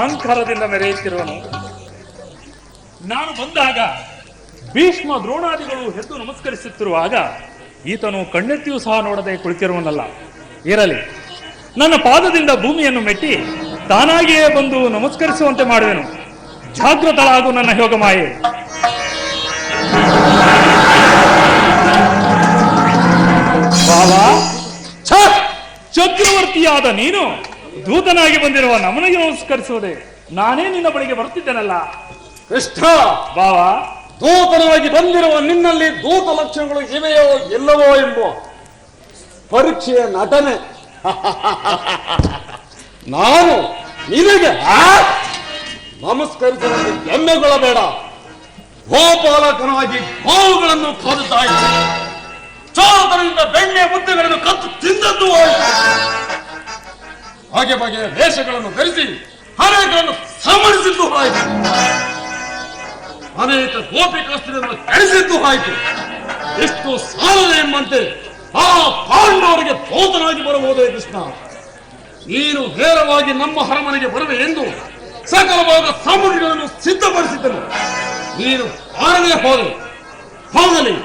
ಅಹಂಕಾರದಿಂದ ಮೆರೆಯುತ್ತಿರುವನು. ನಾನು ಬಂದಾಗ ಭೀಷ್ಮ ದ್ರೋಣಾದಿಗಳು ಎದ್ದು ನಮಸ್ಕರಿಸುತ್ತಿರುವಾಗ ಈತನು ಕಣ್ಣೆತ್ತಿಯೂ ಸಹ ನೋಡದೆ ಕುಳಿತಿರುವನಲ್ಲ. ಇರಲಿ, ನನ್ನ ಪಾದದಿಂದ ಭೂಮಿಯನ್ನು ಮೆಟ್ಟಿ ತಾನಾಗಿಯೇ ಬಂದು ನಮಸ್ಕರಿಸುವಂತೆ ಮಾಡುವೆನು. ಜಾಗೃತಳಾಗು ನನ್ನ ಯೋಗ ಮಾಯೆ. ಬಾಬಾ, ಚಕ್ರವರ್ತಿಯಾದ ನೀನು ದೂತನಾಗಿ ಬಂದಿರುವ ನಮನಿಗೆ ನಮಸ್ಕರಿಸುವುದೇ? ನಾನೇ ನಿನ್ನ ಬಳಿಗೆ ಬರುತ್ತಿದ್ದೇನಲ್ಲ. ಕೃಷ್ಣ ಬಾವಾ, ದೂತನಾಗಿ ಬಂದಿರುವ ನಿನ್ನಲ್ಲಿ ದೂತ ಲಕ್ಷಣಗಳು ಇವೆಯೋ ಇಲ್ಲವೋ ಎಂಬ ಪರೀಕ್ಷೆಯ ನಟನೆ ನಾನು ನಿನಗೆ ನಮಸ್ಕರಿಸುವಂತೆ ಹೆಮ್ಮೆಗೊಳ್ಳಬೇಡ. ಗೋಪಾಲಕನಾಗಿ ಗೋವುಗಳನ್ನು ಕಾದುತ್ತಾಯಿತು, ಚೋರತನದಿಂದ ಬೆಣ್ಣೆ ಮುದ್ದೆಗಳನ್ನು ಕತ್ತು ತಿಂದದ್ದು ಆಯಿತು. ಬಗೆ ಬಗೆಯ ವೇಷಗಳನ್ನು ಧರಿಸಿ ಅನೇಕರನ್ನು ಸಮರಿಸಿದ್ದು ಆಯಿತು. ಅನೇಕ ಗೋಪಿಕಾಸ್ತ್ರೀಯರನ್ನು ಕಳಿಸಿದ್ದು ಆಯಿತು. ಎಷ್ಟು ಸಾಲದೆ ಎಂಬಂತೆ ಆ ಪಾಂಡವರಿಗೆ ದೂತನಾಗಿ ಬರಬಹುದೇ ಕೃಷ್ಣ? ನೀನು ನೇರವಾಗಿ ನಮ್ಮ ಅರಮನೆಗೆ ಬರುವೆ ಎಂದು ಸಕಲವಾದ ಸಾಮಗ್ರಿಗಳನ್ನು ಸಿದ್ಧಪಡಿಸಿದ್ದನು. ನೀನು ಆರನೇ ಹೋಗಲಿ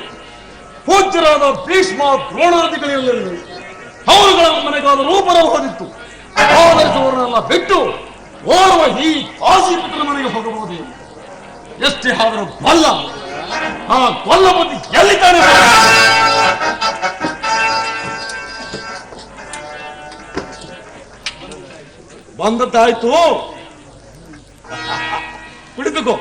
ಪೂಜ್ಯರಾದ ಭೀಷ್ಮ ದ್ರೋಣಾದಿಗಳಿರಲಿಲ್ಲ. ಅವರುಗಳ ಮನೆಗಾದ ರೂಪರ ಹೋದಿತ್ತು. ಆಧರಿಸುವವರನ್ನೆಲ್ಲ ಬಿಟ್ಟು ಓರ್ವ ಈ ಕಾಶಿಪುತ್ರ ಮನೆಗೆ ಹೋಗಬಹುದೇ? ಎಷ್ಟೇ ಆದರೂ ಬಲ್ಲ ಆ ಕೊಲ್ಲ ಬುದ್ಧಿ ಎಲ್ಲಿದ್ದಾನೆ? ಬಂದದ್ದಾಯ್ತು, ಕುಳಿತುಕೋ.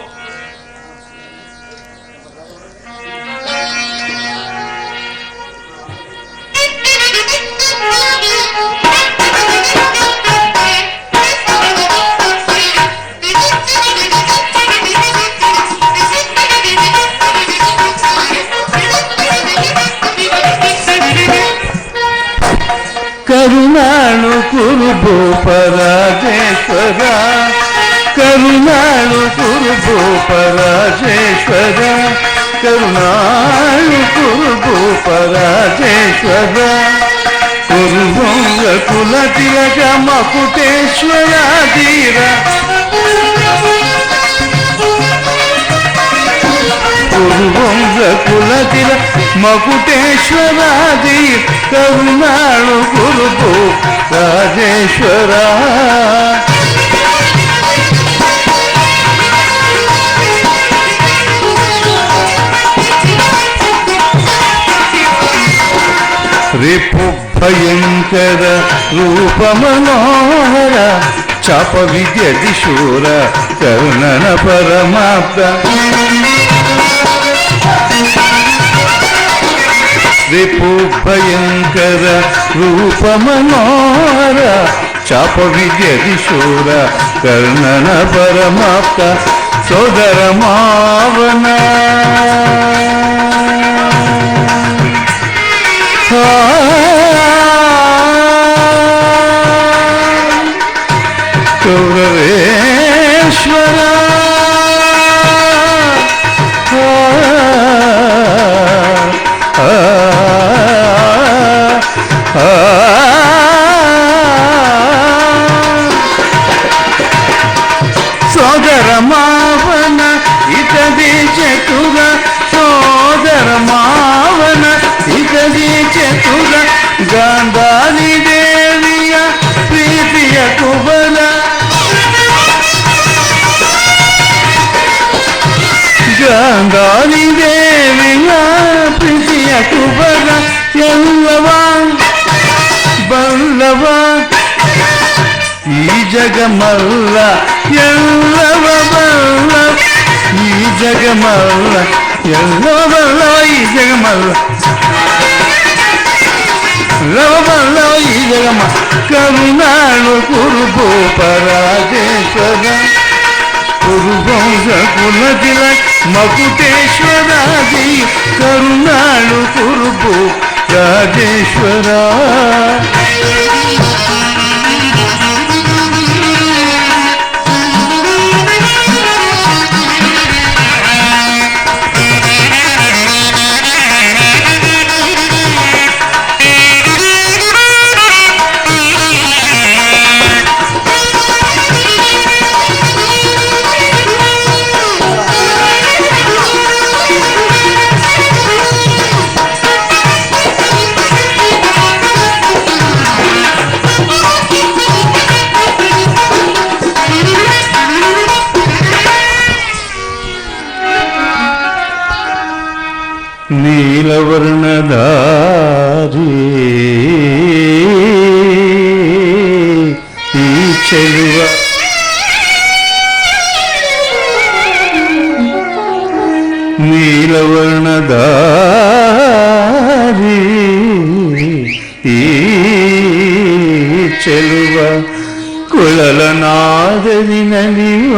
ಕರುಣಾಳು ಕುರುಭೂ ಪರಾಜೇಶ್ವರ, ಕರುಣಾಳು ಕುರುಭೂ ಪರಾಜೇಶ್ವರ, ಕರುಣಾಳು ಕುರುಭೂ ಪರಾಜೇಶ್ವರ, ಕುರುಭಂಗ ಕುಲ ತಿಲಕ ಮಕುಟೇಶ್ವರ ಧೀರ, ಕುರುವಂಶ ಕುಲ ತಿಲಕ ಮಕುಟೇಶ್ವರ ಧೀರ, ಕರುಣಾಳು ಕುರುಭೂ ರಾಜೇಶ್ವರ. ರಿಪು ಭಯಂಕರ ರೂಪ ಮನೋಹರ, ಚಾಪ ವಿದ್ಯದಿ ಶೂರ ಕರ್ಣನ ಪರಮಾಪ್ತ, ರಿಪು ಭಯಂಕರ ರೂಪ ಮನೋಹರ, ಚಾಪ ವಿದ್ಯದಿ ಶೂರ ಕರ್ಣನ ಪರಮಾಪ್ತ, ಸೋದರ ಮಾವನ ಕೌರವೇಶ್ವರ, ಸೋದರ ಮಾವನ ಇತದಿ ಚತುರ, ಸೋದರ ಮಾವನ ಇತದಿ ಚತುರ, ಗಾಂಧಾರಿ ದೇವಿಯ ಪ್ರೀತಿಯ ಕುಬಲ, ಗಾಂಧಾರಿ ದೇವಿಯ ಪ್ರೀತಿಯ ಕುಬಲ, ಎಲ್ಲವ ಬಲ್ಲವ ಈ ಜಗಮಲ್ಲ, ಎಲ್ಲವ ಬಲ್ಲ ಈ ಜಗಮಲ್ಲ, ಎಲ್ಲವ ಬಲ್ಲ ಈ ಜಗಮಲ್ಲ, ಲವ ಬಲ್ಲ ಈ ಜಗಮ. ಕರುಣಾಳು ಕುರುಭೂ ಪರಾಜೇಶ್ವರ, ಕುರುವಂಶ ಕುಲ ತಿಲಕ ಮಕುಟೇಶ್ವರ ಧೀರ, ಕರುಣಾಳು ಕುರುಭೂ ರಾಜೇಶ್ವರ. ನೀಲವರ್ಣದಾರಿ ಈ ಚೆಲುವ ನೀಲವರ್ಣದಾರಿ ಈ ಚೆಲುವ ಕುಳಲನಾದದಿ ನಲಿವ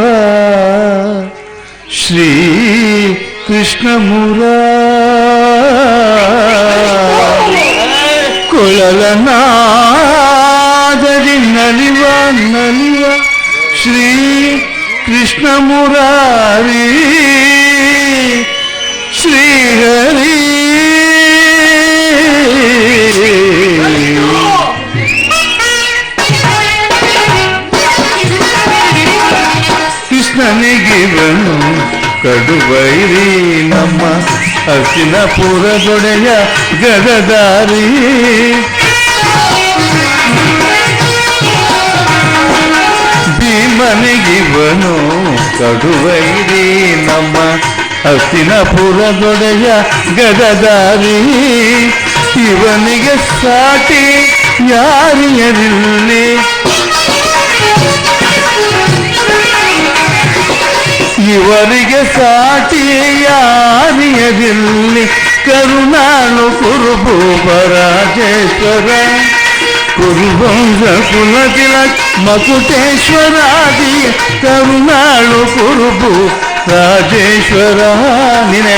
ಶ್ರೀ ಕೃಷ್ಣ ಕುಳಲನಾದದಿ ನಲಿವ ನಲಿವ ಶ್ರೀ ಕೃಷ್ಣ ಮುರಾರಿ ಶ್ರೀಹರಿ ಕೃಷ್ಣನಿಗಿವನು ಕಡುಬೈರಿ ನಮ್ಮ ಹಸಿನಪುರದೊಡೆಯ ಗದದಾರಿ ಭೀಮನಿಗಿವನು ಕಡುಬೈರಿ ನಮ್ಮ ಹಸಿನಪುರದೊಡೆಯ ಗದದಾರಿ ಇವನಿಗೆ ಸಾಟಿ ಯಾರಿಯರಿಲ್ಲಿ ಇವರಿಗೆ ಸಾಟಿ ಯಾರಿಯರಿಲ್ಲಿ ಕರುಣಾಳು ಕುರುಭೂಪ ರಾಜೇಶ್ವರ ಕುರುವಂಶ ಕುಲತಿಲಕ್ ಮಕುಟೇಶ್ವರಾದಿ ಕರುಣಾಳು ಕುರುಭೂ ರಾಜೇಶ್ವರ ನಿನೆ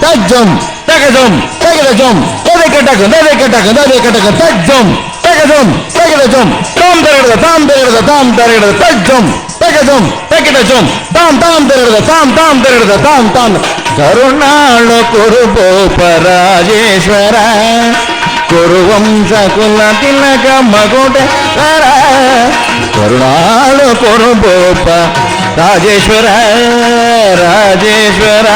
ತಜ್ಜಂ ತಗಜಂ ತಗಜಂ ತದೆ ಕಟಕ ತದೆ ಕಟಕ ತದೆ ಕಟಕ ತಜ್ಜಂ ತಗಜಂ ತಗಜಂ ತಾಮ್ ತರಗದ ತಾಮ್ ತರಗದ ತಜ್ಜಂ ತಗಜಂ ತಗಜಂ ತಾಮ್ ತರಗದ ತಾಮ್ ತರಗದ ತಾಮ್ ಕರುಣಾಳು ಕುರುಭೂಪ ರಾಜೇಶ್ವರ ಕುರುವಂಶ ಕುಲ ತಿಲಕ ಮಕುಟೇಶ್ವರ ಕರುಣಾಳು ಕುರುಭೂಪ ರಾಜೇಶ್ವರ ರಾಜೇಶ್ವರ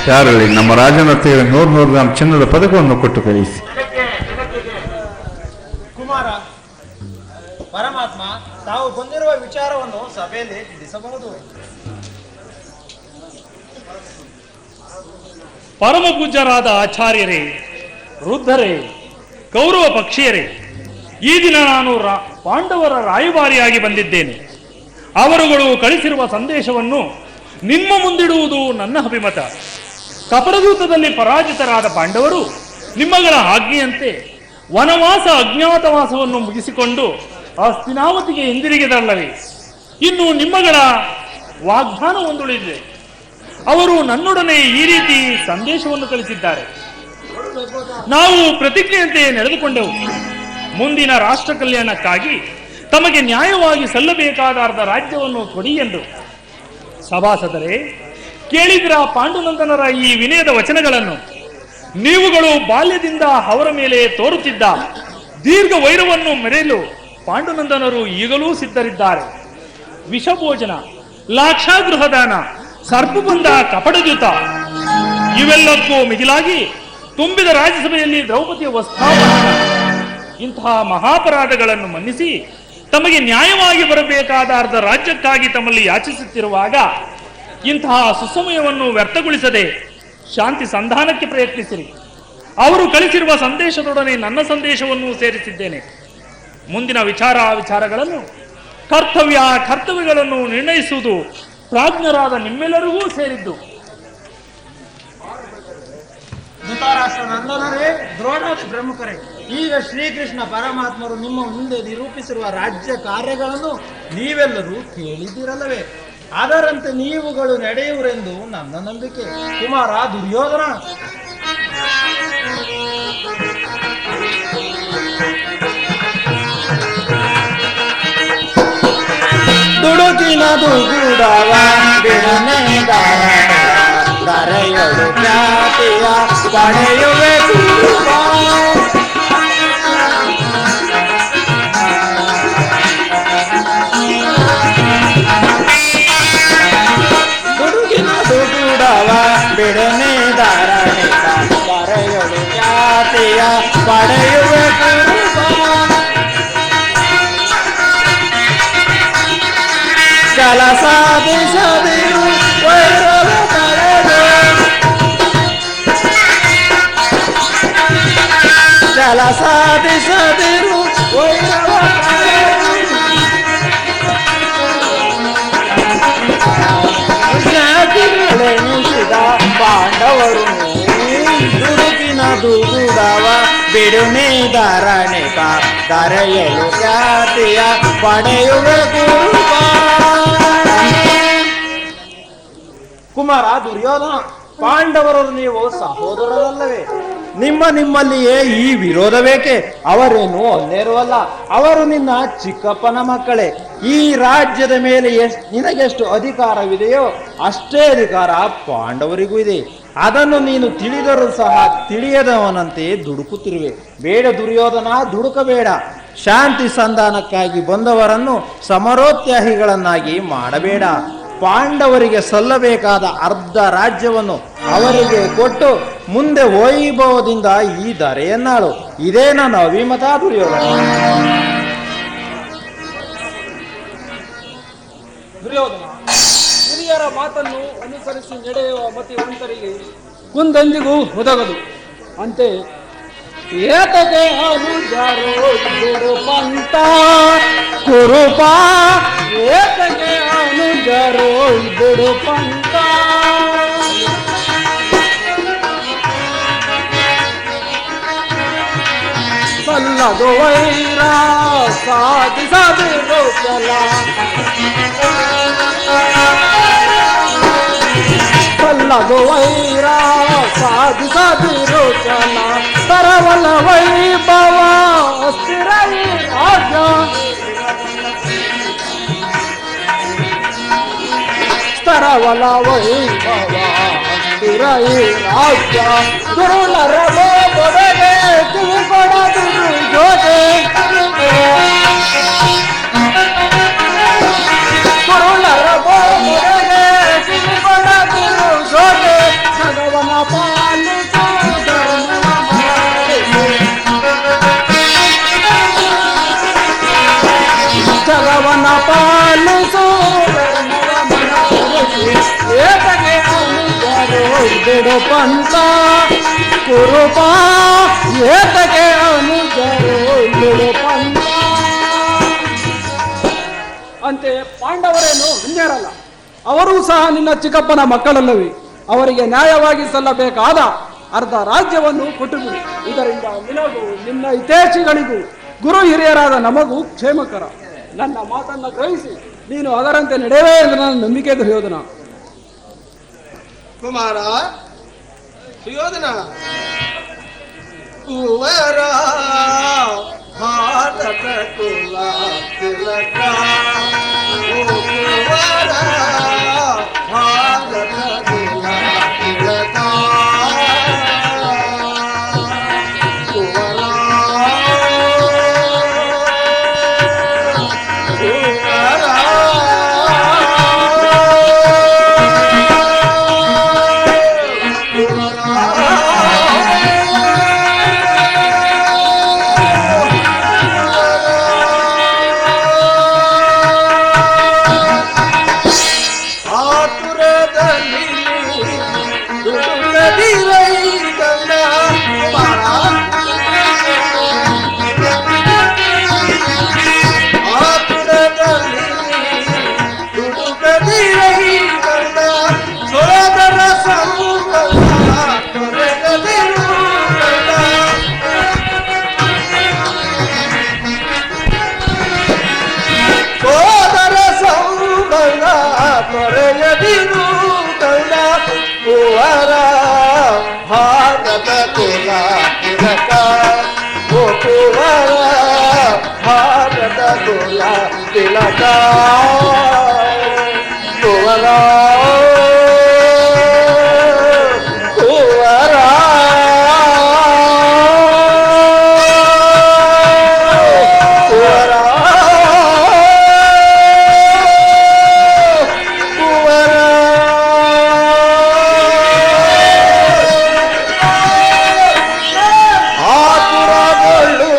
ಯಾರಲ್ಲಿ ನಮ್ಮ ರಾಜನ ಹತ್ತಿರ 100 ಗ್ರಾಂ ಚಿನ್ನದ ಪದಕವನ್ನು ಕೊಟ್ಟು ಕಳಿಸಿ. ಕುಮಾರ ಪರಮಾತ್ಮ ತಾವು ಬಂದಿರುವ ವಿಚಾರವನ್ನು ಸಭೆಯಲ್ಲಿ ತಿಳಿಸಬಹುದು. ಪರಮ ಪೂಜ್ಯರಾದ ಆಚಾರ್ಯರೇ, ವೃದ್ಧರೇ, ಕೌರವ ಪಕ್ಷೀಯರೇ, ಈ ದಿನ ನಾನು ಪಾಂಡವರ ರಾಯಭಾರಿಯಾಗಿ ಬಂದಿದ್ದೇನೆ. ಅವರುಗಳು ಕಳಿಸಿರುವ ಸಂದೇಶವನ್ನು ನಿಮ್ಮ ಮುಂದಿಡುವುದು ನನ್ನ ಅಭಿಮತ. ಕಪಟದೂತದಲ್ಲಿ ಪರಾಜಿತರಾದ ಪಾಂಡವರು ನಿಮ್ಮಗಳ ಆಜ್ಞೆಯಂತೆ ವನವಾಸ ಅಜ್ಞಾತವಾಸವನ್ನು ಮುಗಿಸಿಕೊಂಡು ಹಸ್ತಿನಾವತಿಗೆ ಹಿಂದಿರುಗಿದರಲ್ಲವೇ? ಇನ್ನು ನಿಮ್ಮಗಳ ವಾಗ್ದಾನ ಒಂದುಳಿದಿದೆ. ಅವರು ನನ್ನೊಡನೆ ಈ ರೀತಿ ಸಂದೇಶವನ್ನು ಕಳಿಸಿದ್ದಾರೆ. ನಾವು ಪ್ರತಿಜ್ಞೆಯಂತೆ ನಡೆದುಕೊಂಡೆವು. ಮುಂದಿನ ರಾಷ್ಟ್ರ ಕಲ್ಯಾಣಕ್ಕಾಗಿ ತಮಗೆ ನ್ಯಾಯವಾಗಿ ಸಲ್ಲಬೇಕಾದ ಅರ್ಧ ರಾಜ್ಯವನ್ನು ಕೊಡಿ ಎಂದು. ಸಭಾಸದರೇ, ಕೇಳಿದ್ರ ಪಾಂಡುನಂದನರ ಈ ವಿನಯದ ವಚನಗಳನ್ನು. ನೀವುಗಳು ಬಾಲ್ಯದಿಂದ ಅವರ ಮೇಲೆ ತೋರುತ್ತಿದ್ದ ದೀರ್ಘ ವೈರವನ್ನು ಮೆರೆಯಲು ಪಾಂಡುನಂದನರು ಈಗಲೂ ಸಿದ್ಧರಿದ್ದಾರೆ. ವಿಷಭೋಜನ, ಲಾಕ್ಷಾಗೃಹದಾನ, ಸರ್ಪಬಂಧ, ಕಪಟಜೂತ ಇವೆಲ್ಲಕ್ಕೂ ಮಿಗಿಲಾಗಿ ತುಂಬಿದ ರಾಜ್ಯಸಭೆಯಲ್ಲಿ ದ್ರೌಪದಿಯ ವಸ್ತ್ರಾಪಹರಣ ಇಂತಹ ಮಹಾಪರಾಧಗಳನ್ನು ಮನ್ನಿಸಿ ತಮಗೆ ನ್ಯಾಯವಾಗಿ ಬರಬೇಕಾದ ಅರ್ಧ ರಾಜ್ಯಕ್ಕಾಗಿ ತಮ್ಮಲ್ಲಿ ಯಾಚಿಸುತ್ತಿರುವಾಗ ಇಂತಹ ಸುಸಮಯವನ್ನು ವ್ಯರ್ಥಗೊಳಿಸದೆ ಶಾಂತಿ ಸಂಧಾನಕ್ಕೆ ಪ್ರಯತ್ನಿಸಿರಿ. ಅವರು ಕಳಿಸಿರುವ ಸಂದೇಶದೊಡನೆ ನನ್ನ ಸಂದೇಶವನ್ನು ಸೇರಿಸಿದ್ದೇನೆ. ಮುಂದಿನ ವಿಚಾರಗಳನ್ನು ಕರ್ತವ್ಯಗಳನ್ನು ನಿರ್ಣಯಿಸುವುದು ಪ್ರಾಜ್ಞರಾದ ನಿಮ್ಮೆಲ್ಲರಿಗೂ ಸೇರಿದ್ದು. ಧೃತರಾಷ್ಟ್ರ ನಂದನರೇ, ದ್ರೋಣಾದಿ ಪ್ರಮುಖರೇ, ಈಗ ಶ್ರೀಕೃಷ್ಣ ಪರಮಾತ್ಮರು ನಿಮ್ಮ ಮುಂದೆ ನಿರೂಪಿಸಿರುವ ರಾಜ್ಯ ಕಾರ್ಯಗಳನ್ನು ನೀವೆಲ್ಲರೂ ಕೇಳಿದಿರಲ್ಲವೇ? ಅದರಂತೆ ನೀವುಗಳು ನಡೆಯುವರೆಂದು ನನ್ನ ನಂಬಿಕೆ. ಕುಮಾರ ದುರ್ಯೋಧನ, ದುಡುಕಿನ ದುಗುಡವ ದರೆಯಲು ಖ್ಯಾತಿಯ ಪಡೆಯುವೆ ದುಡುಕಿನ ದುಗುಡವ ಬಿಡನೆ ದರೆಯಲು ಖ್ಯಾತಿಯ ಪಡೆಯುವೆ ಸಾಧಿಸದಿರು ವೈರವ ಕಳೆದು ಛಲ ಸಾಧಿಸದಿರು ವೈರವ ಕಳೆದು ಜ್ಞಾತಿಗಳೆನಿಸಿದ ಪಾಂಡವರು ದುಡುಕಿನ ದುಗುಡವ ಬಿಡುನೆ ಧಾರಣೆಕ ಕರೆಯಲು ಖ್ಯಾತಿಯ ಪಡೆಯುವೆ ಕುಮಾರ ದುರ್ಯೋಧನ, ಪಾಂಡವರು ನೀವು ಸಹೋದರರಲ್ಲವೇ? ನಿಮ್ಮಲ್ಲಿಯೇ ಈ ವಿರೋಧ ಬೇಕೆ? ಅವರೇನು ಅಲ್ಲೇರುವಲ್ಲ, ಅವರು ನಿನ್ನ ಚಿಕ್ಕಪ್ಪನ ಮಕ್ಕಳೇ. ಈ ರಾಜ್ಯದ ಮೇಲೆ ನಿನಗೆಷ್ಟು ಅಧಿಕಾರವಿದೆಯೋ ಅಷ್ಟೇ ಅಧಿಕಾರ ಪಾಂಡವರಿಗೂ ಇದೆ. ಅದನ್ನು ನೀನು ತಿಳಿದರೂ ಸಹ ತಿಳಿಯದವನಂತೆ ದುಡುಕುತ್ತಿರುವೆ. ಬೇಡ ದುರ್ಯೋಧನ, ದುಡುಕಬೇಡ. ಶಾಂತಿ ಸಂಧಾನಕ್ಕಾಗಿ ಬಂದವರನ್ನು ಸಮರೋತ್ಯಾಹಿಗಳನ್ನಾಗಿ ಮಾಡಬೇಡ. ಪಾಂಡವರಿಗೆ ಸಲ್ಲಬೇಕಾದ ಅರ್ಧ ರಾಜ್ಯವನ್ನು ಅವರಿಗೆ ಕೊಟ್ಟು ಮುಂದೆ ವೈಭವದಿಂದ ಈ ಧರೆಯನ್ನಾಳು. ಇದೇ ನನ್ನ ಅಭಿಮತ ದುರ್ಯೋಧನ. ಹಿರಿಯರ ಮಾತನ್ನು ಅನುಸರಿಸಿ ನಡೆಯುವ ಮತಿವಂತರಿಗೆ ಕುಂದೆಂದಿಗೂ ಒದಗದು. ಅಂತೆ ಏತಕ್ಕೆ ಅನುಜರು ಬಿಡುಪಂತ ಕುರುಪ, ಏತಕ್ಕೆ ಅನುಜರು ಬಿಡುಪಂತ ಸಲ್ಲದು ವೈರ ಸಾಧಿಸದಿರು ಚಲ ಸಲ್ಲದು ವೈರ ಸಾಧಿಸದಿರು ಚಲ ತರವಲ ವೈಭವ ಸ್ಥಿರ ರಾಜ ಸ್ತರವಲ ವೈಭವ ಸ್ಥಿರ ರಾಜ್ಯ ದುರುಳರ ಕೊಡಗೆ ಕಿವಿಕೊಡದಿರು ಜೋತೆ ದುರುಳರ ಕೊಡಗೆ ಕಿವಿಕೊಡದಿರು ಜೋತೆ ಭಗವನ ಪಾಲಿಸು ಜಗವನ ಪಾಲಿಸು ಏತಗೆ ಬಿಡು ಪಂತ ಕುರುಪ, ಏತಗೆ ಅನುಜರು ಬಿಡು ಪಂತ. ಅಂತೆ ಪಾಂಡವರೇನು ಅನ್ಯರಲ್ಲ, ಅವರೂ ಸಹ ನಿನ್ನ ಚಿಕ್ಕಪ್ಪನ ಮಕ್ಕಳಲ್ಲವೇ? ಅವರಿಗೆ ನ್ಯಾಯವಾಗಿ ಸಲ್ಲಬೇಕಾದ ಅರ್ಧ ರಾಜ್ಯವನ್ನು ಕೊಟ್ಟುಬಿಡು. ಇದರಿಂದ ನಿನಗೂ ನಿನ್ನ ಹಿತೈಷಿಗಳಿಗೂ ಗುರು ಹಿರಿಯರಾದ ನಮಗೂ ಕ್ಷೇಮಕರ. ನನ್ನ ಮಾತನ್ನು ಗ್ರಹಿಸಿ ನೀನು ಅದರಂತೆ ನಡೆಯುವೆ ಎಂದು ನನ್ನ ನಂಬಿಕೆ ದುರ್ಯೋಧನ. ಕುಮಾರ ಸುಯೋಧನ, ಕುವರ ಭಾರತ ಕುಲ ತಿಲಕ, ಕುವರ ಭಾರತ ಕುಲ ತಿಲಕ, ಕುವರ ತಿಲಕ ಕುವರ ಕುವರ ಕುವರ ಕುವರ ಆತುರಗೊಳ್ಳು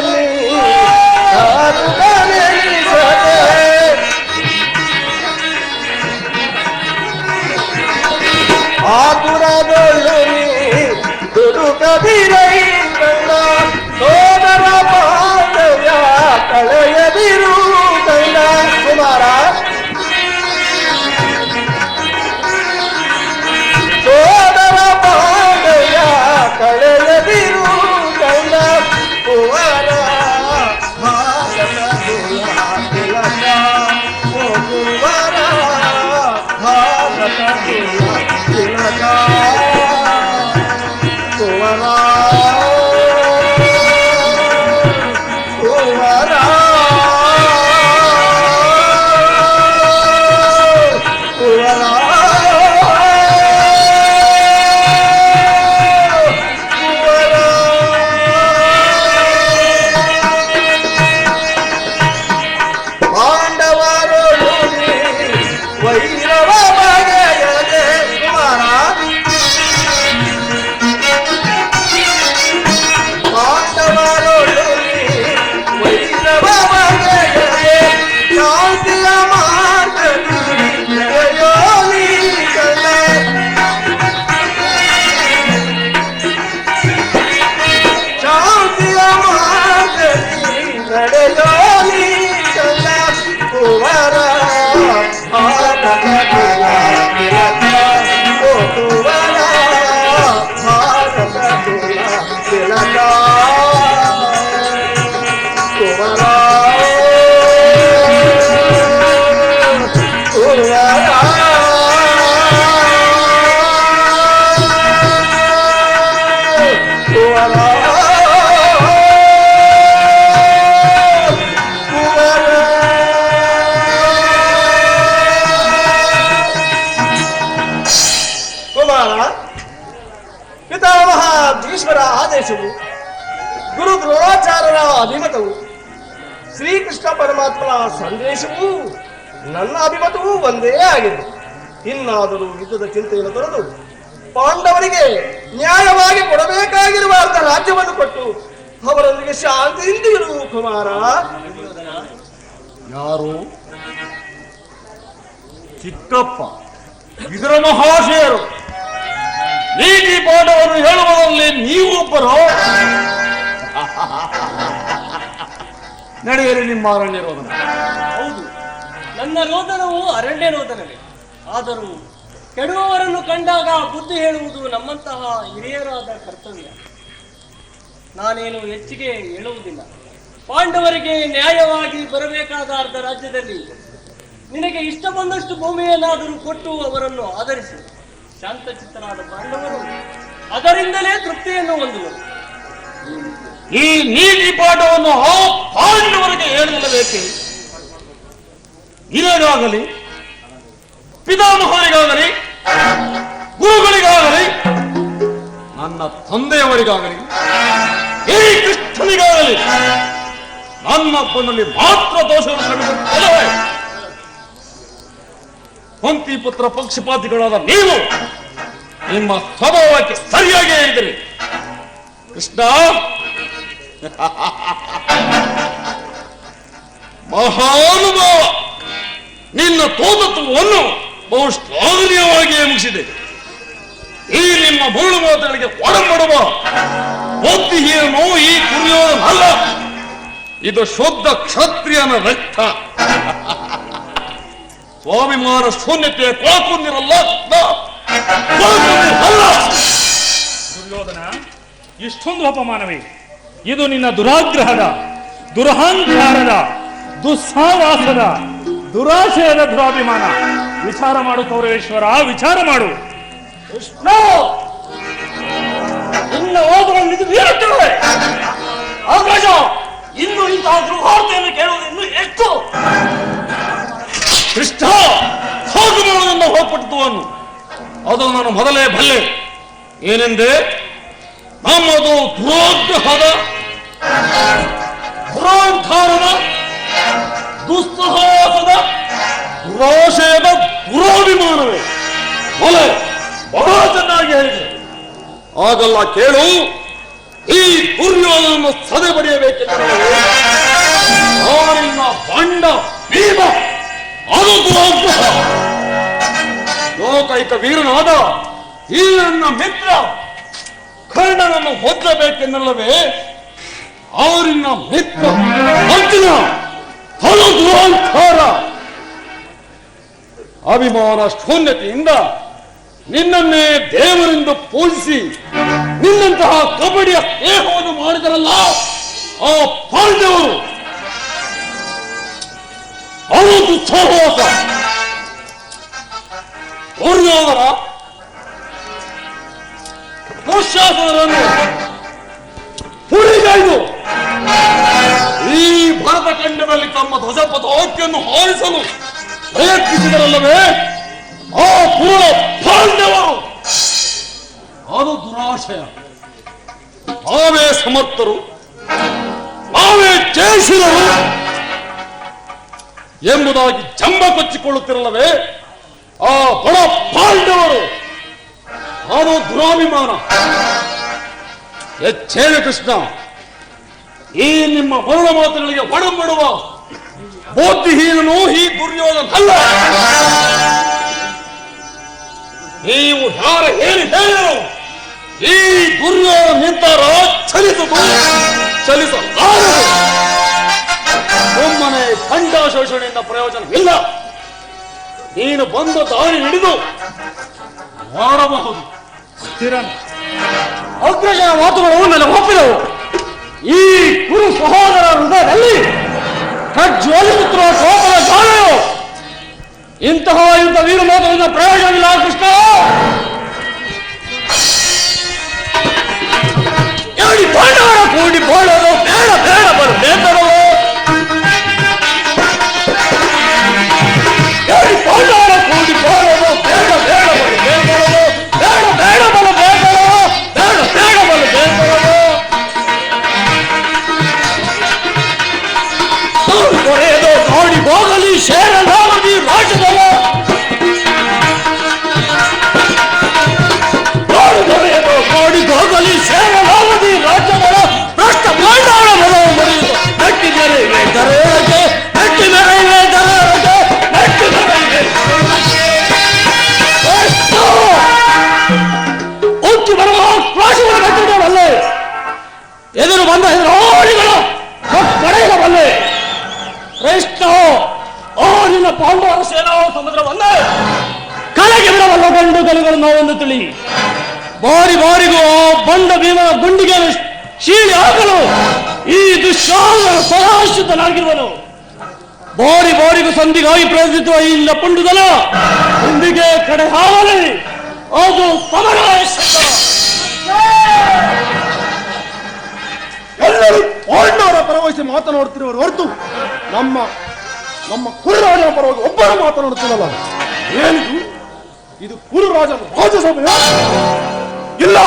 ಪಿತಾಮಹ ಭೀಷ್ಮರ ಆದೇಶವು ಗುರು ದ್ರೋಣಾಚಾರ್ಯರ ಅಭಿಮತವು ಶ್ರೀಕೃಷ್ಣ ಪರಮಾತ್ಮನ ಸಂದೇಶವೂ ನನ್ನ ಅಭಿಮತವೂ ಒಂದೇ ಆಗಿದೆ. ಇನ್ನಾದರೂ ಯುದ್ಧದ ಚಿಂತೆಯನ್ನು ತೊರೆದು ಪಾಂಡವರಿಗೆ ನ್ಯಾಯವಾಗಿ ಕೊಡಬೇಕಾಗಿರುವ ಅರ್ಧ ರಾಜ್ಯವನ್ನು ಕೊಟ್ಟು ಅವರೊಂದಿಗೆ ಶಾಂತಿಯಿಂದ ಇರು ಕುಮಾರ. ಯಾರು? ಚಿಕ್ಕಪ್ಪ ಇದರ ಮಹಾಶಯರು. ನೀತಿ ಪಾಠವನ್ನು ಹೇಳುವುದರಲ್ಲಿ ನೀವು ಒಬ್ಬರು. ನಡೆಯಲಿ ನಿಮ್ಮ ಅರಣ್ಯ ರೋದನ. ಹೌದು, ನನ್ನ ರೋದನವು ಅರಣ್ಯ ರೋದನವೇ. ಆದರೂ ಕೆಡುವವರನ್ನು ಕಂಡಾಗ ಬುದ್ಧಿ ಹೇಳುವುದು ನಮ್ಮಂತಹ ಹಿರಿಯರಾದ ಕರ್ತವ್ಯ. ನಾನೇನು ಹೆಚ್ಚಿಗೆ ಹೇಳುವುದಿಲ್ಲ. ಪಾಂಡವರಿಗೆ ನ್ಯಾಯವಾಗಿ ಬರಬೇಕಾದ ಅರ್ಧ ರಾಜ್ಯದಲ್ಲಿ ನಿನಗೆ ಇಷ್ಟ ಬಂದಷ್ಟು ಭೂಮಿಯನ್ನಾದರೂ ಕೊಟ್ಟು ಅವರನ್ನು ಆಧರಿಸಿ ಶಾಂತಚಿತ್ತರಾದ ಪಾಂಡವರು ಅದರಿಂದಲೇ ತೃಪ್ತಿಯನ್ನು ಹೊಂದುವರು. ಈ ನೀತಿ ಪಾಠವನ್ನು ಆ ಪಾಂಡವರಿಗೆ ಹೇಳಲೇಕೆ? ನಿನಗಾಗಲಿ, ಪಿತಾಮಹರಿಗಾಗಲಿ, ಗುರುಗಳಿಗಾಗಲಿ, ನನ್ನ ತಂದೆಯವರಿಗಾಗಲಿ, ಈ ಕೃಷ್ಣನಿಗಾಗಲಿ ನನ್ನಪ್ಪನಲ್ಲಿ ಮಾತ್ರ ದೋಷವನ್ನು ಕಂಡುಕೊಳ್ಳುತ್ತೇವೆ. ಕುಂತಿ ಪುತ್ರ ಪಕ್ಷಪಾತಿಗಳಾದ ನೀವು ನಿಮ್ಮ ಸ್ವಭಾವಕ್ಕೆ ಸರಿಯಾಗಿ ಹೇಳಿದಿರಿ. ಕೃಷ್ಣ ಮಹಾನುಭಾವ, ನಿನ್ನ ತೋತತ್ವವನ್ನು ಬಹು ಶ್ಲಾಘನೀಯವಾಗಿಯೇ ಮುಗಿಸಿದೆ. ಈ ನಿಮ್ಮ ಮೂಳು ಮಾತುಗಳಿಗೆ ಒಡಂಬಡುವ ಬುದ್ಧಿಹೀನನು ಈ ಕುರಿಯೋನಲ್ಲ. ಇದು ಶುದ್ಧ ಕ್ಷತ್ರಿಯನ ರಕ್ತ. ಸ್ವಾಭಿಮಾನ ಶೂನ್ಯತೆಯ ಕೊಳಕುಂದಿರಲ್ಲ. ದುರ್ಯೋಧನ, ಇಷ್ಟೊಂದು ಅಪಮಾನವೇ? ಇದು ನಿನ್ನ ದುರಾಗ್ರಹದ, ದುರಹಂಕಾರದ, ದುಸ್ಸಾವಾಸದ, ದುರಾಶಯದ ದುರಾಭಿಮಾನ. ವಿಚಾರ ಮಾಡು ಕೌರವೇಶ್ವರ, ವಿಚಾರ ಮಾಡು. ಕೃಷ್ಣ, ನಿನ್ನ ಓದವನ್ನು ಇದು ಬೀರುತ್ತವೆ. ಆಕಾಶ, ಇನ್ನು ಇಂತಹ ದುರ್ವಾರ್ತೆಯನ್ನು ಕೇಳುವುದಿನ್ನು ಎಷ್ಟು? ಕೃಷ್ಣ, ಹೋಗು ಮಾಡುವುದನ್ನ ಹೋಗ್ಬಿಟ್ಟುವನ್ನು ಅದು ನಾನು ಮೊದಲೇ ಬಲ್ಲೆ. ಏನೆಂದೆ? ನಮ್ಮದು ದುರಾಗ್ರಹದ, ದುರಾಂಕಾರದ, ದುಸ್ಸಾಹಸದ, ದುರಾಶಯದ ದುರಾಭಿಮಾನವೇ. ಮೊಲೆ ಬಹಳ ಚೆನ್ನಾಗಿ ಹೇಳಿದೆ. ಆಗಲ್ಲ ಕೇಳು, ಈ ದುರ್ಯೋಧನನ್ನು ಸದೆ ಬಡಿಯಬೇಕೆಂದರೆ ಅವನಿನ್ನ ಬಂಡ ಭೀಮ, ಅದು ದುರಾಗ್ರಹ. ಲೋಕೈಕ ವೀರನಾದ ಈ ನನ್ನ ಮಿತ್ರ ಕರ್ಣನನ್ನು ಹೊದ್ದಬೇಕೆನ್ನಲ್ಲವೇ ಅವರಿನ್ನ ಮಿತ್ರ ಅರ್ಜುನ, ಅದು ದುರಾಂಕಾರ. ಅಭಿಮಾನ ಶೂನ್ಯತೆಯಿಂದ ನಿನ್ನನ್ನೇ ದೇವರೆಂದು ಪೂಜಿಸಿ ನಿನ್ನಂತಹ ಕಬಡ್ಡಿಯ ಸ್ನೇಹವನ್ನು ಮಾಡಿದರಲ್ಲ ಆ ಪಾಂಡವರು, ಅದು ದುಸ್ಸಾಹಸ. ದುರ್ಯೋಧನ ದುಶ್ಯಾಸನರನ್ನು ಹುರಿಗೈದು ಈ ಭರತ ಖಂಡದಲ್ಲಿ ತಮ್ಮ ಧ್ವಜ ಪತಾಕೆಯನ್ನು ಹಾರಿಸಲು ಪ್ರಯತ್ನಿಸಿದರಲ್ಲವೇ ಆ ಪೂರ್ಣ ಪಾಂಡವರು, ಅದು ದುರಾಶಯ. ನಾವೇ ಸಮರ್ಥರು, ನಾವೇ ಜಯಿಸಿದರು ಎಂಬುದಾಗಿ ಜಂಬ ಕೊಚ್ಚಿಕೊಳ್ಳುತ್ತಿರಲ್ಲವೇ ಆ ಬಡ ಪಾಂಡವರು, ಅದು ದುರಾಭಿಮಾನ. ಎಚ್ಚೇನೆ ಕೃಷ್ಣ, ಈ ನಿಮ್ಮ ಮರಣ ಮಾತುಗಳಿಗೆ ಒಡಂಬಡುವ ಬುದ್ಧಿಹೀನನು ಈ ದುರ್ಯೋಧನ ಅಲ್ಲ. ನೀವು ಯಾರ ಏನು ಹೇಳಿದರು ಈ ದುರ್ಯೋಧನ ನಿಂತಾರ ಚಲಿಸಲಾರದು. ಒಮ್ಮನೆ ಖಂಡಾಶೋಷಣೆಯಿಂದ ಪ್ರಯೋಜನವಿಲ್ಲ. ನೀನು ಬಂದ ದಾರಿ ಹಿಡಿದು ಮಾಡಬಹುದು. ಸ್ಥಿರನ್, ಅಗ್ರಜನ ಮಾತುಗಳು ನನಗೆ ಒಪ್ಪಿದವು. ಈ ಗುರು ಸಹೋದರ ಹೃದಯದಲ್ಲಿ ಪ್ರಜ್ವಲಿಸುತ್ತಿರುವ ಕೋಪದ ಜ್ವಾಲೆಯು ಇಂತಹ ವೀರ ಮಾತುಗಳಿಂದ ಪ್ರಯೋಜನವಿಲ್ಲ ಕೃಷ್ಣ. ಎಲ್ಲಿ ಪಾಂಡವರ ಕೂಡಿ ಬಾಳೋದು ಬೇಡ ಬೇಡ ಬೇಡರು. ಎಲ್ಲಿ ಪಾಂಡವರ ಕೂಡಿ ಬಾಳೋದು ಬೇಡ ಬೇಡ ಬೇಡರು. ಬೇಡ ಬೇಡ ಬಲ ಬೇಡರು. ಬೇಡ ಬೇಡ ಬಲ ಬೇಡರು. ಕೊರೆಯದು ಕಾಡಿ ಹೋಗಲಿ ಶೇರಲಾಗಲಿ ರಾಜ್ಯದಲ್ಲ. ಕೊರೆಯದು ಕಾಡಿ ಹೋಗಲಿ ಶೇರಲಾಗಲಿ ರಾಜ್ಯದಲ್ಲ. ಭ್ರಷ್ಟ ಪಾಂಡವರ ಬಲವು ಮುರಿಯುವುದು. ಗಟ್ಟಿ ಮೆರೆಯುವೆ ದರೆಯೊಳಗೆ, ಗಟ್ಟಿ ಮೆರೆಯುವೆ ದರೆಯೊಳಗೆ, ಗಟ್ಟಿ ಮೆರೆಯುವೆ. ಉಕ್ಕಿ ಬರುವ ಕ್ರಾಶಿಗಳ ಗಟ್ಟಿಗಳಲ್ಲೇ ಎದುರು ಬಂದ ಎದುರಾಳಿಗಳು ಪಡೆಯಬಲ್ಲೆ. ಕೃಷ್ಣ ನಿನ್ನ ಪಾಂಡವರ ಸೇನಾ ಸಮುದ್ರವನ್ನೇ ಕಲೆಗೆ ಬಿಡಬಲ್ಲ ಗಂಡು ಗಲಿಗಳು ನಾವೊಂದು ತಿಳಿ. ಬಾರಿ ಬಾರಿಗೂ ಬಂಡ ಭೀಮನ ಗುಂಡಿಗೆ ಶೀಳಿ ಆಗಲು ಈ ದುಶ್ಯಾಸನ ಸದಾಶ್ರಿತನಾಗಿರುವನು. ಬಾರಿ ಬಾರಿಗೂ ಸಂಧಿಗಾಗಿ ಪ್ರಯತ್ನಿಸುವ ಈ ನಪುಂಡುದನ ಗುಂಡಿಗೆ ಕಡೆ ಹಾವಲಿ ಅದು ಸಮರ. ಎಲ್ಲರೂ ಪಾಂಡವರ ಪರವಹಿಸಿ ಮಾತನಾಡುತ್ತಿರುವರು ಹೊರತು ನಮ್ಮ ಕುರುರಾಜನ ಪರವಾಗಿ ಒಬ್ಬರು ಮಾತನಾಡುತ್ತಿರಲ್ಲ. ಏನಿದು? ಇದು ಕುರುರಾಜನ ರಾಜಸಭೆಯ? ಇಲ್ಲ,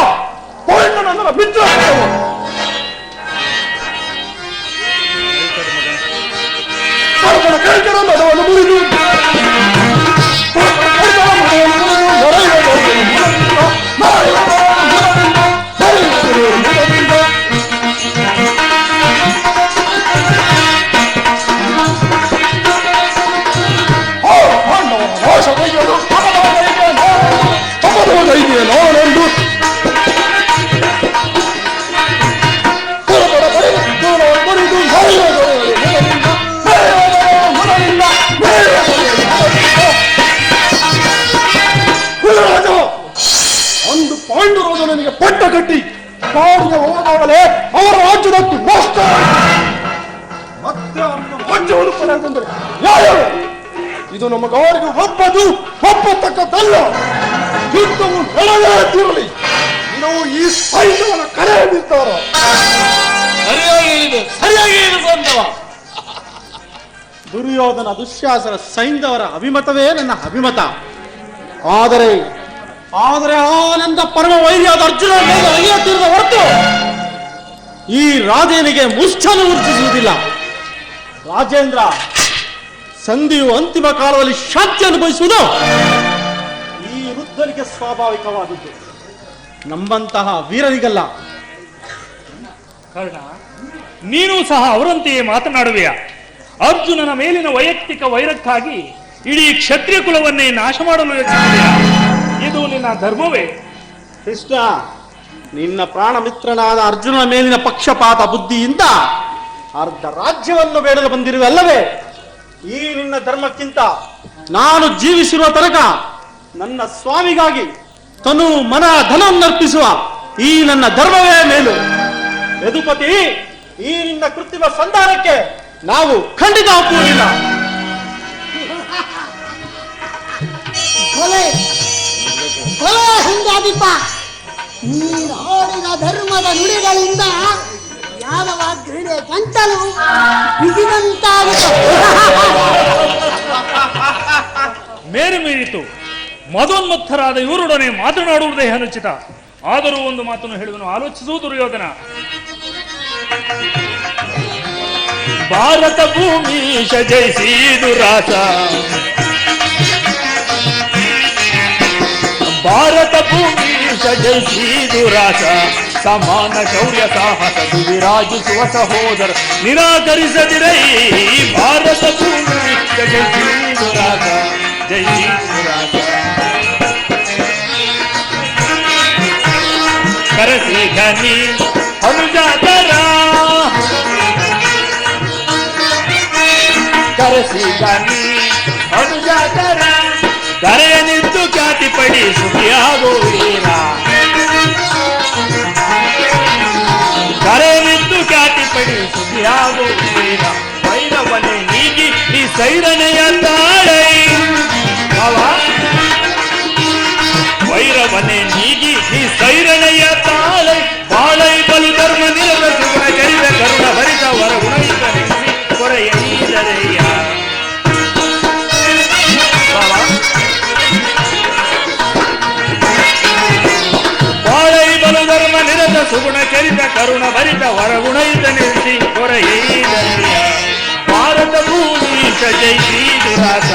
ಪಾಂಡವನ ಮಿತ್ರ ಮಠವನ್ನು ಮುರಿದು ನಾನೊಂದು ಒಂದು ಪಾಂಡುರಾಜನಿಗೆ ಪಟ್ಟ ಕಟ್ಟಿ ಕಾಡಿಗೆ ಹೋದಾಗಲೇ ಅವರ ರಾಜ್ಯದಕ್ಕೆ ನಷ್ಟ. ಮತ್ತೆ ರಾಜ್ಯವನ್ನು ಪಡೆದರೆ ನ್ಯಾಯವೇ? ಇದು ನಮ್ಮ ಗಾರಿಗೆ ಒಪ್ಪತಕ್ಕದ್ದಲ್ಲ. ಯುದ್ಧವು ನಡೆಯುತ್ತಿರಲಿ, ನಾವು ಈ ಸೈನ್ಯವನ್ನ ಕರೆ ಬಿದ್ದಾರ. ಸರಿಯಾಗಿ ಬಂದವ. ದುರ್ಯೋಧನ ದುಶ್ಯಾಸನ ಸೈನ್ಯದವರ ಅಭಿಮತವೇ ನನ್ನ ಅಭಿಮತ. ಆದರೆ ಆನಂದ ಪರಮ ವೈರ್ಯಾದ ಅರ್ಜುನ ಮೇಲೆ ಅಯ್ಯುತ್ತಿರುವ ಹೊರತು ಈ ರಾಜೇನಿಗೆ ಮುಷ್ಠನ್ನು ಗುರುತಿಸುವುದಿಲ್ಲ. ರಾಜೇಂದ್ರ, ಸಂಧಿಯು ಅಂತಿಮ ಕಾಲದಲ್ಲಿ ಶಾಂತಿ ಅನುಭವಿಸುವುದು ಈ ವೃದ್ಧರಿಗೆ ಸ್ವಾಭಾವಿಕವಾದದ್ದು, ನಮ್ಮಂತಹ ವೀರರಿಗಲ್ಲ. ಕರ್ಣ, ನೀನು ಸಹ ಅವರಂತೆಯೇ ಮಾತನಾಡುವೆಯಾ? ಅರ್ಜುನನ ಮೇಲಿನ ವೈಯಕ್ತಿಕ ವೈರಕ್ಕಾಗಿ ಇಡೀ ಕ್ಷತ್ರಿಯ ಕುಲವನ್ನೇ ನಾಶ ಮಾಡಲು ಯೋಚಿಸಿದೆಯಾ? ಇದು ನಿನ್ನ ಧರ್ಮವೇ? ಕೃಷ್ಣ, ನಿನ್ನ ಪ್ರಾಣ ಮಿತ್ರನಾದ ಅರ್ಜುನನ ಮೇಲಿನ ಪಕ್ಷಪಾತ ಬುದ್ಧಿಯಿಂದ ಅರ್ಧ ರಾಜ್ಯವನ್ನು ಬೇಡಲು ಬಂದಿರುವಲ್ಲವೇ? ಈ ನಿನ್ನ ಧರ್ಮಕ್ಕಿಂತ ನಾನು ಜೀವಿಸಿರುವ ತನಕ ನನ್ನ ಸ್ವಾಮಿಗಾಗಿ ತನು ಮನ ಧನವನ್ನರ್ಪಿಸುವ ಈ ನನ್ನ ಧರ್ಮವೇ ಮೇಲು. ಯದುಪತಿ, ಈ ನಿನ್ನ ಕೃತ್ರಿಮ ಸಂಧಾನಕ್ಕೆ ನಾವು ಖಂಡಿತ ಒಪ್ಪುವುದಿಲ್ಲ. ಹಿಂಗಾದಿಪ್ಪ, ನೀನು ಆಡಿದ ಧರ್ಮದ ನುಡಿಗಳಿಂದ ಯಾದವ ಕ್ರೀಡೆ ಗಂಟಲು ಬಿಗಿದಂತಾಗುತ್ತದೆ. ಮೇರೆ ಮೀರಿತು. ಮದೋನ್ಮತ್ತರಾದ ಇವರೊಡನೆ ಮಾತನಾಡುವುದೇ ಅನುಚಿತ. ಆದರೂ ಒಂದು ಮಾತನ್ನು ಹೇಳಿದನು, ಆಲೋಚಿಸುವ ದುರ್ಯೋಧನ. ಭಾರತ ಭೂಮಿ ಜಯಿಸಿದು ರಾಸ, ಭಾರತ ಭೂಮಿ ಜಯಿಸಿದು ರಾಸ, ಸಮಾನ ಶೌರ್ಯ ಸಾಹಸ ವಿರಾಜಿಸುವ ಸಹೋದರ ನಿರಾಕರಿಸದಿರೈ. ಭಾರತ ಭೂಮಿ ಜಯಿಸಿದು ರಾಸ, ಜಯಿಸಿದು ರಾಸ. ಕರಸಿ ಘನಿ ಅನುಜಾತರ, ಕರಸಿ ಘನಿ ಅನುಜಾತರ, ಧರೆಯ ನಿಂತು ಖ್ಯಾತಿ ಪಡಿ ಸುಖಿಯಾಗೋ ವೀರ. ಸೈರಣೆಯ ತಾಳೈ ಭಾವ ವೈರವನೆ ನೀಗಿ ನೀ ಸೈರಣೆಯ ತಾಳೈ ಬಾಳೈ ಬಲು ಧರ್ಮ ನಿರತ ಸುಗುಣ ಜರಿದ ಕರುಣ ಭರಿತ ವರ ಗುಣಯುತ ನೆನೆಸಿ ಕೊರೆಯೀದರೆಯ ಬಾಳೈ ಬಲು ಧರ್ಮ ನಿರತ ಸುಗುಣ ಚರಿತ ಕರುಣ ಭರಿತ ವರ ಗುಣಯುತ ನೆನೆಸಿ ಕೊರೆಯೀದರೆಯ ಭಾರತ ಭೂಮೀಶ ಜೈ ಶ್ರೀದುರಾಸ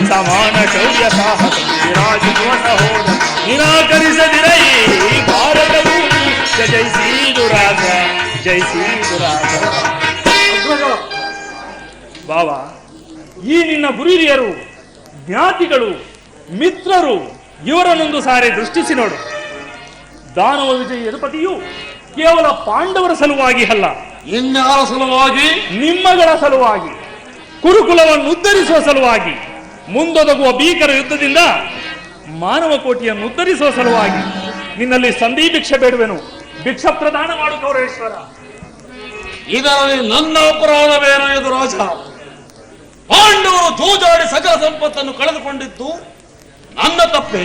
ಸಮಾನ ಶೌರ್ಯ ಸಾಹಸ ವಿರಾಜಿಸುವಂತ ಹೋದ ನಿರಾಕರಿಸದಿರೈ ಭಾರತ ಭೂಮೀಶ ಜೈ ಶ್ರೀದುರಾಸ ಜೈ ಶ್ರೀದುರಾಸ ಬಾವ ಈ ನಿನ್ನ ಗುರಿರಿಯರು ಜ್ಞಾತಿಗಳು ಮಿತ್ರರು ಇವರನ್ನೊಂದು ಸಾರಿ ದೃಷ್ಟಿಸಿ ನೋಡು. ದಾನವ ವಿಜಯ ಯದುಪತಿಯು ಕೇವಲ ಪಾಂಡವರ ಸಲುವಾಗಿ ಅಲ್ಲ, ಇನ್ಯಾರ ಸಲುವಾಗಿ? ನಿಮ್ಮಗಳ ಸಲುವಾಗಿ, ಕುರುಕುಲವನ್ನು ಉದ್ಧರಿಸುವ ಸಲುವಾಗಿ, ಮುಂದೊದಗುವ ಭೀಕರ ಯುದ್ಧದಿಂದ ಮಾನವ ಕೋಟಿಯನ್ನು ಉದ್ಧರಿಸುವ ಸಲುವಾಗಿ ನಿನ್ನಲ್ಲಿ ಸಂಧಿ ಭಿಕ್ಷೆ ಬೇಡುವೆನು. ಭಿಕ್ಷ ಪ್ರದಾನ ಮಾಡು ಗೌರೇಶ್ವರ. ಇದರಲ್ಲಿ ನನ್ನ ಅಪರಾಧವೇನು ಯದುರಾಜ? ಪಾಂಡವರು ಜೂಜಾಡಿ ಸಕಲ ಸಂಪತ್ತನ್ನು ಕಳೆದುಕೊಂಡಿದ್ದು ನನ್ನ ತಪ್ಪೆ.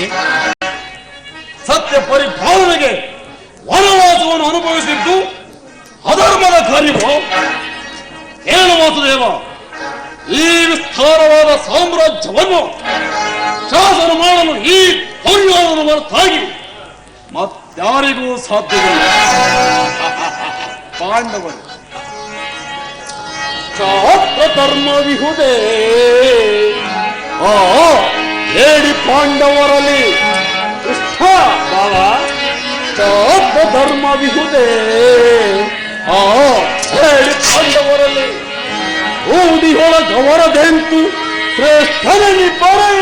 ಸತ್ಯ ಪರಿಪಾಲನೆಗೆ ವನವಾಸವನ್ನು ಅನುಭವಿಸಿದ್ದು ಅಧರ್ಮದ ಕಾರ್ಯವೋ? ಏನು ವಾಸುದೇವ, ಈ ವಿಸ್ತಾರವಾದ ಸಾಮ್ರಾಜ್ಯವನ್ನು ಶಾಸನ ಮಾಡಲು ಈ ದುರ್ಯೋಧನ ಹೊರತಾಗಿ ಮತ್ತಾರಿಗೂ ಸಾಧ್ಯವಿಲ್ಲ. ಪಾಂಡವರು ಕ್ಷಾತ್ರ ಧರ್ಮವಿಹುದೇ ಹೇಳಿ ಪಾಂಡವರಲ್ಲಿ ಕೃಷ್ಣ ಬಾವ ಕ್ಷಾತ್ರ ಧರ್ಮವಿಹುದೇ ಹೇಳಿ ಪಾಂಡವರಲ್ಲಿ ಊಡಿಹೊಳಗವರದೆಂತು ಶ್ರೇಷ್ಠನಲ್ಲಿ ಬರೈ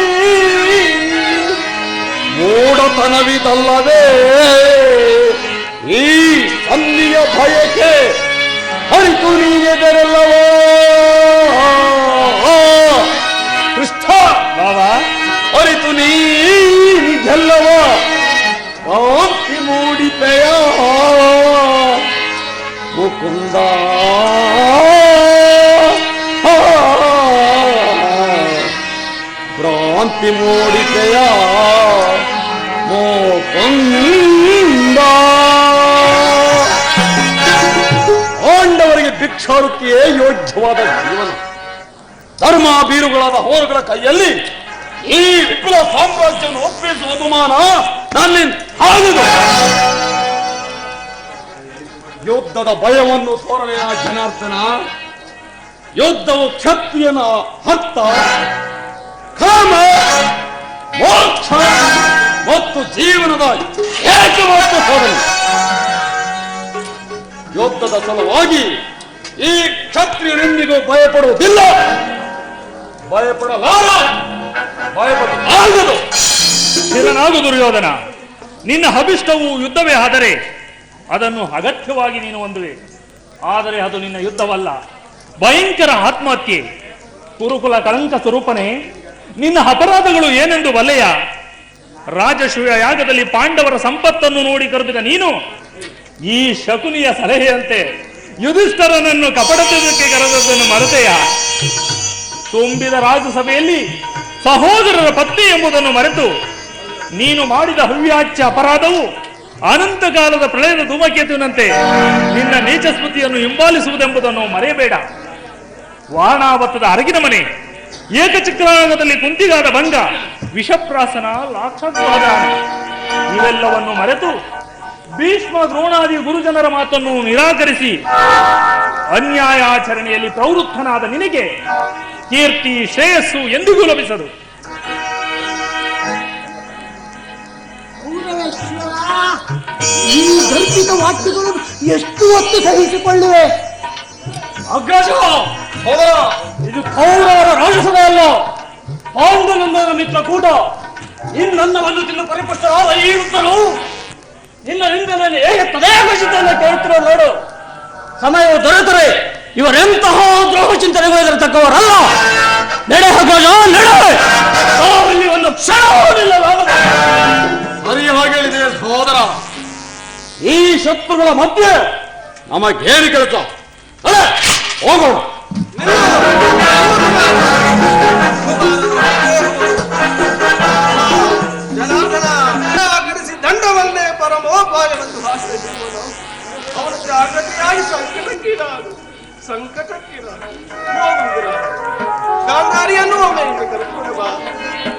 ಮೂಢತನವಿದಲ್ಲವೇ ಈ ಸಂಧಿಯ ಭಯಕ್ಕೆ ಅರಿತು ನೀನೆದರಲ್ಲವೋ ಕೃಷ್ಣ ಬಾವ ಅರಿತು ನೀನಿದೆಲ್ಲವ ಕಾಂತಿ ಮೂಡಿಪೆಯ ಮುಕುಂದ ಭ್ರಾಂತಿ ಮೂಡಿಕೆಯ ಮುಕುಂದ. ಪಾಂಡವರಿಗೆ ಭಿಕ್ಷಾವೃತ್ತಿಯೇ ಯೋಗ್ಯವಾದ ಜೀವನ. ಧರ್ಮ ಬೀರುಗಳಾದ ಹೋರುಗಳ ಕೈಯಲ್ಲಿ ಈ ವಿಪುಲ ಸಾಮ್ರಾಜ್ಯವನ್ನು ಒಪ್ಪಿಸುವ ಅಪಮಾನ ನನ್ನಿಂದ ಆಗದು. ಯುದ್ಧದ ಭಯವನ್ನು ತೋರಲಿನ ಜನಾರ್ದನ. ಯುದ್ಧವು ಕ್ಷತ್ರಿಯನ ಹತ್ತ ಕಾಮ ಮೋಕ್ಷ ಮತ್ತು ಜೀವನದ ಏಕಮಾತ್ರ ಸಾಧನೆ. ಯುದ್ಧದ ಸಲುವಾಗಿ ಈ ಕ್ಷತ್ರಿಯರೆಂದಿಗೂ ಭಯಪಡುವುದಿಲ್ಲ, ಭಯಪಡಲಾರ, ಭಯಪಡಲಾಗದು. ಸ್ಥಿರನಾಗು ದುರ್ಯೋಧನ. ನಿನ್ನ ಅಭಿಷ್ಟವು ಯುದ್ಧವೇ ಆದರೆ ಅದನ್ನು ಅಗತ್ಯವಾಗಿ ನೀನು ಹೊಂದುವೆ. ಆದರೆ ಅದು ನಿನ್ನ ಯುದ್ಧವಲ್ಲ, ಭಯಂಕರ ಆತ್ಮಹತ್ಯೆ. ಕುರುಕುಲ ಕಳಂಕ ಸ್ವರೂಪನೇ, ನಿನ್ನ ಅಪರಾಧಗಳು ಏನೆಂದು ಬಲ್ಲೆಯ? ರಾಜಶೂಯ ಯಾಗದಲ್ಲಿ ಪಾಂಡವರ ಸಂಪತ್ತನ್ನು ನೋಡಿ ಕರೆದಿದ ನೀನು ಈ ಶಕುನಿಯ ಸಲಹೆಯಂತೆ ಯುಧಿಷ್ಠರನನ್ನು ಕಪಟಕ್ಕೆ ಕರೆದದ್ದನ್ನು ಮರೆತೆಯ? ತುಂಬಿದ ರಾಜಸಭೆಯಲ್ಲಿ ಸಹೋದರರ ಪತ್ನಿ ಎಂಬುದನ್ನು ಮರೆತು ನೀನು ಮಾಡಿದ ಹವ್ಯಾಚ್ಯ ಅಪರಾಧವು ಅನಂತ ಕಾಲದ ಪ್ರಳಯದ ಧೂಮಕೇತುವಿನಂತೆ ನಿನ್ನ ನೀಚ ಸ್ಮೃತಿಯನ್ನು ಹಿಂಬಾಲಿಸುವುದೆಂಬುದನ್ನು ಮರೆಯಬೇಡ. ವಾರಣಾವತ್ತದ ಅರಗಿನ ಮನೆ, ಏಕಚಕ್ರಾಂಗದಲ್ಲಿ ಕುಂತಿಗಾದ ಭಂಗ, ವಿಷಪ್ರಾಸನ, ಲಾಕ್ಷಾತ್ವಾದ ಇವೆಲ್ಲವನ್ನು ಮರೆತು ಭೀಷ್ಮ ದ್ರೋಣಾದಿ ಗುರುಜನರ ಮಾತನ್ನು ನಿರಾಕರಿಸಿ ಅನ್ಯಾಯಾಚರಣೆಯಲ್ಲಿ ಪ್ರವೃತ್ತನಾದ ನಿನಗೆ ಕೀರ್ತಿ ಶ್ರೇಯಸ್ಸು ಎಂದಿಗೂ ಲಭಿಸದು. ಈ ಗರ್ಭಿತ ವಾಕ್ಯಗಳು ಎಷ್ಟು ಹೊತ್ತು ಸಹಿಸಿಕೊಳ್ಳುವೆ? ಅಗ್ರಜ ಸೋದರ, ಇದು ಕೌರವರ ರಾಜಸಭೆ ಅಲ್ಲ, ಪಾಂಡುನಂದನ ಮಿತ್ರ ಕೂಟ. ಇನ್ನನ್ನವನ್ನು ತಿನ್ನು ಪರಿಪುಷ್ಟರಾದ ಈ ವೃತ್ತರು ನಿನ್ನ ನಿಂದನೆಯನ್ನು ಹೇಗೆ ತದೇಕಚಿತ್ತನ್ನು ಕೇಳುತ್ತಿರೋ ನೋಡು. ಸಮಯವು ದೊರೆತರೆ ಇವರೆಂತಹ ದ್ರೋಹ ಚಿಂತನೆಗೂ ಎದುರತಕ್ಕವರಲ್ಲ. ನಡೆ ಅಗ್ರಜ, ನಡೆ. ತಾವಿಲ್ಲಿ ಒಂದು ಕ್ಷಣವಿಲ್ಲ. ಸರಿಯಾಗಿ ಹೇಳಿದೆ ಸೋದರ. ಈ ಶತ್ರುಗಳ ಮಧ್ಯೆ ನಮಗೇನು ಕೆಲಸ? ಹೋಗೋಣ. ಅಪಾಯವನ್ನು ಆಶ್ರಯಿಸುವುದು ಅವನ ಜಾಗೃತಿಯಾಗಿ ಸಂಕಟಕ್ಕೀಡಾದು ಗಾಂಧಾರಿಯನ್ನು ಒಮ್ಮೆ ಕರೆದುಕೊಂಡು ಬಾ.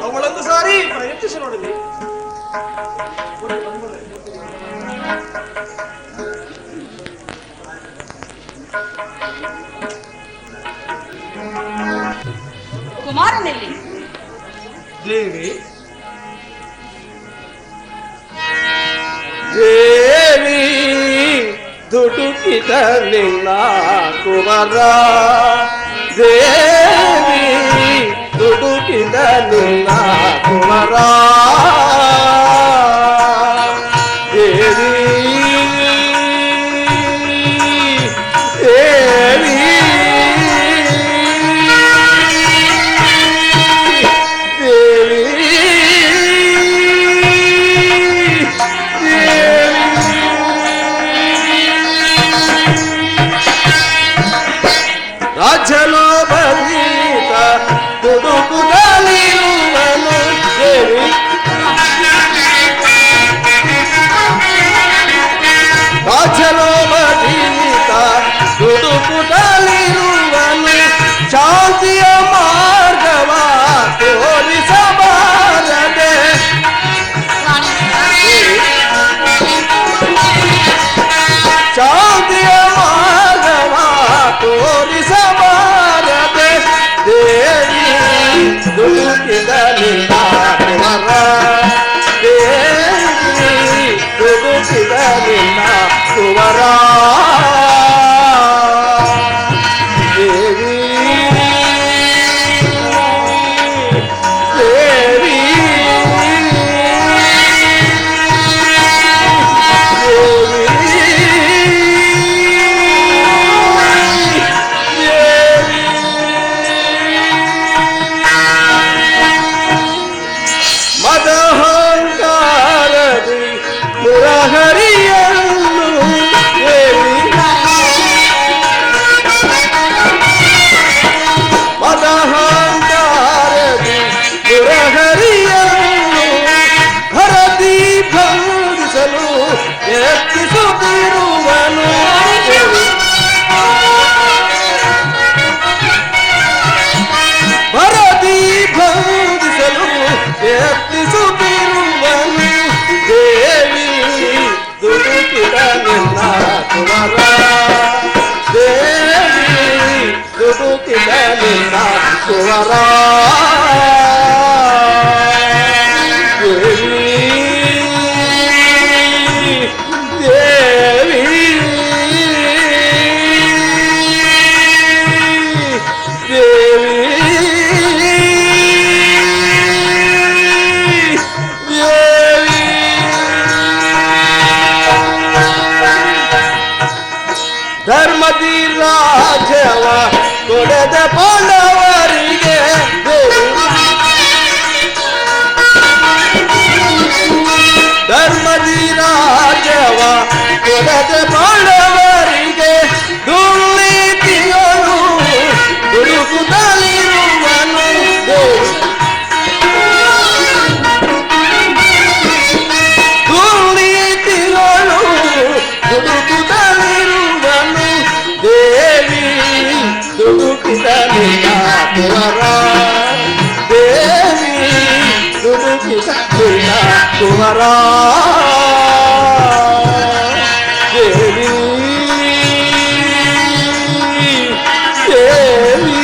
ಅವಳೊಂದು ಸಾರಿ ಪ್ರಯತ್ನಿಸಿ ನೋಡಲಿ. ಕುಮಾರನಲ್ಲಿ ದೇವಿ ದೇವಿ ದುಡುಕಿದ ನಿನ್ನ ಕುಮಾರ, ದೇವಿ ದುಡುಕಿದ ನಿನ್ನ ಕುಮಾರ, ದೇವಿ ದೇವಿ ರಾಜಲೋಭೀತ ದುಡುಕುತ್ತಲಿರುವನು ದೇವಿ, ರಾಜಲೋಭೀತ ದುಡುಕುತ್ತಲಿರುವನು ಶಾಂತಿಯ ಮಾರ್ಗವ ತೋರಿಸಬಾರದೆ, ಶಾಂತಿಯ ಮಾರ್ಗವ ತೋರಿಸಬಾರದೆ, ದೇವಿ ದುಡುಕಿದ ನಿನ್ನ ಕುಮಾರ, ದೇವಿ ದುಡುಕಿದ ನಿನ್ನ ಕುಮಾರ, ದೇವಿ ದೇವಿ ಮದಹಂಕಾರದಿ ಮುರಹರಿಯನ್ನು ದೇವಿ, ಮದಹಂಕಾರದಿ ಮುರಹರಿಯನ್ನು ಹರದಿ ಬಂಧಿಸಲು ಯತ್ನಿಸುತ್ತಿರುವನು, ಭರದಿ ಬಂಧಿಸಲು ಯತ್ನಿಸುತ್ತಿರುವನು, ದೇವಿ ದುಡುಕಿದ ನಿನ್ನ ಕುಮಾರ, ದೇವಿ ದುಡುಕಿದ ನಿನ್ನ ಕುಮಾರ, ದೇವಿ ದೇವಿ ಧರ್ಮದಿ ರಾಜವ ಕೊಡದ ಪಾಂಡವರಿಗೆ, ಧರ್ಮದಿ ರಾಜವ ಕೊಡದ ಪಾಂಡವರಿಗೆ ದುರ್ನೀತಿಗಳು ದುಡುಕುತ್ತಲಿರುವನು, ದುರ್ನೀತಿಗಳು ದುಡುಕುತ್ತಲಿರುವನು, ದೇವಿ ದುಡುಕಿದ ನಿನ್ನ ಕುಮಾರ, ದೇವಿ ದುಡುಕಿದ ನಿನ್ನ ಕುಮಾರ, ದೇವಿ ದೇವಿ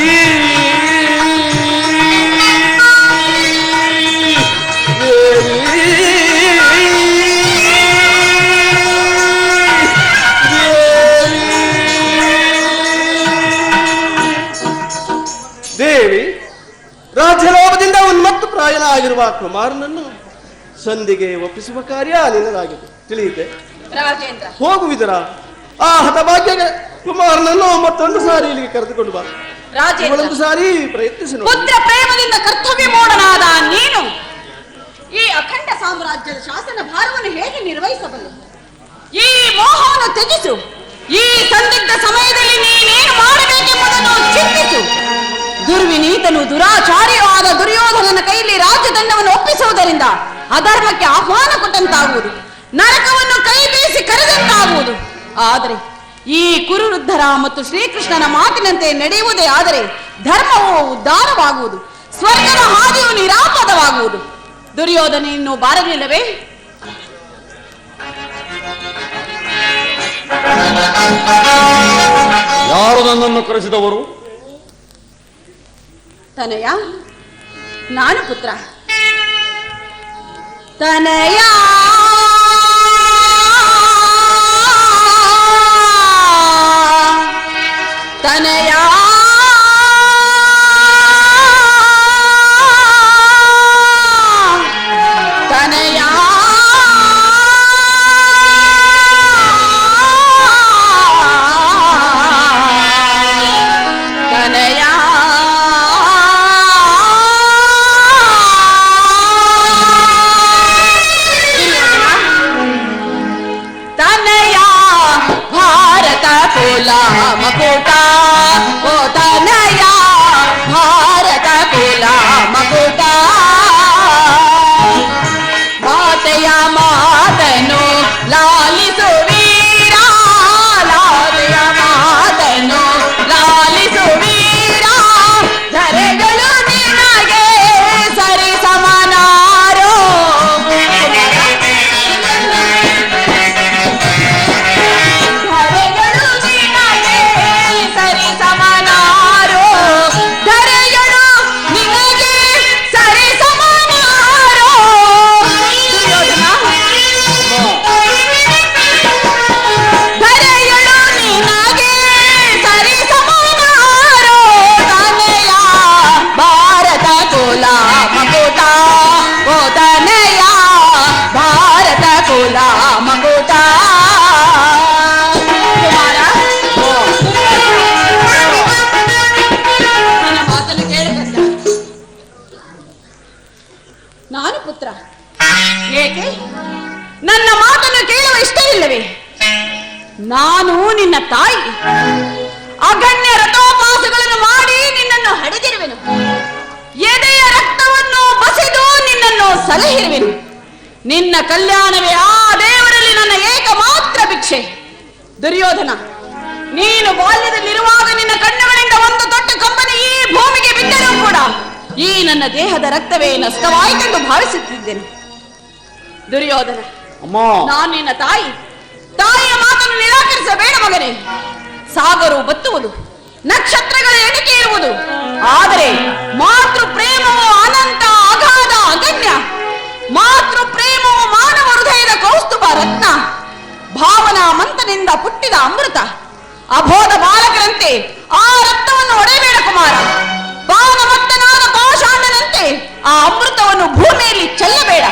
ದೇವಿ ರಾಜ್ಯಲೋಭದಿಂದ ಉನ್ಮತ್ತ ಪ್ರಾಯನಾಗಿರುವ ಕುಮಾರನನ್ನು ಸಂಧಿಗೆ ಒಪ್ಪಿಸುವ ಕಾರ್ಯ ನಿನ್ನದಾಗಿದೆ, ತಿಳಿಯುತ್ತೆ. ರಾಜೇಂದ್ರ ಹೋಗುವಿದರ ಆ ಹತಭಾಗ್ಯ ಕುಮಾರನನ್ನು ಮತ್ತೊಂದು ಸಾರಿ ಇಲ್ಲಿಗೆ ಕರೆದುಕೊಂಡು ಬಾ. ರಾಜೇಂದ್ರ ಒಂದು ಸಾರಿ ಪ್ರಯತ್ನಿಸಿ ನೋಡಿ. ಪುತ್ರ ಪ್ರೇಮದಿಂದ ಕರ್ತವ್ಯ ಮೂಢನಾದ ನೀನು ಈ ಅಖಂಡ ಸಾಮ್ರಾಜ್ಯದ ಶಾಸನ ಭಾರವನ್ನು ಹೇಗೆ ನಿರ್ವಹಿಸಬಲ್ಲ? ಈ ಮೋಹವನ್ನು ತ್ಯಜಿಸು. ಈ ಸಂದಿಗ್ಧ ಸಮಯದಲ್ಲಿ ನೀನೇನು ಮಾಡಬೇಕೆಂಬುದನ್ನು ಚಿಂತಿಸು. ದುರ್ವಿನೀತನು ದುರಾಚಾರ್ಯೂ ಆದ ದುರ್ಯೋಧನನ ಕೈಯಲ್ಲಿ ರಾಜ್ಯದಂಡವನ್ನು ಒಪ್ಪಿಸುವುದರಿಂದ ಅಧರ್ಮಕ್ಕೆ ಆಹ್ವಾನ ಕೊಟ್ಟಂತಾಗುವುದು. ನರಕವನ್ನು ಕೈ ಬೀಸಿ ಕರೆದಂತಾಗುವುದು. ಆದರೆ ಈ ಕುರುವೃದ್ಧರ ಮತ್ತು ಶ್ರೀಕೃಷ್ಣನ ಮಾತಿನಂತೆ ನಡೆಯುವುದೇ ಆದರೆ ಧರ್ಮವು ಉದ್ಧಾರವಾಗುವುದು, ಸ್ವರ್ಗದ ಹಾದಿಯು ನಿರಾಪದವಾಗುವುದು. ದುರ್ಯೋಧನ ಇನ್ನು ಬಾರಲಿಲ್ಲವೇ? ಯಾರು ನನ್ನನ್ನು ಕರೆಸಿದವರು? ತನಯ, ನಾನು ಪುತ್ರ. ತನಯ ತನಯ ತನಯ ತನಯ ತನಯ ಭಾರತ ಕುಲ ಮಕುಟ, ಓ ತನಯ ಭಾರತ ಕುಲ ಮಕುಟ. ಮಾತೆಯ ಮಾತನು ಲಾಲಿಸು ವೀರ, ಲಾತೆಯ ಮಾತನು ಲಾಲಿಸು ವೀರ. ಧರೆಗಳು ನಿನಗೆ ಸರಿ ಸಮನಾರೋ, ಧರೆಗಳು ನಿನಗೆ ಸರಿ ಸಮನಾರೋ, ಧರೆಗಳು ನಿನಗೆ ಸರಿ ಸಮನಾರೋ. ಧರೆಗಳು ನಿನಗೆ ಸರಿ ಸಮನಾರೋ. ತನಯ ಭಾರತ ಕುಲ ಮಕುಟ, ಓ ತನಯ ಭಾರತ ಕುಲ ಮಕುಟ. ಕುಮಾರ, ನನ್ನ ಮಾತನ್ನು ಕೇಳಿದಂತ ನಾನು ಪುತ್ರ. ಏಕೆ ನನ್ನ ಮಾತನ್ನು ಕೇಳುವ ಇಷ್ಟವಿಲ್ಲವೇ? ನಾನು ನಿನ್ನ ತಾಯಿ. ಅಗಣ್ಯ ರಥೋಪಾಸಗಳನ್ನು ಮಾಡಿ ನಿನ್ನನ್ನು ಹಡೆದಿರುವೆನು. ಎದೆಯ ರಕ್ತವನ್ನು ಬಸಿದು ನಿನ್ನನ್ನು ಸಲಹಿರುವೆನು. ನಿನ್ನ ಕಲ್ಯಾಣವೇ ಆ ದೇವರಲ್ಲಿ ನನ್ನ ಏಕಮಾತ್ರ ಭಿಕ್ಷೆ. ದುರ್ಯೋಧನ, ನೀನು ಬಾಲ್ಯದಲ್ಲಿರುವಾಗ ನಿನ್ನ ಕಣ್ಣುಗಳಿಂದ ಒಂದು ದೊಡ್ಡ ಕಂಬನಿ ಈ ಭೂಮಿಗೆ ಬಿದ್ದರೂ ಕೂಡ ಈ ನನ್ನ ದೇಹದ ರಕ್ತವೇ ನಷ್ಟವಾಯಿತೆಂದು ಭಾವಿಸುತ್ತಿದ್ದೇನೆ. ದುರ್ಯೋಧನ, ಅಮ್ಮ, ನಾನು ನಿನ್ನ ತಾಯಿ. ತಾಯಿಯ ಮಾತನ್ನು ನಿರಾಕರಿಸಬೇಡ ಮಗನೇ. ಸಾಗರವು ಬತ್ತುವುದು, ನಕ್ಷತ್ರಗಳ ಎಣಿಕೆ ಇರುವುದು, ಆದರೆ ಮಾತೃ ಪ್ರೇಮವು ಅನಂತ ಅಗಾಧ ಅಗಣ್ಯ. ಮಾತೃ ಪ್ರೇಮವು ಮಾನವ ಹೃದಯದ ಕೌಸ್ತುಭ ರತ್ನ, ಭಾವನಾ ಮಂತ್ರನಿಂದ ಪುಟ್ಟಿದ ಅಮೃತ. ಅಬೋಧ ಬಾಲಕರಂತೆ ಆ ರಕ್ತವನ್ನು ಒಡೆಯಬೇಡ ಕುಮಾರ. ಪಾನಮತ್ತನಾದ ಪಾಷಾಂಡನಂತೆ ಆ ಅಮೃತವನ್ನು ಭೂಮಿಯಲ್ಲಿ ಚೆಲ್ಲಬೇಡ.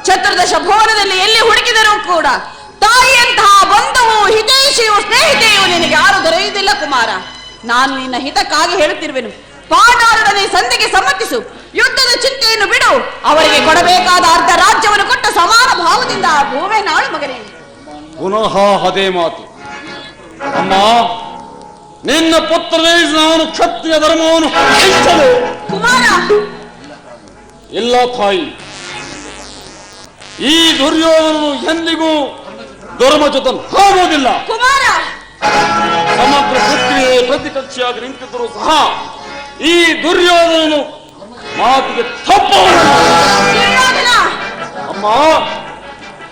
ಚತುರ್ದಶ ಭುವನದಲ್ಲಿ ಎಲ್ಲಿ ಹುಡುಕಿದರೂ ಕೂಡ ತಾಯಿಯಂತಹ ಬಂಧುವು, ಹಿತೈಷಿಯು, ಸ್ನೇಹಿತೆಯು ನಿನಗೆ ಯಾರು ದೊರೆಯುವುದಿಲ್ಲ ಕುಮಾರ. ನಾನು ನಿನ್ನ ಹಿತಕ್ಕಾಗಿ ಹೇಳುತ್ತಿರುವೆನು. ಪಾಂಡವರೊಡನೆ ಸಂಧಿಗೆ ಸಮ್ಮತಿಸು. ಯುದ್ಧದ ಚಿಂತೆಯನ್ನು ಬಿಡು. ಅವರಿಗೆ ಕೊಡಬೇಕಾದ ಅರ್ಧ ರಾಜ್ಯವನ್ನು ಕೊಟ್ಟು ಸಮಾನ ಭಾವದಿಂದ ಭೂಮಿ ನಾಳು ಮಗನೇ. ಪುನಃ ಅದೇ ಮಾತು. ಅಮ್ಮ, ನಿನ್ನ ಪುತ್ರನೇ ನಾನು ಕ್ಷತ್ರಿಯ ಧರ್ಮವನ್ನು ಹೆಚ್ಚಲು. ಕುಮಾರ, ಇಲ್ಲ ತಾಯಿ, ಈ ದುರ್ಯೋಧನನು ಎಂದಿಗೂ ಧರ್ಮಚ್ಯುತನು ಆಗುವುದಿಲ್ಲ. ಕುಮಾರ, ಸಮಗ್ರ ಪೃಥ್ವಿಯೇ ಪ್ರತಿಕಕ್ಷಿಯಾಗಿ ನಿಂತಿದ್ದರೂ ಸಹ ಈ ದುರ್ಯೋಧನನು ಮಾತಿಗೆ ತಪ್ಪವನು. ದುರ್ಯೋಧನ, ಅಮ್ಮ,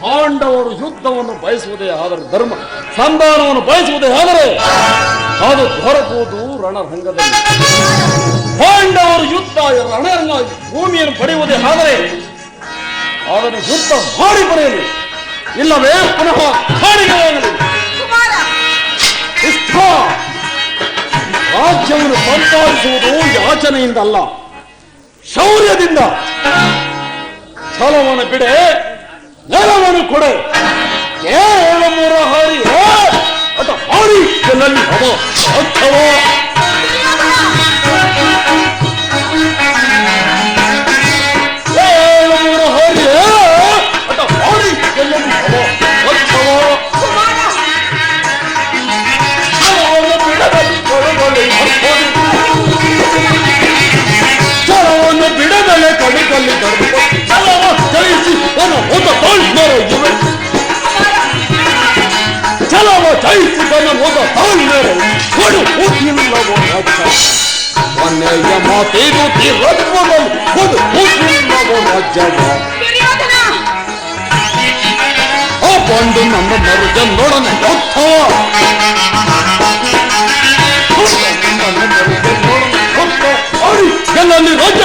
ಪಾಂಡವರು ಯುದ್ಧವನ್ನು ಬಯಸುವುದೇ ಆದರೆ ಧರ್ಮ ಸಂಧಾನವನ್ನು ಬಯಸುವುದೇ ಆದರೆ ಅದು ದೊರಕುವುದು ರಣರಂಗದಲ್ಲಿ. ಪಾಂಡವರು ಯುದ್ಧ ರಣರಂಗ ಭೂಮಿಯನ್ನು ಪಡೆಯುವುದೇ ಆದರೆ ಅದನ್ನು ಯುದ್ಧ ಮಾಡಿ ಬರೆಯಲಿ, ಇಲ್ಲವೇ ಪುನಃ ಕಾಡಿಗೆ ಹೋಗಲಿ. ಕುಮಾರ, ಇಷ್ಟ ರಾಜ್ಯವನ್ನು ಸಂಪಾದಿಸುವುದು ಯಾಚನೆಯಿಂದ ಅಲ್ಲ, ಶೌರ್ಯದಿಂದ. ಛಲವನ್ನು ಬಿಡೆ, ನೆಲವನ್ನು ಕೊಡೆ. ಕೇವಲ ಮೂರ ಹಾರಿ ಅಟ ಹಾರಿ ಎಲ್ಲಲ್ಲಿ ಹವ ಅಥವಾ ಬಿಡದಲೆ ಕಡಿದಲ್ಲಿ ಚಲಿಸಿ ನನ್ನ ಹೊತ್ತ ತಾಳ್ಮಾರ ಇವೆ. ಜಯಿಸಿದನ ಹೋದ ತಾಳ್ಮೇರೆ ಕೊಡು ಕೂತಿಲ್ಲವೋ ರಾಜ್ಯ ಮೊನ್ನೆಯ ಮಾತೇನು ತೀರತ್ವದಲ್ಲಿ ಕೊಡು ಕೂತಿಲ್ಲವೋ ರಾಜ್ಯವ ದುರ್ಯೋಧನ ಆ ಬಂದು ನನ್ನ ಮರುಜ ನೋಡನೆ ಎಲ್ಲಲ್ಲಿ ರಾಜ್ಯ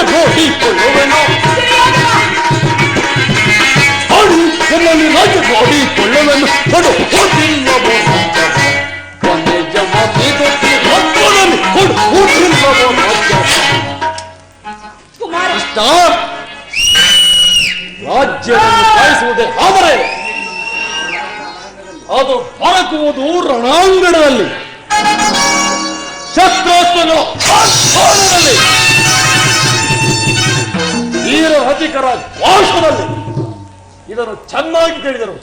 ಕೊಳ್ಳುವೆನೋ ಎಲ್ಲಲ್ಲಿ ರಾಜ್ಯ ಕೊಳ್ಳುವೆನು ಕೊಡು ಕೂತಿಲ್ಲವೋ ಕೊನೆಯ ಮಾತೇನು ತೀರತ್ವದಲ್ಲಿ ಕೊಡು ಕೂತಿಲ್ಲವೋ ರಾಜ್ಯ ಕುಮಾರ ರಾಜ್ಯವನ್ನು ಕಾಯಿಸುವುದೇ ಆದರೆ ಅದು ಹೊರಕುವುದು ರಣಾಂಗಣದಲ್ಲಿ ಶಸ್ತ್ರಾಸ್ತ್ರಗಳ ಆಸ್ಥಾನದಲ್ಲಿ ವೀರ ಹತಿಕರ ಘೋಷದಲ್ಲಿ ಇದನ್ನು ಚೆನ್ನಾಗಿ ತಿಳಿದರು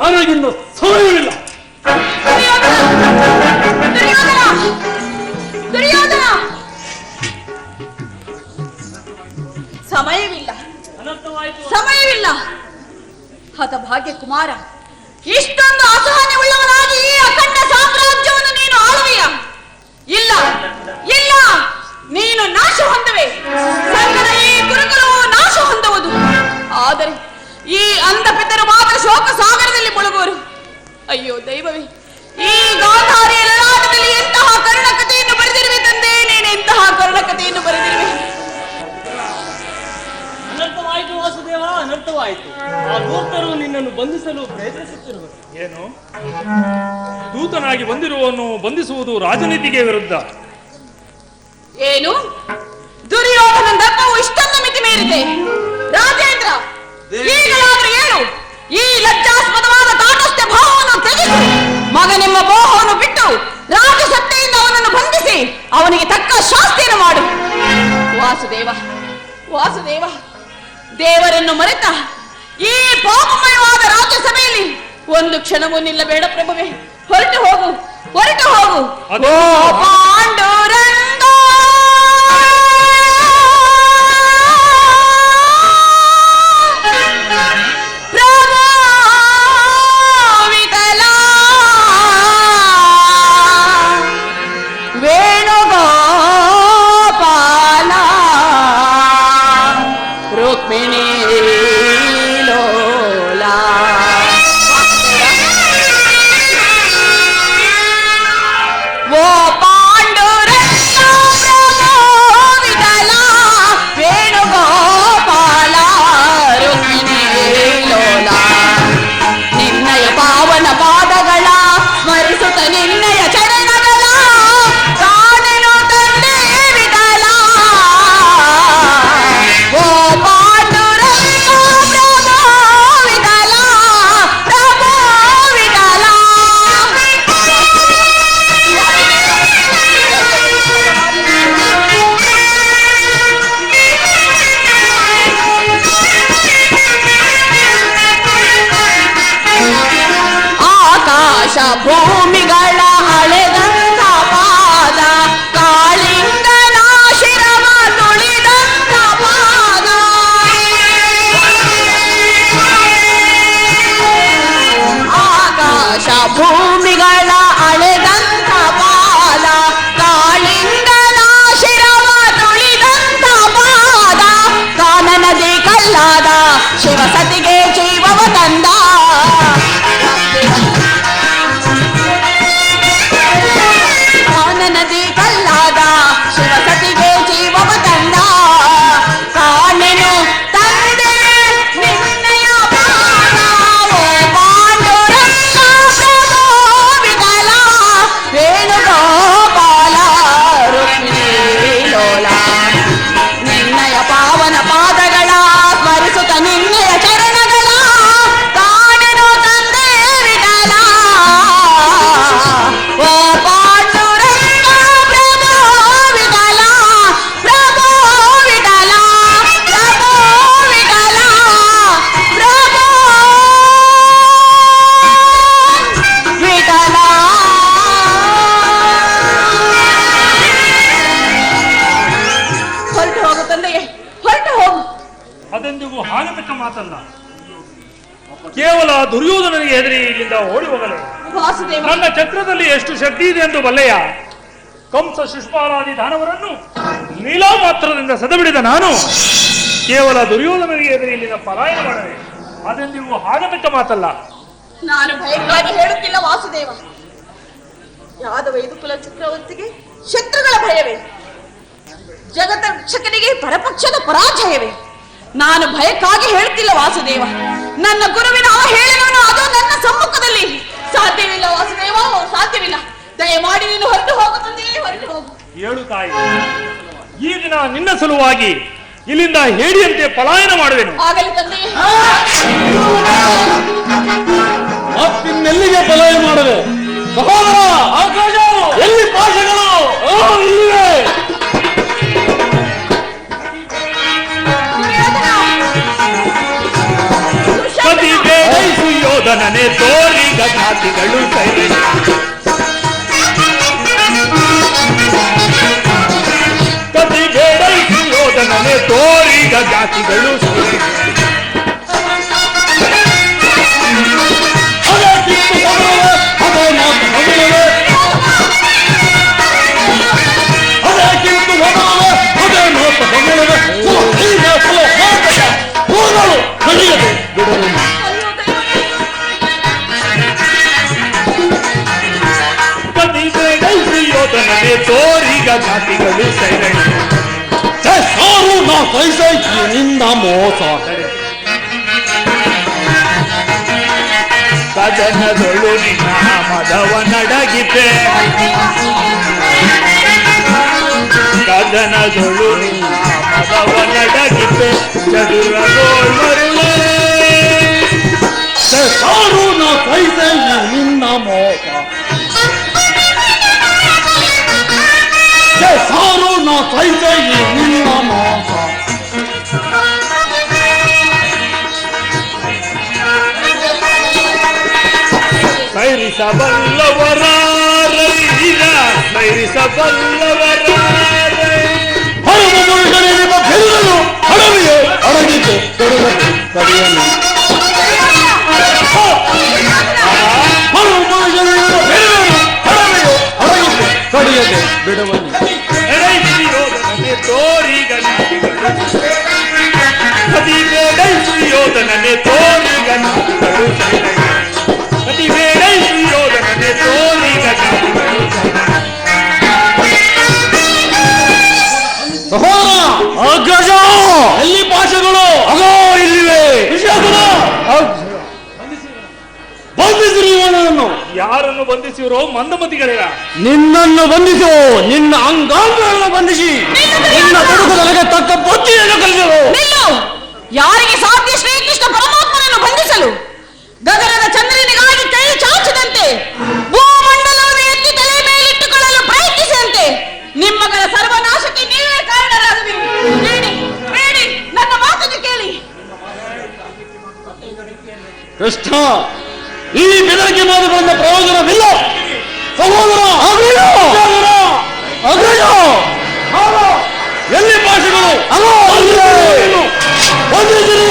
ನನಗಿನ್ನು ಸಮಯವಿಲ್ಲ. ದುರ್ಯೋಧನ ಸಮಯವಿಲ್ಲ ಸಮಯವಿಲ್ಲ ಹತಭಾಗ್ಯ ಕುಮಾರ, ಇಷ್ಟೊಂದು ಅಸಹನೆಯುಳ್ಳವನಾಗಿ ಈ ಅಖಂಡ ಸಾಮ್ರಾಜ್ಯವನ್ನು ನೀನು ಆಳುವೆಯ? ಇಲ್ಲ ಇಲ್ಲ, ನೀನು ನಾಶ ಹೊಂದುವೆ. ಸಂಗದ ಈ ಗುರುಕುಲವು ನಾಶ ಹೊಂದುವುದು. ಆದರೆ ಈ ಅಂಧಪಿತರು ಮಾತ್ರ ಶೋಕ ಸಾಗರದಲ್ಲಿ ಮುಳುಗುವರು. ಅಯ್ಯೋ ದೈವವೇ, ಈ ಗಾಂಧಾರಿಯ ಲಲಾಟದಲ್ಲಿ ಎಂತಹ ಕರುಣಕತೆಯನ್ನು ಬರೆದಿರುವೆ ತಂದೆ, ನೀನು ಎಂತಹ ಕರುಣಕತೆಯನ್ನು ಬರೆದಿರುವೆ. ಅನರ್ಥವಾಯಿತು ವಾಸುದೇವ, ಅನರ್ಥವಾಯಿತು. ಆ ದೂತರು ನಿನ್ನನ್ನು ಬಂಧಿಸಲು ಪ್ರಯತ್ನಿಸುತ್ತಿರುವರು. ಏನು? ದೂತನಾಗಿ ಬಂದಿರುವವನು ಬಂಧಿಸುವುದು ರಾಜನೀತಿಗೆ ವಿರುದ್ಧ. ಏನು? ದುರ್ಯೋಧನ ದರ್ಪವು ಇಷ್ಟೊಂದು ಮಿತಿ ಮೀರಿದೆ. ರಾಜೇಂದ್ರ, ಈಗಲಾದ್ರೂ ಏನು? ಈ ಲಜ್ಜಾಸ್ಪದವಾದ ತಾಟಸ್ಥ್ಯ ಭಾವವನ್ನು ತೆಗೆದು ಮಗನೆಂಬ ಮೋಹವನ್ನು ಬಿಟ್ಟು ರಾಜಸತ್ತೆಯಿಂದ ಅವನನ್ನು ಬಂಧಿಸಿ ಅವನಿಗೆ ತಕ್ಕ ಶಾಸ್ತಿಯನ್ನು ಮಾಡು. ವಾಸುದೇವ ವಾಸುದೇವ, ದೇವರನ್ನು ಮರೆತ ಈ ಪಾಪಮಯವಾದ ರಾಜ್ಯಸಭೆಯಲ್ಲಿ ಒಂದು ಕ್ಷಣವೂ ನಿಲ್ಲಬೇಡ ಪ್ರಭುವೆ. ಹೊರಟು ಹೋಗು, ಹೊರಟು ಹೋಗು. ಓ ಪಾಂಡುರಂಗ, ಪ್ರಭು ವಿಠಲ, ವೇಣುಗೋಪಾಲ, ರುಕ್ಮಿಣಿ ಲೋಲಾ. ಓ ಪಾಂಡುರಂಗ, ಪ್ರಭು ವಿಠಲ, ವೇಣುಗೋಪಾಲ, ರುಕ್ಮಿಣಿ ಲೋಲಾ. ನಿನ್ನಯ ಪಾವನ ಪಾದಗಳ ಸ್ಮರಿಸುತ್ತ ನಿನ್ನಯ ಚರಣಗಳ ಕಾಣೆನು ತಂದೆ ವಿಠಲ. ಓ ಪಾಂಡುರಂಗ, ಪ್ರಭು ವಿಠಲ, ಪ್ರಭು ವಿಠಲ. ಆಕಾಶ ಭೂಮಿಗಳ ಅಳೆದಂತ ಪಾದ, ಕಾಳಿಂಗನ ಶಿರವ ತುಳಿದಂತ ಪಾದ. ಆಕಾಶ ಭೂಮಿಗಳ ಅಳೆದಂತ ಪಾದ, ಕಾಳಿಂಗನ ಶಿರವ ತುಳಿದಂತ ಪಾದ. ಕಾನನದಿ ಕಲ್ಲಾದ ಶಿವಸತಿಗೆ ಜೀವವ ತಂದ. ಕಾನನದಿ ಕಲ್ಲಾದ ಶಿವಸತಿಗೆ ಜೀವವ ತಂದ. ಕಾಣೆನು ತಂದೆ ನಿನ್ನಯ ಪಾದ. ಓ ಪಾಂಡುರಂಗ, ಪ್ರಭು ವಿಠಲ, ವೇಣುಗೋಪಾಲ, ರುಕ್ಮಿಣಿ ಲೋಲಾ. ನಿನ್ನಯ ಪಾವನ ಪಾದಗಳ ಸ್ಮರಿಸುತ್ತ ನಿನ್ನಯ ಚರಣಗಳ ಕಾಣೆನು ತಂದೆ ವಿಠಲ. ಓ ಪಾಂಡುರಂಗ, ಪ್ರಭು ವಿಠಲ, ಪ್ರಭು ವಿಠಲ, ಪ್ರಭು ವಿಠಲ, ಪ್ರಭು ವಿಠಲ. ಹೊರಟು ಹೋಗು ತಂದೆಯೇ, ಹೊರಟು ಹೋಗು. ಅದೆಂದಿಗೂ ಆಗತಕ್ಕ ಮಾತಲ್ಲ. ಕೇವಲ ದುರ್ಯೋಧನನಿಗೆ ಹೆದರಿ ಇಲ್ಲಿಂದ ಓಡಿ ಹೋಗಲೇ. ವಾಸುದೇವ, ನನ್ನ ಚಕ್ರದಲ್ಲಿ ಎಷ್ಟು ಶಕ್ತಿ ಇದೆ ಎಂದು ಬಲ್ಲೆಯ? ಕಂಸ ಶಿಶುಪಾಲಾದಿ ದಾನವರನ್ನು ಲೀಲಾ ಮಾತ್ರದಿಂದ ಸದಬಿಡಿದ ನಾನು ಕೇವಲ ದುರ್ಯೋಧನನಿಗೆ ಎದುರು ಇಲ್ಲಿನ ಪಲಾಯನ ಮಾಡವೆ. ಅದೆಂದಿಗೂ ಹಾಗತಕ್ಕ ಮಾತಲ್ಲ. ನಾನು ಭಯಕ್ಕಾಗಿ ಹೇಳುತ್ತಿಲ್ಲ ವಾಸುದೇವ. ಯಾದವ ಯದುಕುಲ ಚಕ್ರವರ್ತಿಗೆ ಶತ್ರುಗಳ ಭಯವೇ, ಜಗತ್ತ ರಕ್ಷಕನಿಗೆ ಪರಪಕ್ಷದ ಪರಾಜಯವೇ. ನಾನು ಭಯಕ್ಕಾಗಿ ಹೇಳುತ್ತಿಲ್ಲ ವಾಸುದೇವ. ನನ್ನ ಗುರುವಿನ ಅವಹೇಳನವನ್ನು ಅದು ನನ್ನ ಸಮ್ಮುಖದಲ್ಲಿ ಸಾಧ್ಯವಿಲ್ಲ ವಾಸುದೇವ, ಸಾಧ್ಯವಿಲ್ಲ. ದಯಮಾಡಿ ನೀನು ಹೊರಟು ಹೋಗು ತಂದೆಯೇ, ಹೊರಟು ಹೋಗು. ಏಳು ತಾಯಿ, ಈ ದಿನ ನಿನ್ನ ಸಲುವಾಗಿ ಇಲ್ಲಿಂದ ಹೇಡಿಯಂತೆ ಪಲಾಯನ ಮಾಡುವೆನು. ಆಗಲಿ ತಂದೆಯೇ. ಮತ್ತಿನ್ನೆಲ್ಲಿಗೆ ಪಲಾಯನ ಮಾಡದೆ? ಸಹೋದರ ಆಕಾಶ, ಎಲ್ಲಿ ಪಾಶಗಳು? ಇಲ್ಲಿವೆ. ಕದಿ ಬೇಡೈಸು ಯೋಧನನೆ ತೋರಿಗ ಘಾತಿಗಳು ಸೈರೆ. ಕದಿ ಬೇಡೈಸು ಯೋಧನನೆ ತೋರಿಗ ಜಾತಿಗಳು ಸೈರೆ. ಅದೇ ಕಿತ್ತು ಹೊರಡುವೆ, ಅದೇ ಮಾತು ಹೊಗಳಿವೆ. ಅದೇ ಕಿತ್ತು ಹೊರಡುವೆ, ಅದೇ ಮಾತು ಹೊಗಳಿವೆ. ಕೂದಲು ಕಡಿಯದೆ ಬಿಡಲು. ಕದಿ ಬೇಡೈಸು ಯೋಧನನೆ ತೋರಿಗ ಜಾತಿಗಳು ಸೈರೆ. ಸಾರು ನಾ ಸೈಸೈಕಿ ನಿಂದ ಮೋಸ. ಕದನದೊಳು ನಿನ್ನ ಮದವ ನಡಗಿತೆ. ಕದನದೊಳು ನಿನ್ನ ಮದವ ನಡಗಿತೆ. ಚದುರಗೋಳ್ ಮರುಳೆ ಸಾರು ನಾ ಸೈಸೈಕಿ ನಿಂದ ಮೋಸ. ಸಾರು ನಾ ಸೈಸೈಕಿ ನಿಂದ ಮೋಸ. ಸೈರಿಸಬಲ್ಲವರ ಸೈರಿಸಬಲ್ಲವರ ಹರಮ ಮುರುಗನೆ ನಿಮ್ಮ ಬೆರಳು ಹಡವಿಯೇ ಅಡಗಿತು ತೊಡಗದು ಕಡಿಯನ್ನು. ಹರಮ ಮುರುಗನೆ ನಿಮ್ಮ ಬೆರಳು ಹಡವಿಯೇ ಅಡಗಿತು ಕಡಿಯದೆ ಬಿಡವನು. ಯೋಧನನೆ ತೋರಿಗ ನಾಟಿಗಳು. ಕದಿ ಬೇಡೈಸು ಯೋಧನನೆ ತೋರಿಗ ನಾಟಿಗಳು. ಕದಿ ಬೇಡೈಸು ಯೋಧನನೆ ತೋರಿಗ ನಾಟಿಗಳು. ಸಹೋದರ ಅಗ್ರಜ, ಎಲ್ಲಿ ಪಾಶಗಳು? ಅಗೋ ಇಲ್ಲಿವೆ. ಬಂಧಿಸಿರಿ ಇವನನ್ನು. ಯಾರನ್ನು ಬಂಧಿಸಿರೋ ಮಂದಮತಿಗಳಿರ. ನಿನ್ನನ್ನು ಬಂಧಿಸು, ನಿನ್ನ ಅಂಗಾಂಗಗಳನ್ನು ಬಂಧಿಸಿ ನಿನ್ನ ಬದುಕುದೊಳಗೆ ತಕ್ಕ ಬುದ್ಧಿಯನ್ನು ಕಲಿಸಲು. ನಿಲ್ಲು. ಯಾರಿಗೆ ಸಾಧ್ಯ ಶ್ರೀಕೃಷ್ಣ ಪರಮಾತ್ಮನನ್ನು ಬಂಧಿಸಲು? ಗಗನದ ಚಂದ್ರನಿಗಾಗಿ ಕೈ ಚಾಚಿದಂತೆ, ಭೂಮಂಡಲವನ್ನು ಎತ್ತಿ ತಲೆ ಮೇಲಿಟ್ಟುಕೊಳ್ಳಲು ಪ್ರಯತ್ನಿಸಿದಂತೆ ನಿಮ್ಮಗಳ ಸರ್ವನಾಶಕ್ಕೆ ನೀವೇ ಕಾರಣರಾಗಬೇಕು. ಬೇಡಿ ಬೇಡಿ, ನನ್ನ ಮಾತನ್ನು ಕೇಳಿ. ಕೃಷ್ಣ, ಈ ಬೆದರಿಕೆ ಮಾತುಗಳಿಂದ ಪ್ರಯೋಜನವಿಲ್ಲ. ಸಹೋದರ ಅಗ್ರಜ, ಎಲ್ಲಿ ಭಾಷೆಗಳು? ಬಂಧಿಸಿರಿ.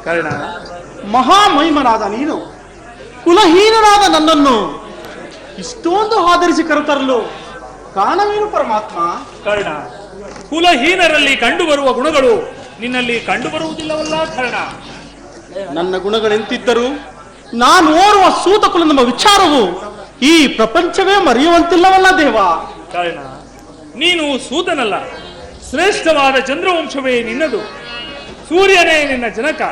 ಕರ್ಣ, ಮಹಾಮಹಿಮನಾದ ನೀನು ಕುಲಹೀನನಾದ ನನ್ನನ್ನು ಇಷ್ಟೊಂದು ಆಧರಿಸಿ ಕರೆತರಲು ಕಾರಣವೇನು ಪರಮಾತ್ಮ? ಕರ್ಣ, ಕುಲಹೀನರಲ್ಲಿ ಕಂಡುಬರುವ ಗುಣಗಳು ನಿನ್ನಲ್ಲಿ ಕಂಡುಬರುವುದಿಲ್ಲವಲ್ಲ ಕರ್ಣ. ನನ್ನ ಗುಣಗಳೆಂತಿದ್ದರೂ ನಾನು ಓರ್ವ ಸೂತ ಕುಲನೆಂಬ ವಿಚಾರವು ಈ ಪ್ರಪಂಚವೇ ಮರೆಯುವಂತಿಲ್ಲವಲ್ಲ ದೇವ. ಕರ್ಣ, ನೀನು ಸೂತನಲ್ಲ, ಶ್ರೇಷ್ಠವಾದ ಚಂದ್ರವಂಶವೇ ನಿನ್ನದು. ಸೂರ್ಯನೇ ನಿನ್ನ ಜನಕ,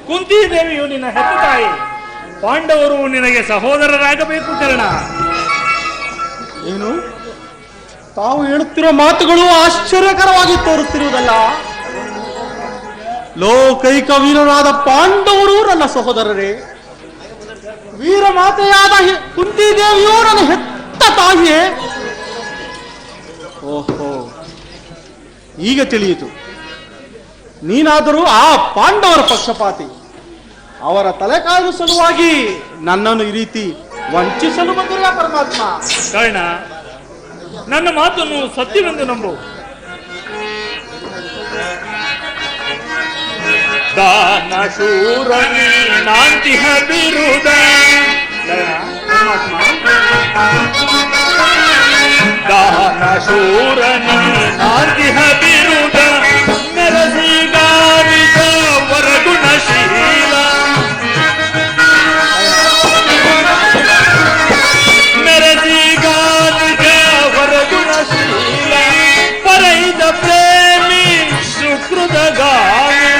ಕುಂತಿ ದೇವಿಯು ನಿನ್ನ ಹೆತ್ತ ತಾಯಿ, ಪಾಂಡವರು ನಿನಗೆ ಸಹೋದರರಾಗಬೇಕು ಕರ್ಣ. ಏನು ತಾವು ಹೇಳುತ್ತಿರುವ ಮಾತುಗಳು ಆಶ್ಚರ್ಯಕರವಾಗಿ ತೋರುತ್ತಿರುವುದಲ್ಲ. ಲೋಕೈಕ ವೀರರಾದ ಪಾಂಡವರು ನನ್ನ ಸಹೋದರರೇ, ವೀರಮಾತೆಯಾದ ಕುಂತಿ ದೇವಿಯು ನನ್ನ ಹೆತ್ತ ತಾಯಿಯೇ. ಓಹೋ, ಈಗ ತಿಳಿಯಿತು. ನೀನಾದರೂ ಆ ಪಾಂಡವರ ಪಕ್ಷಪಾತಿ. ಅವರ ತಲೆ ಕಾಯುವ ಸಲುವಾಗಿ ನನ್ನನ್ನು ಈ ರೀತಿ ವಂಚಿಸಲು ಬಂದಿಲ್ಲ ಪರಮಾತ್ಮ. ಕರ್ಣ, ನನ್ನ ಮಾತನ್ನು ಸತ್ಯವೆಂದು ನಂಬು. ದಾನ ಶೂರನಿ ನಾಂತಿಹ ಬಿರುದ. ದಾನ ಶೂರನಿ ನಾಂತಿಹ ಬಿರುದ ಮೆರಸಿಗಾರಿದ ವರಗುಣಶೀಲ. ಮೆರಸಿಗಾರಿದ ವರಗುಣಶೀಲ ಪರೈದ ಪ್ರೇಮಿ ಸುಕೃತಗಾಮಿ.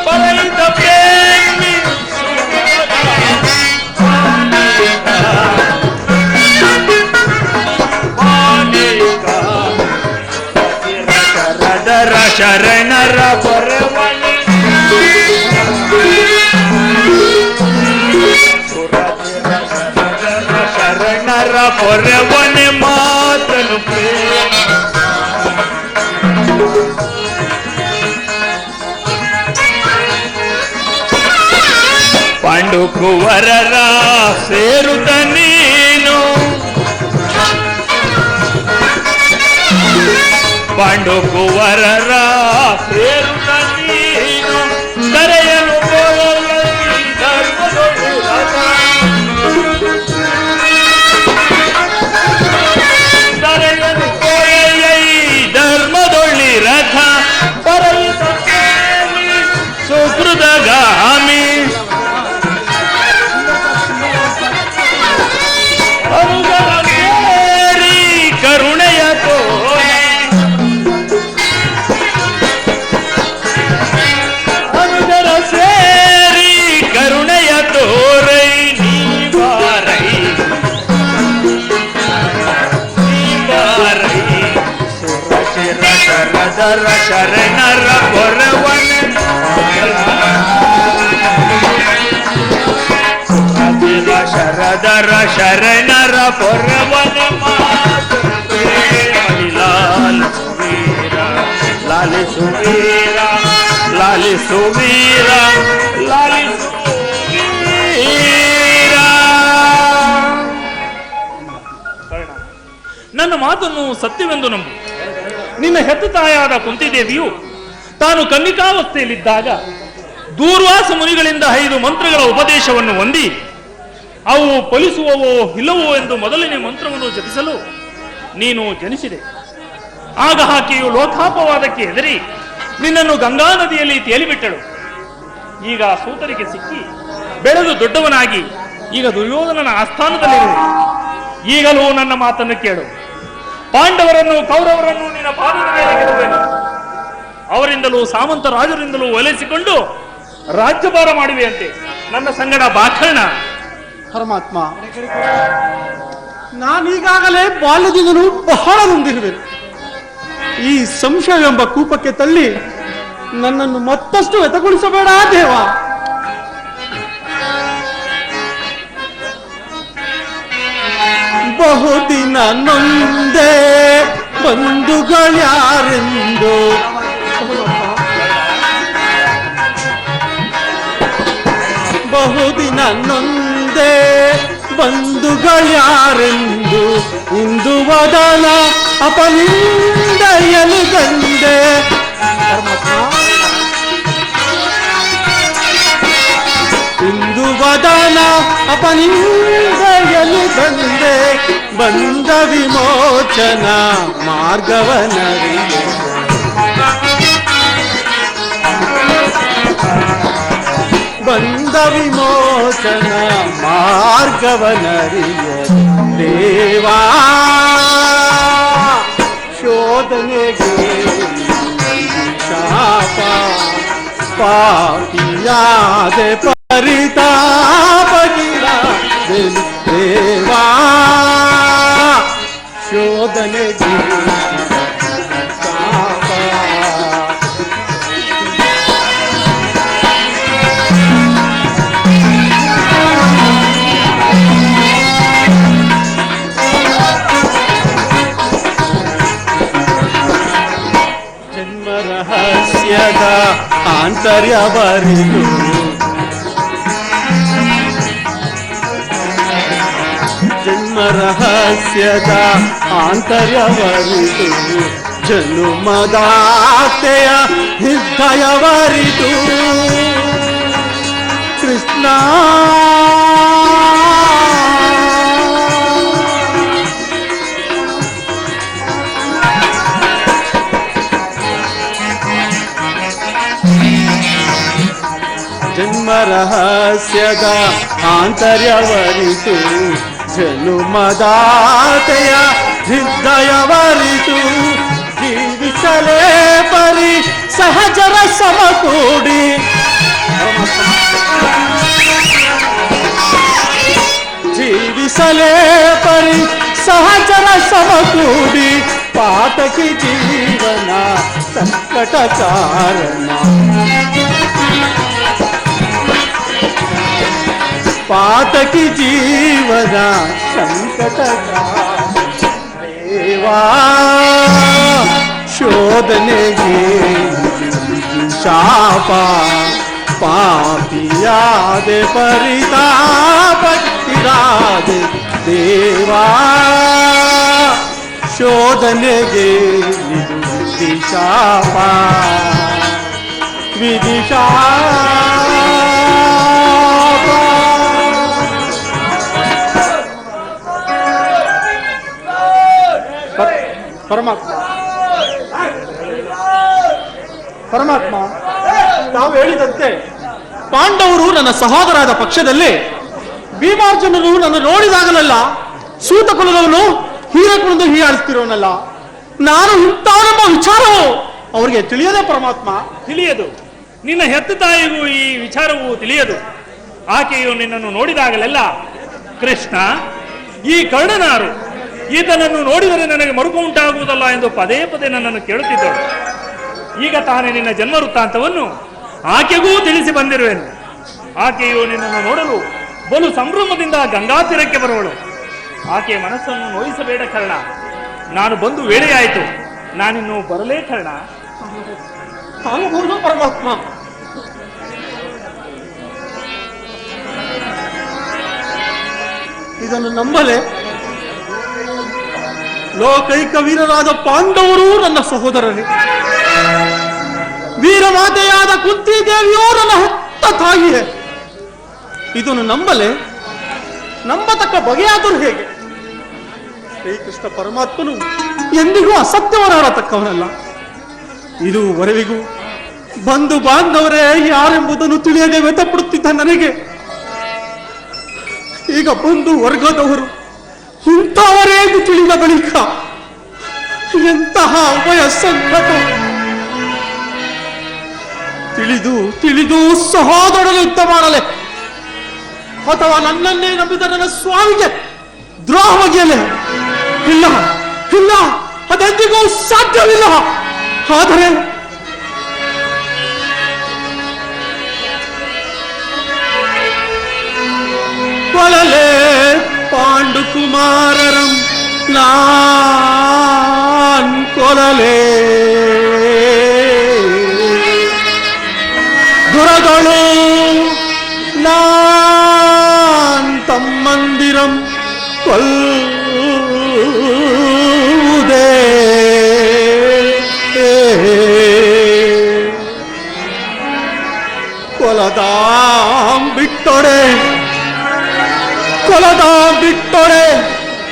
ಪರೈದ ಪ್ರೇಮಿ ಶರದರ ಶರಣರ ಪರವನೆ ಶರಣರ ಪೊರವನೆ ಮಾತನು ಪ್ರೇಮ. ಪಾಂಡು ಕುವರರ ಸೇರುತ್ತ ನೀನು, ಪಾಂಡು ಕುವರರ ಸೇರುತ್ತ ನೀನು ದರೆಯನು ದರೆಯನು ಧರ್ಮದೊಳ್ಳಿ ರಥ ಪರಯಿತ ಸುಕೃತಗಾಮಿ. ಅನುಜರ ಸೇರಿ ಕರುಣೆಯ ತೋರೆ, ಅನುಜರ ಸೇರಿ ಕರುಣೆಯ ತೋರೈ ನೀವಾರೈ ನೀವಾರೈ. ಸುರಚಿರ ಶರದರ ಶರಣರ ಪೊರವನ ಶರದರ ಶರಣರ ಪೊರವನ ಲಾಲಿಸು ವೀರ ಲಾಲಿಸು ವೀರ ಲಾಲಿಸು ವೀರ. ನನ್ನ ಮಾತನ್ನು ಸತ್ಯವೆಂದು ನಂಬು. ನಿನ್ನ ಹೆತ್ತ ತಾಯಾದ ಕುಂತಿದೇವಿಯು ತಾನು ಕನ್ನಿಕಾವಸ್ಥೆಯಲ್ಲಿದ್ದಾಗ ದೂರ್ವಾಸ ಮುನಿಗಳಿಂದ 5 ಮಂತ್ರಗಳ ಉಪದೇಶವನ್ನು ಹೊಂದಿ ಅವು ಫಲಿಸುವವೋ ಇಲ್ಲವೋ ಎಂದು ಮೊದಲನೇ ಮಂತ್ರವನ್ನು ಜಪಿಸಲು ನೀನು ಜನಿಸಿದೆ. ಆಗ ಆಕೆಯು ಲೋಕಾಪವಾದಕ್ಕೆ ಹೆದರಿ ನಿನ್ನನ್ನು ಗಂಗಾ ನದಿಯಲ್ಲಿ ತೇಲಿಬಿಟ್ಟಳು. ಈಗ ಸೂತರಿಗೆ ಸಿಕ್ಕಿ ಬೆಳೆದು ದೊಡ್ಡವನಾಗಿ ಈಗ ದುರ್ಯೋಧನನ ಆಸ್ಥಾನದಲ್ಲಿರುವೆ. ಈಗಲೂ ನನ್ನ ಮಾತನ್ನು ಕೇಳು. ಪಾಂಡವರನ್ನು ಕೌರವರನ್ನು ನಿನ್ನ ಪಾದದ ಮೇಲೆ ಗೆಲ್ಲುವೆನು. ಅವರಿಂದಲೂ ಸಾಮಂತ ರಾಜರಿಂದಲೂ ಒಲಿಸಿಕೊಂಡು ರಾಜ್ಯಭಾರ ಮಾಡುವೆಯಂತೆ. ನನ್ನ ಸಂಗಡ ಬಾಕರ್ಣ. ಪರಮಾತ್ಮ, ನಾನೀಗಾಗಲೇ ಬಾಲ್ಯದಿಂದಲೂ ಬಹಳ ನೊಂದಿರುವೆನು. ಈ ಸಂಶಯವೆಂಬ ಕೂಪಕ್ಕೆ ತಳ್ಳಿ ನನ್ನನ್ನು ಮತ್ತಷ್ಟು ವ್ಯತಗೊಳಿಸಬೇಡ ದೇವ. ಬಹುದಿನ ನೊಂದೆ ಬಂಧುಗಳ್ಯಾರೆಂದು, ಬಹುದಿನ ನೊಂದೆ ಬಂಧುಗಳ್ಯಾರೆಂದು ಇಂದು ವದನ ಅಪನಿಂದೆಯಲು ಗಂದೆ. ಇಂದು ವದನ ಅಪನಿಂದೆಯಲು ಗಂದೆ ಬಂದ ವಿಮೋಚನ ಮಾರ್ಗವನರಿಯ. ಬಂದ ವಿಮೋಚನ ಮಾರ್ಗವನರಿಯ ದೇವಾ. ಶೋಧನೆಗೆ ಶಾಪ ಪಾಪಿಯಾದೆ ಪರಿತಾಪಗಿರ ದೇವಾ. ಶೋಧನೆಗೆ ಶಾಪ ಆಂತರ್ಯವರಿತು ಜನ್ಮ ರಹಸ್ಯದ ಆಂತರ್ಯವರಿತು ಜನುಮದಾತೆಯ ಹೃದಯವರಿತು ಕೃಷ್ಣ ಜನ್ಮ ರಹಸ್ಯದ ಆಂತರ್ಯವರಿತು ಜನುಮದಾತೆಯ ಹೃದಯವರಿತು ಜೀವಿಸಲೇ ಪರಿ ಸಹಜರ ಸಮಕೂಡಿ ಜೀವಿಸಲೇ ಪರಿ ಸಹಜರ ಸಮಕೂಡಿ ಪಾತಕಿ ಜೀವನ ಸಂಕಟ ಕಾರಣ ಪಾತಕಿ ಜೀವನ ಸಂಕಟ ದೇವಾ ಶೋಧನೆಗೆ ಶಾಪ ಪಾಪಿಯಾದೆ ಪರಿತಾಪಟ್ಟಿರಾದೆ ದೇವಾ ಶೋಧನೆಗೆ ವಿಧಿಶಾಪ ಪರಮಾತ್ಮ ಪರಮಾತ್ಮ ತಾವು ಹೇಳಿದಂತೆ ಪಾಂಡವರು ನನ್ನ ಸಹೋದರಾದ ಪಕ್ಷದಲ್ಲಿ ಭೀಮಾರ್ಜುನರು ನನ್ನ ನೋಡಿದಾಗಲೆಲ್ಲ ಸೂತ ಕುಲದವನು ಹೀರಕುಲದ ಹೀಯಾಡಿಸ್ತಿರೋನಲ್ಲ ನಾನು ಇಂಥವನೆಂಬ ವಿಚಾರವು ಅವರಿಗೆ ತಿಳಿಯದೆ ಪರಮಾತ್ಮ ತಿಳಿಯದು. ನಿನ್ನ ಹೆತ್ತ ತಾಯಿಗೂ ಈ ವಿಚಾರವು ತಿಳಿಯದು. ಆಕೆಯು ನಿನ್ನನ್ನು ನೋಡಿದಾಗಲೆಲ್ಲ ಕೃಷ್ಣ ಈ ಕರ್ಣನಾರು, ಈತನನ್ನು ನೋಡಿದರೆ ನನಗೆ ಮರುಕು ಉಂಟಾಗುವುದಲ್ಲ ಎಂದು ಪದೇ ಪದೇ ನನ್ನನ್ನು ಕೇಳುತ್ತಿದ್ದಳು. ಈಗ ತಾನೇ ನಿನ್ನ ಜನ್ಮ ವೃತ್ತಾಂತವನ್ನು ಆಕೆಗೂ ತಿಳಿಸಿ ಬಂದಿರುವೆನು. ಆಕೆಯು ನಿನ್ನನ್ನು ನೋಡಲು ಬಲು ಸಂಭ್ರಮದಿಂದ ಗಂಗಾ ತೀರಕ್ಕೆ ಬರುವಳು. ಆಕೆಯ ಮನಸ್ಸನ್ನು ನೋಯಿಸಬೇಡ ಕರ್ಣ. ನಾನು ಬಂದು ವೇಳೆಯಾಯಿತು, ನಾನಿನ್ನು ಬರಲೇ ಕರ್ಣ. ಆಗಬಹುದು ಪರಮಾತ್ಮ. ಇದನ್ನು ನಂಬಲೆ ಲೋಕೈಕ ವೀರರಾದ ಪಾಂಡವರು ನನ್ನ ಸಹೋದರರೇ, ವೀರಮಾತೆಯಾದ ಕುಂತಿ ದೇವಿಯೋ ನನ್ನ ಹೆತ್ತ ತಾಯಿಯೇ. ಇದನ್ನು ನಂಬಲೆ ನಂಬತಕ್ಕ ಬಗೆಯಾದರೂ ಹೇಗೆ? ಶ್ರೀಕೃಷ್ಣ ಪರಮಾತ್ಮನು ಎಂದಿಗೂ ಅಸತ್ಯವರಾಡತಕ್ಕವನಲ್ಲ. ಇದುವರೆವಿಗೂ ಬಂಧು ಬಾಂಧವರೇ ಯಾರೆಂಬುದನ್ನು ತಿಳಿಯದೆ ವ್ಯಥಪಡುತ್ತಿದ್ದ ನನಗೆ ಈಗ ಬಂಧು ವರ್ಗದವರು ಇಂಥವರೇ ಎಂದು ತಿಳಿದ ಬಳಿಕ ಎಂತಹ ಉಭಯ ಸಂಕಟ. ತಿಳಿದು ಸಹೋದರರು ಯುದ್ಧ ಮಾಡಲೆ ಅಥವಾ ನನ್ನನ್ನೇ ನಂಬಿದ ನನ್ನ ಸ್ವಾಮಿಗೆ ದ್ರೋಹ ಬಗೆಯಲೆ? ಇಲ್ಲ ಇಲ್ಲ, ಅದೆಂದಿಗೂ ಸಾಧ್ಯವಿಲ್ಲ. ಆದರೆ ಕೊಳಲೆ ಪಾಂಡುಕುಮಾರರಂ ನಾನ್ ಕೊಳಲೆ ದುರಗಳು ನಾನ್ ತಮ್ಮಂದಿರಂ ಕೊಲ್ಲುವುದೇ ಕೊಲದಾಂ ಬಿಟ್ಟೊಡೆ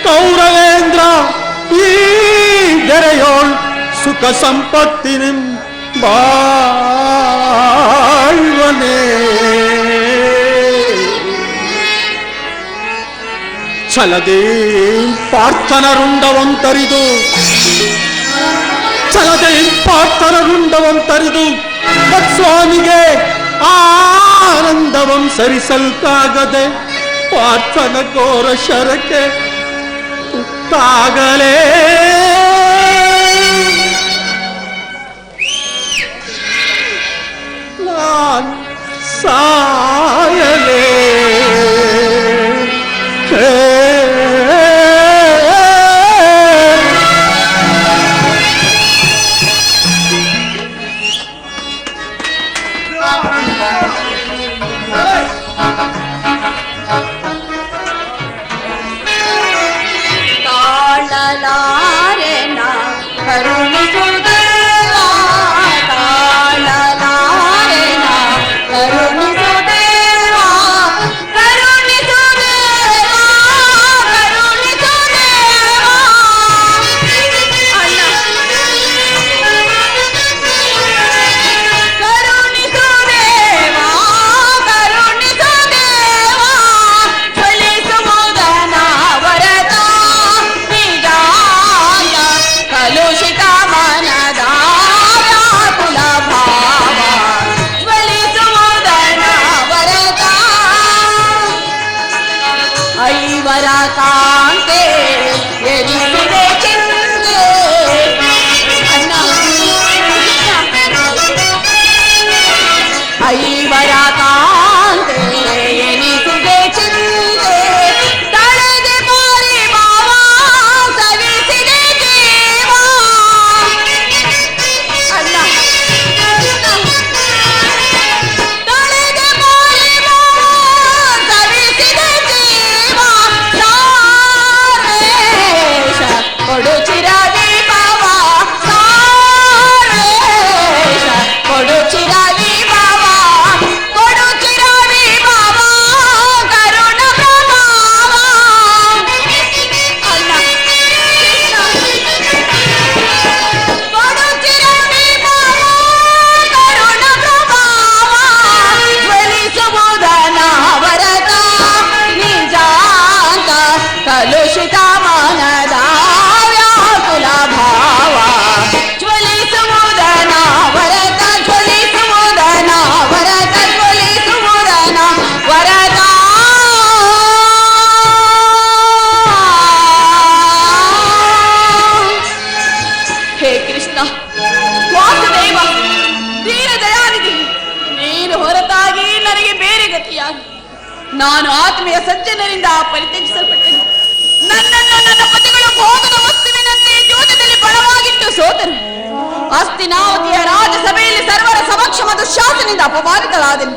ಕೌರವೇಂದ್ರ ಈ ಗೆರೆಯೋಳ್ ಸುಖ ಸಂಪತ್ತಿನಿಂ ಬಾಳ್ವನೇ. ಛಲದೇ ಪಾರ್ಥನ ರುಂಡವಂತರಿದು ಸ್ವಾಮಿಗೆ ಆನಂದವಂ ಸರಿಸಲ್ಕಾಗದೆ ಪಾರ್ಥನ ಘೋರ ಶರಕ್ಕೆ ತುತ್ತಾಗಲೇ ನಾನ್ ಸಾಯಲೇ. ತಾಳಲಾರೆನ ಕರುಣಿಸುದೇವಾ ತಾಳಲಾರೆನ ಕರುಣಿಸುದೇವಾ ಕರುಣಿಸುದೇವಾ ಕರುಣಿಸುದೇವಾ ಅಣ್ಣ ಕರುಣಿಸುದೇವಾ ಕರುಣಿಸುದೇವಾ ಫಲಿಸುವುದನ ವರದ ನಿಜಾಂತ ಕಲುಷಿತ ಮನದ ವ್ಯಾಕುಲ ಭಾವ ಫಲಿಸುವುದನ ವರದ ಐವರ ಕಾಂತೆ ಎನಿಸಿದೆ ಚಿಂತೆ ಅಣ್ಣ ಐವರ ಕಾಂತೆ ಎನಿಸಿದೆ ಚಿಂತೆ ತಳೆದೆ ಬಾರಿ ಭಾವ ಸವಿಸಿದೆ ಜೀವ ಅಣ್ಣ ತಳೆದೆ ಬಾರಿ ಭಾವ ಸವಿಸಿದೆ ಜೀವ ಸಾರೇಶ ಕೊಡು ಚಿರವಿ ಭಾವ ಸಾರೇಶ ಕೊಡು ಚಿರವಿ ಭಾವ ಕೊಡು ಚಿರವಿ ಭಾವ ಕರುಣ ಪ್ರಭಾವ ಅಣ್ಣ ಕೊಡು ಚಿರವಿ ಭಾವ ಕರುಣ ಪ್ರಭಾವ ಜ್ವಲಿಸುವುದನ ವರದ ನಿಜಾಂತ ಕಲುಷಿತ ಮನದ ವ್ಯಾಕುಲ ಭಾವ ಜ್ವಲಿಸುವುದನ ವರದ ಜ್ವಲಿಸುವುದನ ವರದ ಜ್ವಲಿಸುವುದನ ವರದ ಹೇ ಕೃಷ್ಣ ವಾಸುದೇವ ದೀನ ದಯಾನಿಧಿ ನೀನು ಹೊರತಾಗಿ ನನಗೆ ಬೇರೆ ಗತಿಯಾಗಿ ನಾನು ಆತ್ಮೀಯ ಸಜ್ಜನರಿಂದ ಪರಿತ್ಯಜಿಸಲ್ಪಟ್ಟೆನು ನನ್ನನ್ನು ನನ್ನ ಪತಿಗಳು ಭೋಗದ ವಸ್ತುವಿನಂತೆ ಜೂತದಲ್ಲಿ ಬಲವಾಗಿಟ್ಟು ಸೋತರು ಹಸ್ತಿನಾವತಿಯ ರಾಜಸಭೆಯಲ್ಲಿ ಸರ್ವರ ಸಮಕ್ಷಮ ದುಶ್ಯಾಸನಿಂದ ಅಪಮಾನಿತಳಾದೆನು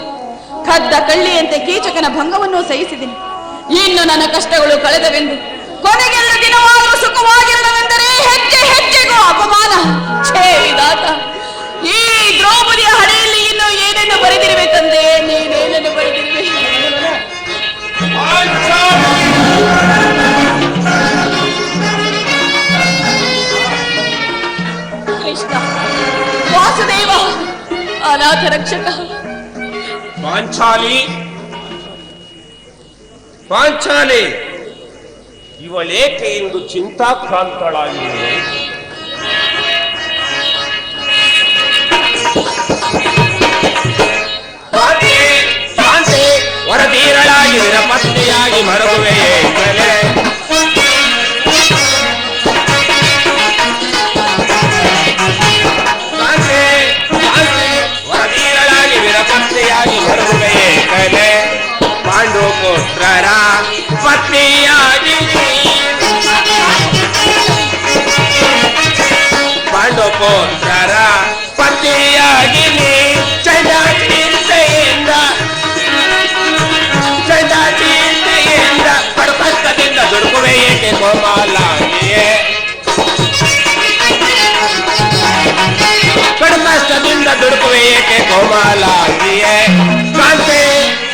ಕದ್ದ ಕಳ್ಳಿಯಂತೆ ಕೀಚಕನ ಭಂಗವನ್ನು ಸಹಿಸಿದೆನು ಇನ್ನು ನನ್ನ ಕಷ್ಟಗಳು ಕಳೆದವೆಂದು ಕೊನೆಗೆಲ್ಲ ದಿನವಾದರೂ ಸುಖವಾಗಿರണമെಂದರೆ ಹೆಜ್ಜೆ ಹೆಜ್ಜೆಗೂ ಅಪಮಾನ ಛೇ ವಿಧಾತ ಈ ದ್ರೌಪದಿಯ ಹಣೆಯಲ್ಲಿ ಇನ್ನು ಏನೇನು ಬರೆದಿರುವೆ ತಂದೆ ನೀನೇನೇನು ಬರೆದಿರುವೆ ಕೃಷ್ಣ ವಾಸುದೇವ ಅನಾಥ ರಕ್ಷಕ ಪಾಂಚಾಲಿ ಪಾಂಚಾಲಿ ಇವಳೇಕೆ ಎಂದು ಚಿಂತಾಕ್ರಾಂತಳಾಗಿರುವೆ? ಹೊರತೀರಳಾಗಿ ನಿರಪತ್ತೆಯಾಗಿ ಮರಗುವೆಯೇ ಕಲೆ ಹೊರತೀರಳಾಗಿ ವಿರಪತ್ತೆಯಾಗಿ ಮರಗುವೆಯೇ ಕಲೆ ಪಾಂಡು ಪುತ್ರರ ಪತ್ನಿಯಾಗಿ ಪಾಂಡು ಪುತ್ರರ ಪತ್ನಿಯಾಗಿ ಚಂಡಾಟೀರ್ತೆಯಿಂದ ಕಡುಕಷ್ಟದಿಂದ ದುಡುಕುವೆ ಏಕೆ ಕೋಮಾಲಾಗಿಯೇ ಕಡುಕಷ್ಟದಿಂದ ದುಡುಕುವೆ ಏಕೆ ಕೋಮಾಲಾಗಿಯೇ ಶಾಂತಿ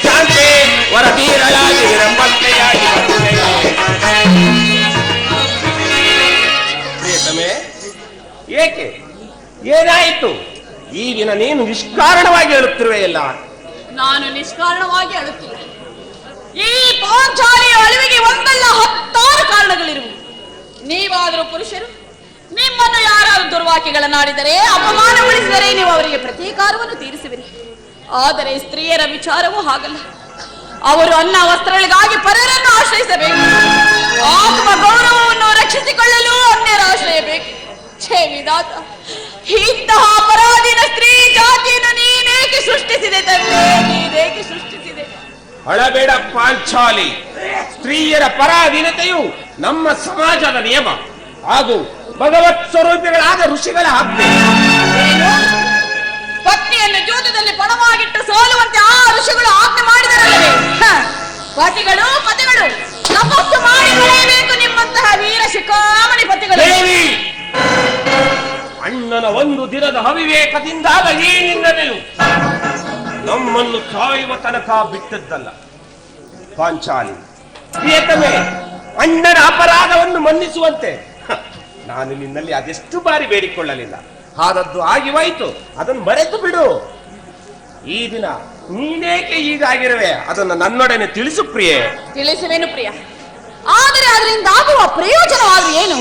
ಶಾಂತಿ ಹೊರತೀರಳಾಗಿ ವಿರಪತ್ತೆಯಾಗಿ ಪ್ರಿಯತಮೆ ಏಕೆ ಏನಾಯಿತು ಈ ದಿನ ನೀನು ನಿಷ್ಕಾರಣವಾಗಿ ಹೇಳುತ್ತಿರುವೆಯಲ್ಲ? ನಾನು ನಿಷ್ಕಾರಣವಾಗಿ ಅಳುತ್ತಿಲ್ಲ. ಈ ಪಾಂಚಾಲಿಯ ಅಳಿವಿಗೆ ಒಂದಲ್ಲ 10 ಕಾರಣಗಳಿರುವು. ನೀವಾದರೂ ಪುರುಷರು ನಿಮ್ಮನ್ನು ಯಾರಾದರೂ ದುರ್ವಾಕ್ಯಗಳನ್ನಾಡಿದರೆ ಅಪಮಾನಗೊಳಿಸಿದರೆ ನೀವು ಅವರಿಗೆ ಪ್ರತೀಕಾರವನ್ನು ತೀರಿಸುವಿರಿ. ಆದರೆ ಸ್ತ್ರೀಯರ ವಿಚಾರವೂ ಹಾಗಲ್ಲ. ಅವರು ಅನ್ನ ವಸ್ತ್ರಗಳಿಗಾಗಿ ಪರರನ್ನು ಆಶ್ರಯಿಸಬೇಕು. ಆತ್ಮ ಗೌರವವನ್ನು ರಕ್ಷಿಸಿಕೊಳ್ಳಲು ಅನ್ಯರ ಆಶ್ರಯ ಬೇಕು. ಛೇ ವಿಧಾತ, ಇಂತಹ ಅಪರಾಧಿನ ಸ್ತ್ರೀ ಜಾತಿಯನ್ನು ನೀನೇಕೆ ಸೃಷ್ಟಿಸಿದೆ ತಂದೆ? ನೀನೇಕೆ ಸೃಷ್ಟಿಸಿದೆ? ಅಳಬೇಡ ಪಾಂಚಾಲಿ. ಸ್ತ್ರೀಯರ ಪರಾಧೀನತೆಯು ನಮ್ಮ ಸಮಾಜದ ನಿಯಮ ಹಾಗೂ ಭಗವತ್ ಸ್ವರೂಪಿಗಳಾದ ಋಷಿಗಳ ಆಜ್ಞೆ. ಪತ್ನಿಯನ್ನು ಜೂತದಲ್ಲಿ ಪಣವಾಗಿಟ್ಟು ಋಷಿಗಳು ಆಜ್ಞೆ ಮಾಡಿದರಲ್ಲವೇ? ಪತಿಗಳು ತಪಸ್ಸು ಮಾಡಿ ಕಳೆಯಬೇಕು ನಿಮ್ಮಂತಹ ವೀರ ಶಿಖಾಮಣಿ ಪತಿಗಳು. ದೇವಿ, ಅಣ್ಣನ ಒಂದು ದಿನದ ಅವಿವೇಕದಿಂದಾದ ಈ ನಿಂದನೆಯು ನಮ್ಮನ್ನು ಸಾಯುವ ತನಕ ಬಿಟ್ಟದ್ದಲ್ಲ. ಪಾಂಚಾಲಿ ಪ್ರಿಯತಮೆ, ಅಣ್ಣನ ಅಪರಾಧವನ್ನು ಮನ್ನಿಸುವಂತೆ ನಾನು ನಿನ್ನಲ್ಲಿ ಅದೆಷ್ಟು ಬಾರಿ ಬೇಡಿಕೊಳ್ಳಲಿಲ್ಲ. ಆದದ್ದು ಆಗಿವಾಯಿತು, ಅದನ್ನು ಮರೆತು ಬಿಡು. ಈ ದಿನ ನೀನೇಕೆ ಹೀಗಾಗಿರುವೆ ಅದನ್ನು ನನ್ನೊಡನೆ ತಿಳಿಸು ಪ್ರಿಯೆ. ತಿಳಿಸುವೇನು ಪ್ರಿಯ, ಆದರೆ ಅದರಿಂದ ಆಗುವ ಪ್ರಯೋಜನವಾದರೂ ಏನು?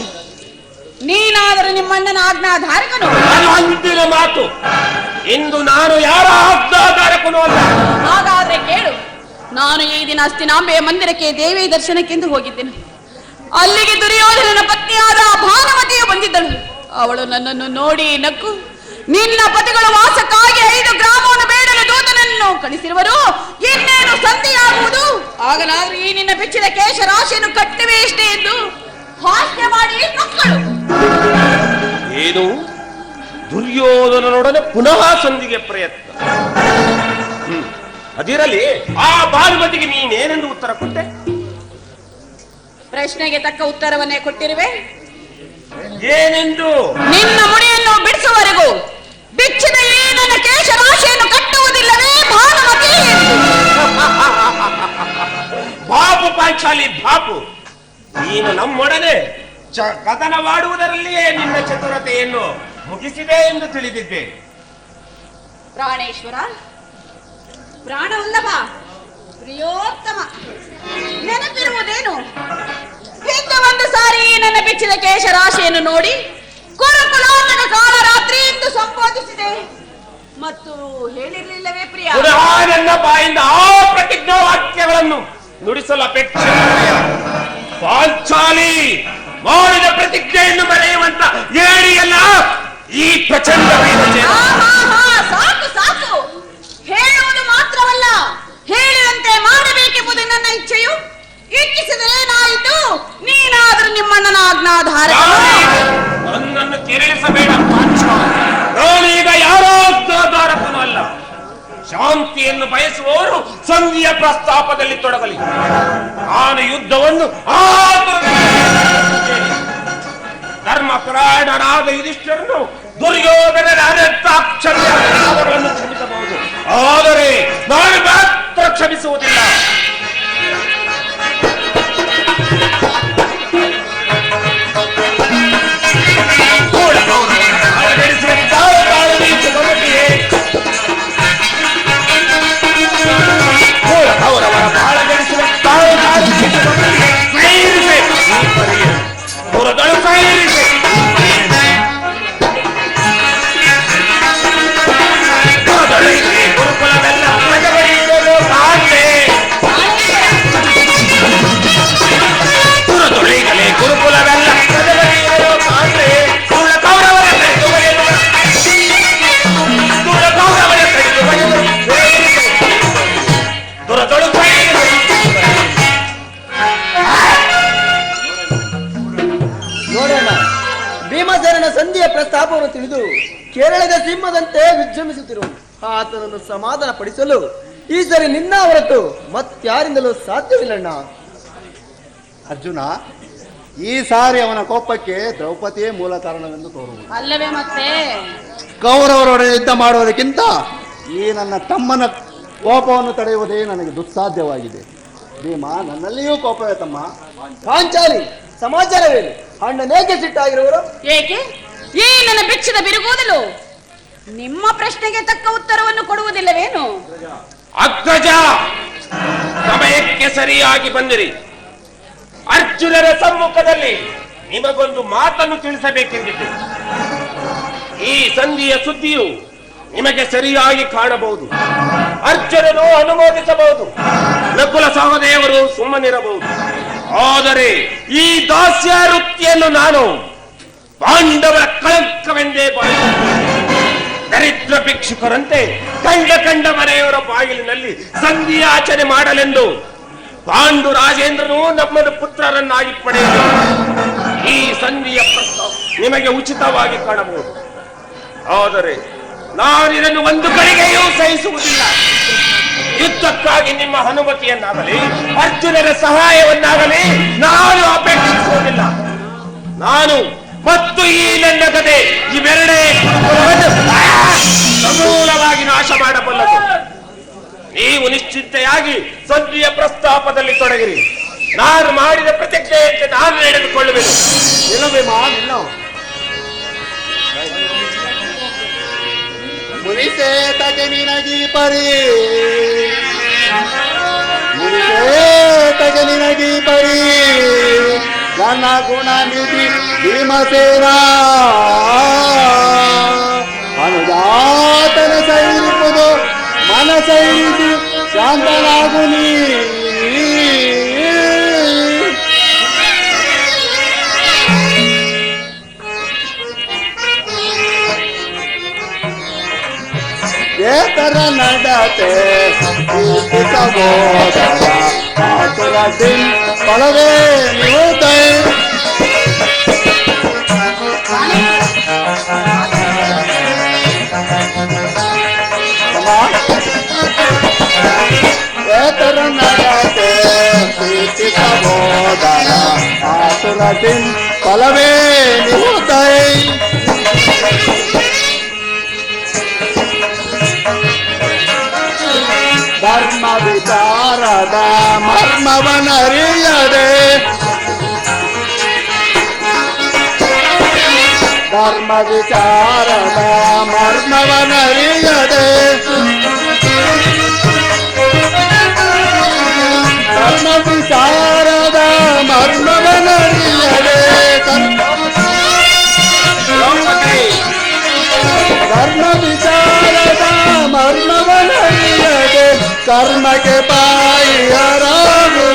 ನೀನಾದರೂ ನಿಮ್ಮಣ್ಣನ ಆಜ್ಞಾಧಾರಕನು. ನಾನು ಅಂದಿನ ಮಾತು, ಇಂದು ನಾನು ಯಾರ ಆಜ್ಞಾಧಾರಕನು ಅಲ್ಲ. ಹಾಗಾದ್ರೆ ಕೇಳು, ನಾನು ಈ ದಿನ ಹಸ್ತಿನಾಂಬೆಯ ಮಂದಿರಕ್ಕೆ ದೇವಿ ದರ್ಶನಕ್ಕೆಂದು ಹೋಗಿದ್ದೇನೆ. ಅಲ್ಲಿಗೆ ದುರ್ಯೋಧನನ ಪತ್ನಿಯಾದ ಭಾನುಮತಿಯು ಬಂದಿದ್ದಳು. ಅವಳು ನನ್ನನ್ನು ನೋಡಿ ನಕ್ಕು, ನಿನ್ನ ಪತಿಗಳು ವಾಸಕ್ಕಾಗಿ 5 ಗ್ರಾಮವನ್ನು ಬೇಡಲು ದೂತನನ್ನು ಕಳಿಸಿರುವರು, ಇನ್ನೇನು ಸಂಧಿಯಾಗುವುದು, ಆಗಲಾದ್ರೂ ಈ ನಿನ್ನ ಬೆಚ್ಚಿದ ಕೇಶ ರಾಶಿಯನ್ನು ಕಟ್ಟುವೆ ಇಷ್ಟೇ ಎಂದು ಹಾಸ್ಯ ಮಾಡಿ ನಕ್ಕಳು. ಏನು, ದುರ್ಯೋಧನನೊಡನೆ ಪುನಃ ಸಂಧಿಗೆ ಪ್ರಯತ್ನ? ಅದಿರಲಿ, ಆ ಭಾನುಮತಿಗೆ ನೀನೇನೆಂದು ಉತ್ತರ ಕೊಟ್ಟೆ? ಪ್ರಶ್ನೆಗೆ ತಕ್ಕ ಉತ್ತರವನ್ನೇ ಕೊಟ್ಟಿರುವೆ. ಏನೆಂದು? ನಿನ್ನ ಮುಡಿಯನ್ನು ಬಿಡಿಸುವವರೆಗೂ ಬಿಚ್ಚಿದ ಈ ನನ್ನ ಕೇಶ ರಾಶಿಯನ್ನು ಕಟ್ಟುವುದಿಲ್ಲವೇ ಭಾನುಮತಿ ಎಂದು. ಬಾಪು ಪಾಂಚಾಲಿ ಬಾಪು, ನೀನು ನಮ್ಮೊಡನೆ ಕದನವಾಡುವುದರಲ್ಲಿಯೇ ನಿನ್ನ ಚತುರತೆಯನ್ನು ಮುಗಿಸಿದೆ ಎಂದು ತಿಳಿದಿದ್ದೆ. ಪ್ರಾಣೇಶ್ವರ, ಪ್ರಾಣವಲ್ಲಭ, ಪ್ರಿಯೋತ್ತಮ, ನೆನಪಿರುವುದೇನು? ಹಿಂದೆ ಒಂದು ಸಾರಿ ನನ್ನ ಬಿಚ್ಚಿದ ಕೇಶ ರಾಶಿಯನ್ನು ನೋಡಿ ಕುರುಕುಲಾಟಕ ಕಾಲ ರಾತ್ರಿ ಎಂದು ಸಂಬೋಧಿಸಿದೆ ಮತ್ತು ಹೇಳಿರ್ಲಿಲ್ಲವೇ ಪ್ರಿಯ? ಪುನಃ ನನ್ನ ಬಾಯಿಂದ ಆ ಪ್ರತಿಜ್ಞಾ ವಾಕ್ಯಗಳನ್ನು ನುಡಿಸಲು ಅಪೇಕ್ಷೆ. ಪಾಂಚಾಲಿ, ಮಾಡಿದ ಪ್ರತಿಜ್ಞೆಯನ್ನು ಮರೆಯುವಂತ ಏಳಿಯಲ್ಲ ಈ ಪ್ರಚಂಡ ಸಾಕು ಸಾಕು, ಹೇಳುವುದು ಮಾತ್ರವಲ್ಲ, ಹೇಳಿದಂತೆ ಮಾಡಬೇಕೆಂಬುದು ನನ್ನ ಇಚ್ಛೆಯು. ಇಚ್ಛಿಸಿದರೇನಾಯಿತು, ನೀನಾದರೂ ನಿಮ್ಮಣ್ಣನ ಆಜ್ಞಾಧಾರ. ನನ್ನನ್ನು ಕೆರಳಿಸಬೇಡ ಪಾಂಚಾಲಿ, ನಾನೀಗ ಯಾರೋ ಆಜ್ಞಾಧಾರಕನೂ ಅಲ್ಲ. ಶಾಂತಿಯನ್ನು ಬಯಸುವವರು ಸಂಧಿಯ ಪ್ರಸ್ತಾಪದಲ್ಲಿ ತೊಡಗಲಿ. ನಾನು ಯುದ್ಧವನ್ನು ಧರ್ಮಪರಾಯಣನಾದ ಯುಧಿಷ್ಠಿರನು ದುರ್ಯೋಧನನ ಅನಂತಾಕ್ಷರಗಳನ್ನು ಕ್ಷಮಿಸಬಹುದು, ಆದರೆ ನಾನು ಮಾತ್ರ ಕ್ಷಮಿಸುವುದಿಲ್ಲ. ಭೀಮಸೇನನ ಸಂಧಿಯ ಪ್ರಸ್ತಾಪವನ್ನು ತಿಳಿದು ಕೇರಳದ ಸಿಂಹದಂತೆ ವಿಜೃಂಭಿಸುತ್ತಿರುವನು. ಆತನನ್ನು ಸಮಾಧಾನ ಪಡಿಸಲು ಈ ಸರಿ ನಿನ್ನ ಹೊರತು ಮತ್ಯಾರಿಂದಲೂ ಸಾಧ್ಯವಿಲ್ಲಣ್ಣ. ಅರ್ಜುನ, ಈ ಸಾರಿ ಅವನ ಕೋಪಕ್ಕೆ ದ್ರೌಪದಿಯೇ ಮೂಲ ಕಾರಣವೆಂದು ತೋರುವುದು ಅಲ್ಲವೇ? ಮತ್ತೆ ಕೌರವರೊಡನೆ ಯುದ್ಧ ಮಾಡುವುದಕ್ಕಿಂತ ಈ ನನ್ನ ತಮ್ಮನ ಕೋಪವನ್ನು ತಡೆಯುವುದೇ ನನಗೆ ದುಸ್ಸಾಧ್ಯವಾಗಿದೆ. ಭೀಮ, ನನ್ನಲ್ಲಿಯೂ ಕೋಪವೇ ತಮ್ಮ. ಪಾಂಚಾಲಿ, ಸಮಾಚಾರವೇನು? ಅಣ್ಣನೇಕೆ ಸಿಟ್ಟಾಗಿರುವರು? ಏಕೆ? ಈ ನನ್ನ ಬೆಚ್ಚಿದ ಬಿರುಗೂದಲು ನಿಮ್ಮ ಪ್ರಶ್ನೆಗೆ ತಕ್ಕ ಉತ್ತರವನ್ನು ಕೊಡುವುದಿಲ್ಲವೇನು? ಅಗ್ರಜ, ಸಮಯಕ್ಕೆ ಸರಿಯಾಗಿ ಬಂದಿರಿ. ಅರ್ಜುನರ ಸಮ್ಮುಖದಲ್ಲಿ ನಿಮಗೊಂದು ಮಾತನ್ನು ತಿಳಿಸಬೇಕೆಂದಿದ್ದೆ. ಈ ಸಂಧಿಯ ಸುದ್ದಿಯು ನಿಮಗೆ ಸರಿಯಾಗಿ ಕಾಣಬಹುದು, ಅರ್ಜುನನು ಅನುಮೋದಿಸಬಹುದು, ನಕುಲ ಸಹದೇವರು ಸುಮ್ಮನಿರಬಹುದು. ಆದರೆ ಈ ದಾಸ್ಯ ವೃತ್ತಿಯನ್ನು ನಾನು ಪಾಂಡವರ ಕಳಂಕವೆಂದೇ ಭಾವಿಸುತ್ತೇನೆ. ದರಿದ್ರ ಭಿಕ್ಷುಕರಂತೆ ಕಂಡ ಮನೆಯವರ ಬಾಗಿಲಿನಲ್ಲಿ ಸಂಧಿಯಾಚನೆ ಮಾಡಲೆಂದು ಪಾಂಡು ರಾಜೇಂದ್ರನು ನಮ್ಮನ್ನು ಪುತ್ರರನ್ನಾಗಿ ಪಡೆಯಲು ಈ ಸಂಧಿಯ ಪ್ರಸ್ತಾವ ನಿಮಗೆ ಉಚಿತವಾಗಿ ಕಾಣಬಹುದು. ಆದರೆ ನಾನಿದನ್ನು ಒಂದು ಕಡೆಗೆಯೂ ಸಹಿಸುವುದಿಲ್ಲ. ಯುದ್ಧ ಯುದ್ಧಕ್ಕಾಗಿ ನಿಮ್ಮ ಅನುಮತಿಯನ್ನಾಗಲಿ ಅರ್ಜುನರ ಸಹಾಯವನ್ನಾಗಲಿ ನಾನು ಅಪೇಕ್ಷಿಸುವುದಿಲ್ಲ. ನಾನು ಮತ್ತು ಈ ನನ್ನ ಗದೆ ಇವೆರಡೇ ಸಮೂಲವಾಗಿ ನಾಶ ಮಾಡಬಲ್ಲದು. ನೀವು ನಿಶ್ಚಿಂತೆಯಾಗಿ ಸಂಧಿಯ ಪ್ರಸ್ತಾಪದಲ್ಲಿ ತೊಡಗಿರಿ. ನಾನು ಮಾಡಿದ ಪ್ರತಿಜ್ಞೆಯಂತೆ ನಾನು ನಡೆದುಕೊಳ್ಳುವೆನು. ಮುನಿಸೇತಗೆ ನಿನಗಿ ಪರಿ, ಮುನಿಸೇತಗೆ ನಿನಗಿ ಪರಿ, ಘನ ಗುಣ ನಿಧಿ ಭೀಮಸೇನ ಅನುಜಾತನ ಸೈರಿಪುದು ಮನಸೈರಿಸಿ ಶಾಂತನಾಗು ನೀ. ಏತರ ನಡತೆ ಸಹೋದರ ಆತುರ ದಿನ್ ಪಳವೇ ನಿವೃತ್ತೈ. ಏತರ ನಡತೆ ಸಹೋದರ ಆತುರ ದಿನ್ ಪಳವೇ ನಿವೃತ್ತೈ. ಧರ್ಮ ವಿಚಾರದ ಮರ್ಮವನರಿಯದೆ, ಧರ್ಮ ವಿಚಾರದ ಮರ್ಮವನರಿಯದೆ, ಧರ್ಮ ವಿಚಾರದ ಮರ್ಮವನರಿಯದೆ, ಧರ್ಮ ವಿಚಾರದ ಮರ್ಮವನರಿಯದೆ ಕರ್ಮಕ್ಕೆ ಬಾಯಿಯರಾಗು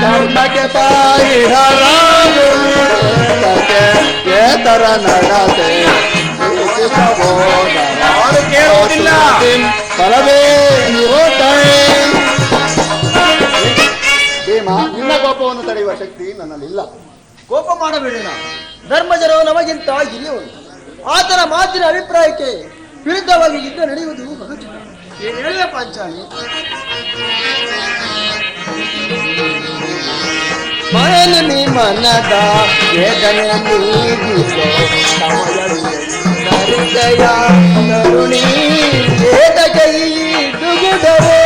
ಕರ್ಮಕ್ಕೆ ಬಾಯಿಯರಾಗು ಏತರ ನಡತೆ ಕೇಳುವುದಿಲ್ಲ. ಫಲವೇ ಭೀಮ, ನಿನ್ನ ಕೋಪವನ್ನು ತಡೆಯುವ ಶಕ್ತಿ ನನ್ನಲ್ಲಿಲ್ಲ. ಕೋಪ ಮಾಡಬೇಡ. ಧರ್ಮಜರು ನಮಗಿಂತ ಹಿರಿಯವರು. ಆತನ ಮಾತಿನ ಅಭಿಪ್ರಾಯಕ್ಕೆ ವಿರುದ್ಧವಾಗಿ ಯುದ್ಧ ನಡೆಯುವುದು ಬಹುಚಿತ. ಏನು ಹೇಳಿದ ಪಾಂಚಾಲಿ? ಮನನಿ ಮನದ ವೇದನೆ ನೀಗಿಸೋ ಹೃದಯ ಕರುಣಿ ವೇದ ಕೈ ದುಗುಡವೋ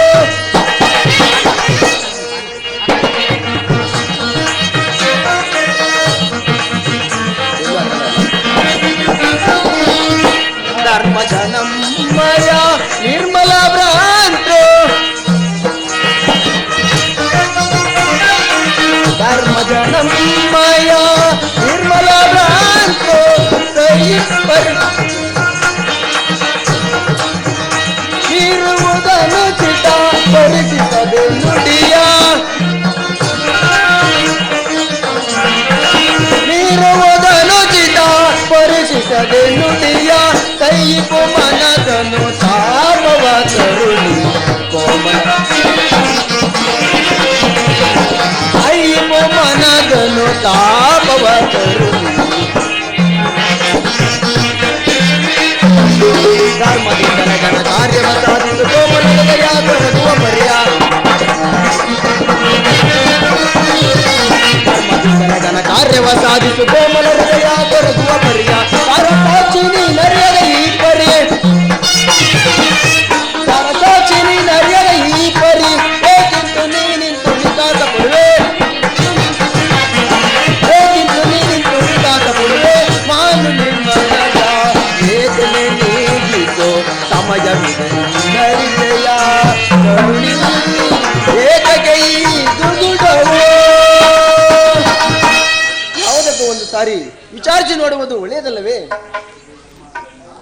ಧರ್ಮ ಜನಮಯ ನಿರ್ಮಲ ಭ್ರಾಂತೋ ಧರ್ಮ ಜನಮಯ ನಿರ್ಮಲ ಭ್ರಾಂತೋ ಇರುವುದನ್ನು ಚಿತ ಪರಿಚಿತದೆ ನುಡಿಯ ಇರುವುದನ್ನು ಚಿತ ಪರಿಚಿತದೆ ನುಡಿಯ ಕೈಪು ಮನದನು ತಾಪವ ತರುಣಿ ಕೋಮಲ ಕೈಪು ಮನದನು ತಾಪವ ತರುಣಿ ಧರ್ಮದಿಂದ ಗಣ ಕಾರ್ಯವ ಸಾಧಿಸು ಕೋಮಲದ ದಯ ತೊಡಗುವ ಪರ್ಯ ಧರ್ಮದಿಂದ ಗಣ ಕಾರ್ಯವ ಸಾಧಿಸು ಕೋಮಲ ಹೃದಯ ತೊಡಗುವ ಪರ್ಯ ಸಾರಸಾಕ್ಷಿನಿ ನರ್ಯದ ಈ ಪರಿ ಸಾರಸಾಕ್ಷಿನಿ ನರ್ಯದ ಈ ಪರಿ ಹೇಗಿಂತು ನೀನಿಂತು ವಿಕಾಸ ಪಡುವೆ ಹೇಗಿಂತು ನೀನಿಂತು ವಿಕಾಸ ಪಡುವೆ ಮಾನು ನಿರ್ಮಲದ ವೇದನೆ ನೀಗಿಸೋ ಸಮಯವಿದೆಯ ಕರುಣಿ ಏಕಗೈ ದುಗುಡವೋ. ಯಾವುದಕ್ಕೂ ಒಂದು ಸಾರಿ ವಿಚಾರಿಸಿ ನೋಡುವುದು ಒಳ್ಳೆಯದಲ್ಲವೇ?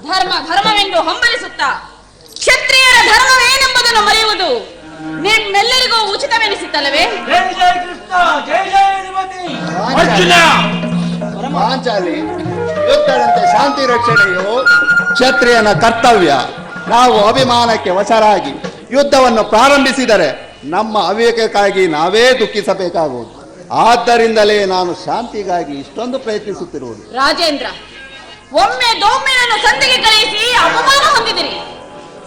ಧರ್ಮ ಧರ್ಮವೆಂದು ಹಂಬಲಿಸುತ್ತಾ ಕ್ಷತ್ರಿಯರ ಧರ್ಮವೇನೆಂಬುದನ್ನು ಮರೆಯುವುದು ನಿಮ್ಮೆಲ್ಲರಿಗೂ ಉಚಿತವೆನಿಸಿತ್ತಲ್ಲವೇ? ಅರ್ಜುನ, ಪಾಂಚಾಲಿ, ಯುದ್ಧದಂತೆ ಶಾಂತಿ ರಕ್ಷಣೆಯು ಕ್ಷತ್ರಿಯನ ಕರ್ತವ್ಯ. ನಾವು ಅಭಿಮಾನಕ್ಕೆ ವಶರಾಗಿ ಯುದ್ಧವನ್ನು ಪ್ರಾರಂಭಿಸಿದರೆ ನಮ್ಮ ಅವಿವೇಕಕ್ಕಾಗಿ ನಾವೇ ದುಃಖಿಸಬೇಕಾಗುವುದು. ಆದ್ದರಿಂದಲೇ ನಾನು ಶಾಂತಿಗಾಗಿ ಇಷ್ಟೊಂದು ಪ್ರಯತ್ನಿಸುತ್ತಿರುವುದು. ರಾಜೇಂದ್ರ, ಒಮ್ಮೆ ದೌಮ್ಯನನ್ನು ಸಂಧಿಗೆ ಕಳಿಸಿ ಅಪಮಾನ ಹೊಂದಿದಿರಿ.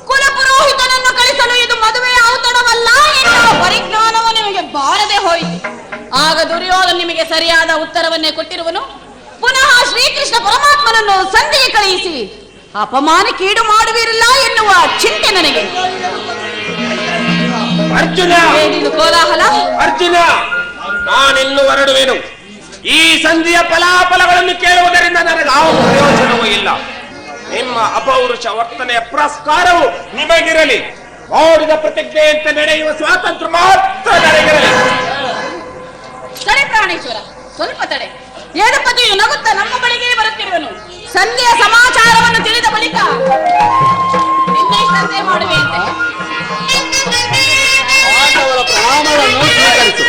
ಕುಲಪುರೋಹಿತನನ್ನು ಕಳಿಸಲು ಇದು ಮದುವೆಯ ಔತಣವಲ್ಲ ಎನ್ನುವ ಪರಿಜ್ಞಾನವು ನಿಮಗೆ ಬಾರದೆ ಹೋಯಿತು. ಆಗ ದುರ್ಯೋಧನ ನಿಮಗೆ ಸರಿಯಾದ ಉತ್ತರವನ್ನೇ ಕೊಟ್ಟಿರುವನು. ಪುನಃ ಶ್ರೀಕೃಷ್ಣ ಪರಮಾತ್ಮನನ್ನು ಸಂಧಿಗೆ ಕಳುಹಿಸಿ ಅಪಮಾನಕ್ಕೀಡು ಮಾಡುವಿರಲ್ಲ ಎನ್ನುವ ಚಿಂತೆ ನನಗೆ. ಅರ್ಜುನ, ಏನಿದು ಕೋಲಾಹಲ? ಅರ್ಜುನ, ನಾನಿನ್ನು ಹೊರಡುವೆನು. ಈ ಸಂಧಿಯ ಫಲಾಫಲಗಳನ್ನು ಕೇಳುವುದರಿಂದ ನನಗೆ ಯಾವ ಪ್ರಯೋಜನವೂ ಇಲ್ಲ. ನಿಮ್ಮ ಅಪೌರುಷ ವರ್ತನೆಯ ಪುರಸ್ಕಾರವು ನಿಮಗಿರಲಿ. ಮಾಡಿದ ಪ್ರತಿಜ್ಞೆಯಂತೆ ನಡೆಯುವ ಸ್ವಾತಂತ್ರ್ಯ ಮಾತ್ರ ನನಗಿರಲಿ. ತಡೆ ಪ್ರಾಣೇಶ್ವರ, ಸ್ವಲ್ಪ ತಡೆ. ಯದುಪತಿಯು ನಗುತ್ತಾ ನಮ್ಮ ಬಳಿಗೆ ಬರುತ್ತಿರುವನು. ಸಂಧಿಯ ಸಮಾಚಾರವನ್ನು ತಿಳಿದ ಬಳಿಕ ನಿನ್ನೆಷ್ಟಂತೆ ಮಾಡುವೆ ಅಂತೆ. ಪಾಂಡವರ ಪ್ರಣಾಮಗಳನ್ನು ಸ್ವೀಕರಿಸು.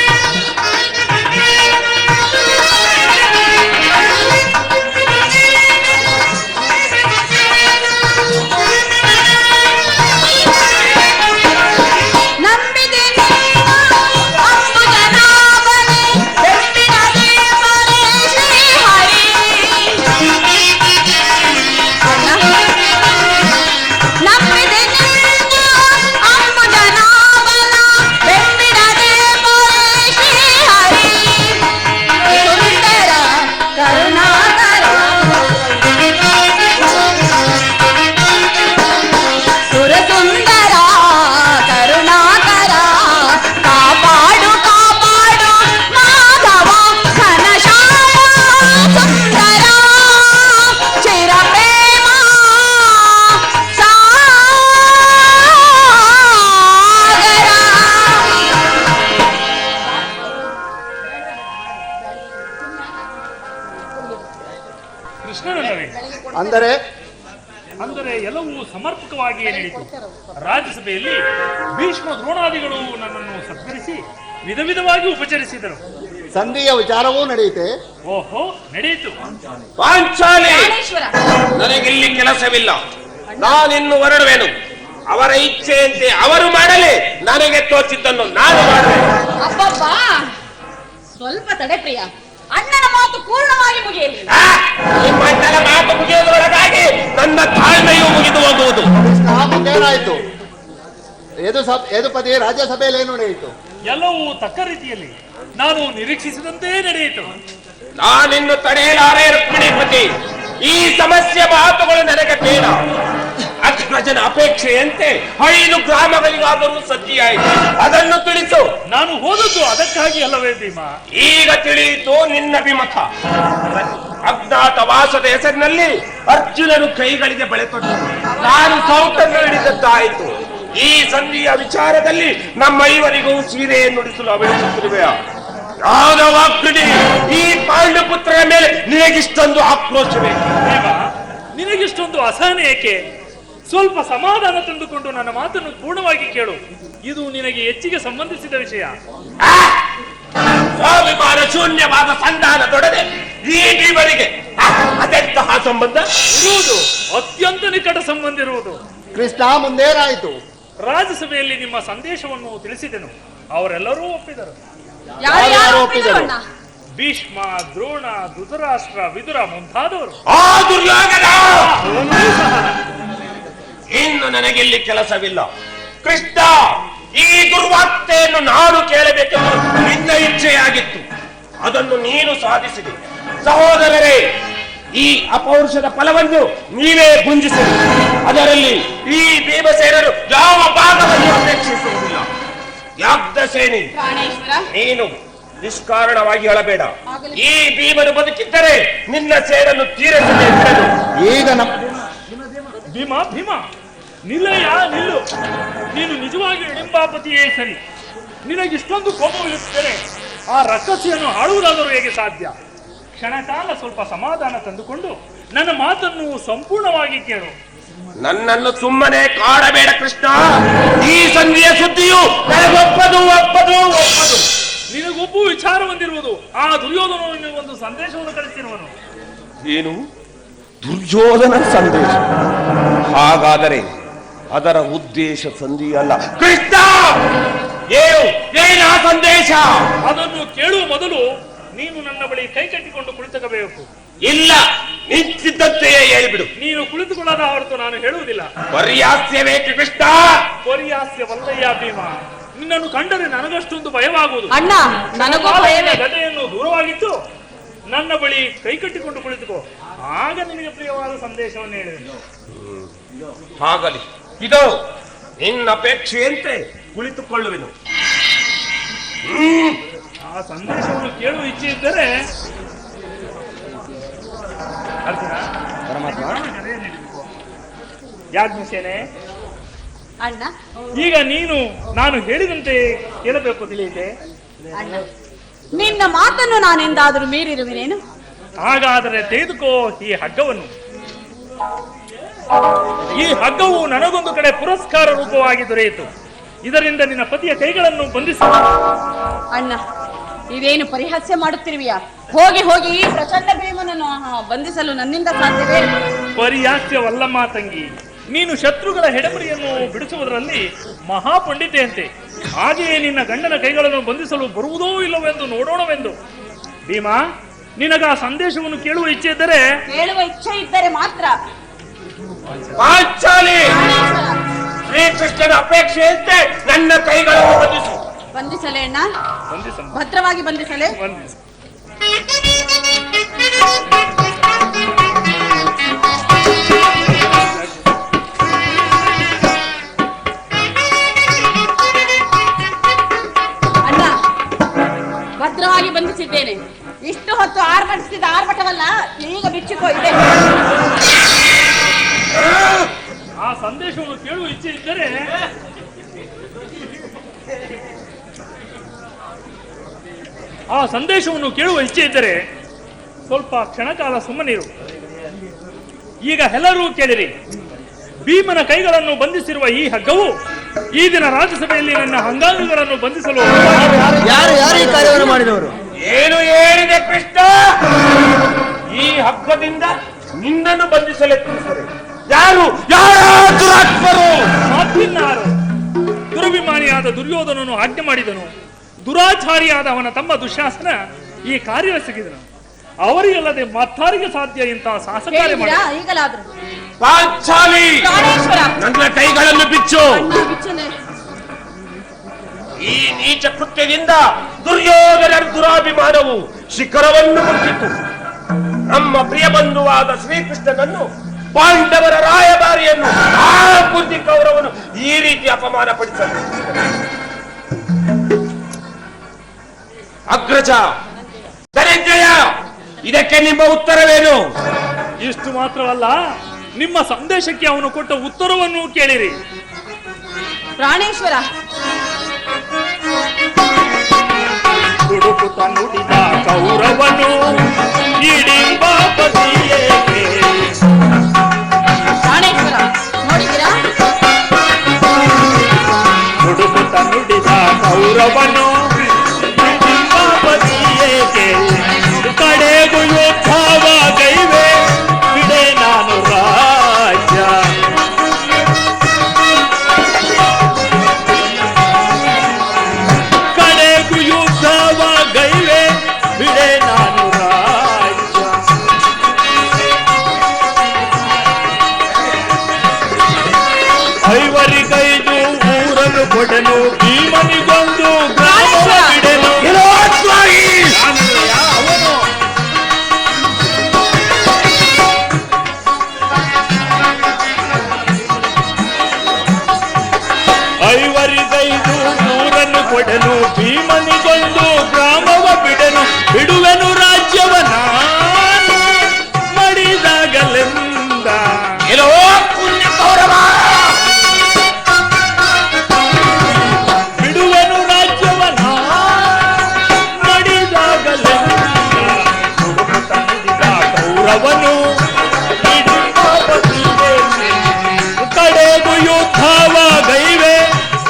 ಅಂದರೆ ಅಂದರೆ ಎಲ್ಲವೂ ಸಮರ್ಪಕವಾಗಿಯೇ ನಡೆಯಿತು. ರಾಜ್ಯಸಭೆಯಲ್ಲಿ ಭೀಷ್ಮ ದ್ರೋಣಾದಿಗಳು ನನ್ನನ್ನು ಸತ್ಕರಿಸಿ ವಿಧ ವಿಧವಾಗಿ ಉಪಚರಿಸಿದರು. ಸಂಧಿಯ ವಿಚಾರವೂ ನಡೆಯುತ್ತೆ. ಓಹೋ, ನಡೆಯಿತು. ಪಾಂಚಾಲಿ, ನನಗಿಲ್ಲಿ ಕೆಲಸವಿಲ್ಲ. ನಾನಿನ್ನು ಹೊರಡುವೆನು. ಅವರ ಇಚ್ಛೆಯಂತೆ ಅವರು ಮಾಡಲಿ, ನನಗೆ ತೋಚಿದ್ದನ್ನು ನಾನು ಮಾಡುವೆನು. ಅಬ್ಬಬ್ಬಾ, ಸ್ವಲ್ಪ ತಡೆ ಪ್ರಿಯ. ಅಣ್ಣನ ಮಾತು ಪೂರ್ಣವಾಗಿ ಮುಗಿಯಲಿ. ನಿಮ್ಮ ಅಣ್ಣನ ಮಾತು ಮುಗಿಯುವುದರೊಳಗಾಗಿ ನನ್ನ ತಾಳ್ಮೆಯು ಮುಗಿದು ಹೋಗುವುದು. ಮುಂದೇನಾಯಿತು? ಯದುಪತಿ ರಾಜ್ಯಸಭೆಯಲ್ಲಿ ಏನು ನಡೆಯಿತು? ಎಲ್ಲವೂ ತಕ್ಕ ರೀತಿಯಲ್ಲಿ ನಾನು ನಿರೀಕ್ಷಿಸಿದಂತೆ ನಡೆಯಿತು. ನಾನಿನ್ನು ತಡೆಯಲಾರೆ ರುಕ್ಮಿಣಿಪತಿ. ಈ ಸಮಸ್ಯೆ ಮಾತುಗಳು ನನಗೆ ಬೇಡ. ಅಗ್ರಜನ ಅಪೇಕ್ಷೆಯಂತೆ 5 ಗ್ರಾಮಗಳಿಗಾದರೂ ಸದ್ದಿಯಾಯಿತು. ಅದನ್ನು ತಿಳಿಸು. ನಾನು ಹೋದದ್ದು ಅದಕ್ಕಾಗಿ ಅಲ್ಲವೇ ಭೀಮಾ? ಈಗ ತಿಳಿಯಿತು ನಿನ್ನ ವಿಮತ. ಅಜ್ಞಾತವಾಸದ ಹೆಸರಿನಲ್ಲಿ ಅರ್ಜುನನು ಕೈಗಳಿಗೆ ಬಳೆ ತೊಟ್ಟನು. ನಾನು ಸೌಟನ್ನು ಹಿಡಿದದ್ದಾಯಿತು. ಈ ಸಂಧಿಯ ವಿಚಾರದಲ್ಲಿ ನಮ್ಮ ಐವರಿಗೂ ಸೀರೆಯನ್ನು ನುಡಿಸಲು ಅಭಿನಯಿಸುತ್ತಿರುವೆಯ ಯಾದವಾಗ್ನಿ, ಈ ಪಾಂಡುಪುತ್ರರ ಮೇಲೆ ನಿನಗಿಷ್ಟೊಂದು ಆಕ್ರೋಶವೇ? ನಿನಗಿಷ್ಟೊಂದು ಅಸಹನೆ ಏಕೆ? ಸ್ವಲ್ಪ ಸಮಾಧಾನ ತಂದುಕೊಂಡು ನನ್ನ ಮಾತನ್ನು ಪೂರ್ಣವಾಗಿ ಕೇಳು. ಇದು ನಿನಗೆ ಹೆಚ್ಚಿಗೆ ಸಂಬಂಧಿಸಿದ ವಿಷಯ. ಸ್ವಾಭಿಮಾನ ಶೂನ್ಯವಾದ ಸಂಧಾನದೊಡನೆ ಈ ಜೀವನಿಗೆ ಅದೆಂತಹ ಸಂಬಂಧ ಇರುವುದು? ಅತ್ಯಂತ ನಿಕಟ ಸಂಬಂಧ ಇರುವುದು. ಕೃಷ್ಣ, ಮುಂದೇನಾಯಿತು? ರಾಜ್ಯಸಭೆಯಲ್ಲಿ ನಿಮ್ಮ ಸಂದೇಶವನ್ನು ತಿಳಿಸಿದೆನು. ಅವರೆಲ್ಲರೂ ಒಪ್ಪಿದರು. ಯಾರು ಒಪ್ಪಿದರು ಅಣ್ಣ? ಭೀಷ್ಮ, ದ್ರೋಣ, ಧೃತರಾಷ್ಟ್ರ, ವಿದುರ ಮುಂತಾದವರು. ಆ ದುರ್ಯೋಧನ! ಇನ್ನು ನನಗೆಲ್ಲಿ ಕೆಲಸವಿಲ್ಲ. ಕೃಷ್ಣ, ಈ ದುರ್ವಾರ್ತೆಯನ್ನು ನಾನು ಕೇಳಬೇಕೆಂದು ನಿನ್ನ ಇಚ್ಛೆಯಾಗಿತ್ತು. ಅದನ್ನು ನೀನು ಸಾಧಿಸಿದೆ. ಸಹೋದರರೇ, ಈ ಅಪೌರುಷದ ಫಲವನ್ನು ನೀವೇ ಗುಂಜಿಸಿರಿ. ಅದರಲ್ಲಿ ಈ ಭೀಮಸೇನರು ಯಾವ ಭಾಗವನ್ನು ಅಪೇಕ್ಷಿಸುವುದಿಲ್ಲ. ಯಾಗ್ಧಸೇನಿ, ನೀನು ನಿಷ್ಕಾರಣವಾಗಿ ಹೇಳಬೇಡ. ಈ ಭೀಮನು ಬದುಕಿದ್ದರೆ ನಿನ್ನ ಸೇಡನ್ನು ತೀರಿಸಬೇಕು. ಈಗ ಭೀಮಾ, ಭೀಮಾ, ನಿಲ್ಲಯ್ಯ, ನಿಲ್ಲು. ನೀನು ನಿಜವಾಗಿ ಹಿಡಿಂಬಾಪತಿಯೇ ಸರಿ. ನಿನಗಿಷ್ಟೊಂದು ಕೋಪವಿರುತ್ತದೆ. ಆ ರಕ್ಕಸಿಯನ್ನು ಆಳುವುದಾದರೂ ಹೇಗೆ ಸಾಧ್ಯ? ಕ್ಷಣಕಾಲ ಸ್ವಲ್ಪ ಸಮಾಧಾನ ತಂದುಕೊಂಡು ನನ್ನ ಮಾತನ್ನು ಸಂಪೂರ್ಣವಾಗಿ ಕೇಳು. ನನ್ನನ್ನು ಸುಮ್ಮನೆ ಕಾಡಬೇಡ ಕೃಷ್ಣ. ಈ ಸಂಧಿಯ ಸುದ್ದಿಯು ನನಗೊಪ್ಪದು ಒಪ್ಪದು ಒಪ್ಪದು. ನಿನಗೊಬ್ಬು ವಿಚಾರ ಹೊಂದಿರುವುದು. ಆ ದುರ್ಯೋಧನ ಒಂದು ಸಂದೇಶವನ್ನು ಕಳಿಸಿರುವನು. ಏನು? ದುರ್ಯೋಧನ ಸಂದೇಶ? ಹಾಗಾದರೆ ಅದರ ಉದ್ದೇಶ ಸಂಧಿ ಅಲ್ಲ ಕೃಷ್ಣ. ಏನು ಸಂದೇಶ? ಅದನ್ನು ಕೇಳುವ ಮೊದಲು ನೀನು ನನ್ನ ಬಳಿ ಕೈ ಕಟ್ಟಿಕೊಂಡು ಕುಳಿತುಕಬೇಕು. ಇಲ್ಲ, ನಿಂತಿದ್ದಂತೆಯೇ ಹೇಳಿಬಿಡು. ನೀನು ಕುಳಿತುಕೊಳ್ಳದ ಹೊರತು ನಾನು ಹೇಳುವುದಿಲ್ಲ. ಪರ್ಯಾಸ್ಯವೇ ಕೃಷ್ಣ. ಪರ್ಯಾಸ್ಯವಲ್ಲಯ್ಯ ಭೀಮ. ನಿನ್ನನ್ನು ಕಂಡರೆ ನನಗಷ್ಟೊಂದು ಭಯವಾಗುವುದು. ಅಣ್ಣ ನನಗೂ ಭಯವೇ. ಗದೆಯನ್ನು ದೂರವಾಗಿತ್ತು ನನ್ನ ಬಳಿ ಕೈ ಕಟ್ಟಿಕೊಂಡು ಕುಳಿತುಕೋ, ಆಗ ನಿನಗೆ ಪ್ರಿಯವಾದ ಸಂದೇಶವನ್ನು ಹೇಳಿದೆನು. ಹಾಗಲಿ, ಇದು ನಿನ್ನ ಅಪೇಕ್ಷೆಯಂತೆ ಕುಳಿತುಕೊಳ್ಳುವೆನು. ಆ ಸಂದೇಶವನ್ನು ಕೇಳುವ ಇಚ್ಛೆ ಇದ್ದರೆ ಯಾಜ್ಞಸೇನೆ, ಅಣ್ಣ ಈಗ ನೀನು ನಾನು ಹೇಳಿದಂತೆ ಕೇಳಬೇಕು ತಿಳಿಯಿತೆ. ಅಣ್ಣ ನಿನ್ನ ಮಾತನ್ನು ನಾನೆಂದಾದರೂ ಮೀರಿರುವೆನೇನು? ಹಾಗಾದರೆ ತೆಗೆದುಕೋ ಈ ಹಗ್ಗವನ್ನು. ಈ ಹಗ್ಗವು ನನಗೊಂದು ಕಡೆ ಪುರಸ್ಕಾರ ರೂಪವಾಗಿ ದೊರೆಯಿತು. ಇದರಿಂದ ನಿನ್ನ ಪತಿಯ ಕೈಗಳನ್ನು ಬಂಧಿಸು. ಅಣ್ಣ ಇದೇನು ಪರಿಹಾಸ್ಯ ಮಾಡುತ್ತಿರುವೆಯಾ? ಹೋಗಿ ಹೋಗಿ ಈ ಪ್ರಚಂಡ ಭೀಮನನ್ನು ಬಂಧಿಸಲು ನನ್ನಿಂದ ಸಾಧ್ಯವೇ? ಪರಿಹಾಸ್ಯವಲ್ಲಮ್ಮ ತಂಗಿ, ನೀನು ಶತ್ರುಗಳ ಹೆಡಮರಿಯನ್ನು ಬಿಡಿಸುವುದರಲ್ಲಿ ಮಹಾಪಂಡಿತೆಯಂತೆ. ಹಾಗೆಯೇ ನಿನ್ನ ಗಂಡನ ಕೈಗಳನ್ನು ಬಂಧಿಸಲು ಬರುವುದೋ ಇಲ್ಲವೆಂದು ನೋಡೋಣವೆಂದು. ಭೀಮಾ, ನಿನಗ ಆ ಸಂದೇಶವನ್ನು ಕೇಳುವ ಇಚ್ಛೆ ಇದ್ದರೆ ಕೇಳುವ ಇಚ್ಛೆ ಇದ್ದರೆ ಮಾತ್ರ ಪಾಂಚಾಲಿ, ಶ್ರೀಕೃಷ್ಣನ ಅಪೇಕ್ಷೆಯಂತೆ ನನ್ನ ಕೈಗಳನ್ನು ಬಂಧಿಸು. ಬಂಧಿಸಲೇ ಅಣ್ಣ? ಬಂಧಿಸಮ್ಮ. ಭದ್ರವಾಗಿ ಬಂಧಿಸಲೇ? ಬಂಧಿಸು. ಅಣ್ಣ ಭದ್ರವಾಗಿ ಬಂಧಿಸಿದ್ದೇನೆ. ಇಷ್ಟು ಹೊತ್ತು ಆರ್ಭಟಿಸಿದ ಆರ್ಭಟವಲ್ಲ, ಈಗ ಬಿಚ್ಚಿಕೋ ಇದೆ. ಆ ಸಂದೇಶವನ್ನು ಕೇಳುವ ಇಚ್ಛೆ ಇದ್ದರೆ ಸ್ವಲ್ಪ ಕ್ಷಣಕಾಲ ಸುಮ್ಮನಿರು. ಈಗ ಎಲ್ಲರೂ ಕೇಳಿರಿ. ಭೀಮನ ಕೈಗಳನ್ನು ಬಂಧಿಸಿರುವ ಈ ಹಗ್ಗವು ಈ ದಿನ ರಾಜ್ಯಸಭೆಯಲ್ಲಿ ನನ್ನ ಅಂಗಾಂಗಗಳನ್ನು ಬಂಧಿಸಲು ಯಾರು ಈ ಕಾರ್ಯವನ್ನು ಮಾಡಿದವರು? ಏನು ಹೇಳಿದೆ ಕೃಷ್ಣ? ಈ ಹಗ್ಗದಿಂದ ನಿನ್ನನ್ನು ಬಂಧಿಸಲೆತ್ತಿದ್ದಾರೆ. ಯಾರು? ದುರಾತ್ಮರು. ಮಾತಿನ್ನಾರು. ದುರಭಿಮಾನಿಯಾದ ದುರ್ಯೋಧನನು ಆಜ್ಞೆ ಮಾಡಿದನು. ದುರಾಚಾರಿಯಾದ ಅವನ ತಮ್ಮ ದುಶ್ಯಾಸನ ಈ ಕಾರ್ಯವೆಸಗಿದನು. ಅವರಿಗಲ್ಲದೆ ಮತ್ತಾರಿಗೆ ಸಾಧ್ಯ ಇಂತಹ ಸಾಹಸ ಕಾರ್ಯ ಮಾಡಿ. ಈಗಲಾದ್ರು ಪಾಂಚಾಲಿ, ನನ್ನ ಕೈಗಳನ್ನು ಬಿಚ್ಚು. ಈ ನೀಚ ಕೃತ್ಯದಿಂದ ದುರ್ಯೋಧನ ದುರಾಭಿಮಾನವು ಶಿಖರವನ್ನು ಮುಟ್ಟಿತು. ನಮ್ಮ ಪ್ರಿಯ ಬಂಧುವಾದ ಶ್ರೀಕೃಷ್ಣನನ್ನು, ಪಾಂಡವರ ರಾಯಭಾರಿಯನ್ನು, ಆ ಬುದ್ಧಿ ಕೌರವನು ಈ ರೀತಿ ಅಪಮಾನ ಪಡಿಸಲು. ಅಗ್ರಜ, ಧನಂಜಯ, ಇದಕ್ಕೆ ನಿಮ್ಮ ಉತ್ತರವೇನು? ಇಷ್ಟು ಮಾತ್ರವಲ್ಲ, ನಿಮ್ಮ ಸಂದೇಶಕ್ಕೆ ಅವನು ಕೊಟ್ಟ ಉತ್ತರವನ್ನು ಕೇಳಿರಿ. ಪ್ರಾಣೇಶ್ವರ, ಹುಡುಕುತ್ತ ನುಡಿದ ಕೌರವನು ಇಡಿಂಬಾಪತಿಯೇಕೆ. ಪ್ರಾಣೇಶ್ವರ ನೋಡಿದ್ದೀರಾ? ಹುಡುಕುತ್ತ ನುಡಿದ ಕೌರವನು ಇಡಿಂಬಾಪತಿಯೇಕೆ. ಕಡೆಗೂ ಯುದ್ಧವ ಕೈವೆ ಬಿಡೆ ನಾನು ರಾಜ್ಯ. ಕಡೆಗೂ ಯುದ್ಧವ ಗೈವೆ ಬಿಡೆ ನಾನು ರಾಜ್ಯ. ಐವರಿಗೈದು ಊರನ್ನು ಕೊಡನು, ಭೀಮನಿಗೊಂದು ಗ್ರಾಮವ ಬಿಡೆನು. ಅವನು ಐವರಿಗೈದು ಊರನ್ನು ಕೊಡನು, ಭೀಮನಿಗೊಂದು ಗ್ರಾಮವ ಬಿಡನು. ಬಿಡುವೆನು ರಾಜ್ಯವ ನಾನು ಮಡಿದಾಗಲೆಂದ. ಬಿಡುವೆನು ರಾಜ್ಯವ ಮಡಿದಾಗಲೆಂದ. ಕೌರವನು ಕಡೆಗೂ ಯುದ್ಧವ ಗೈವೆ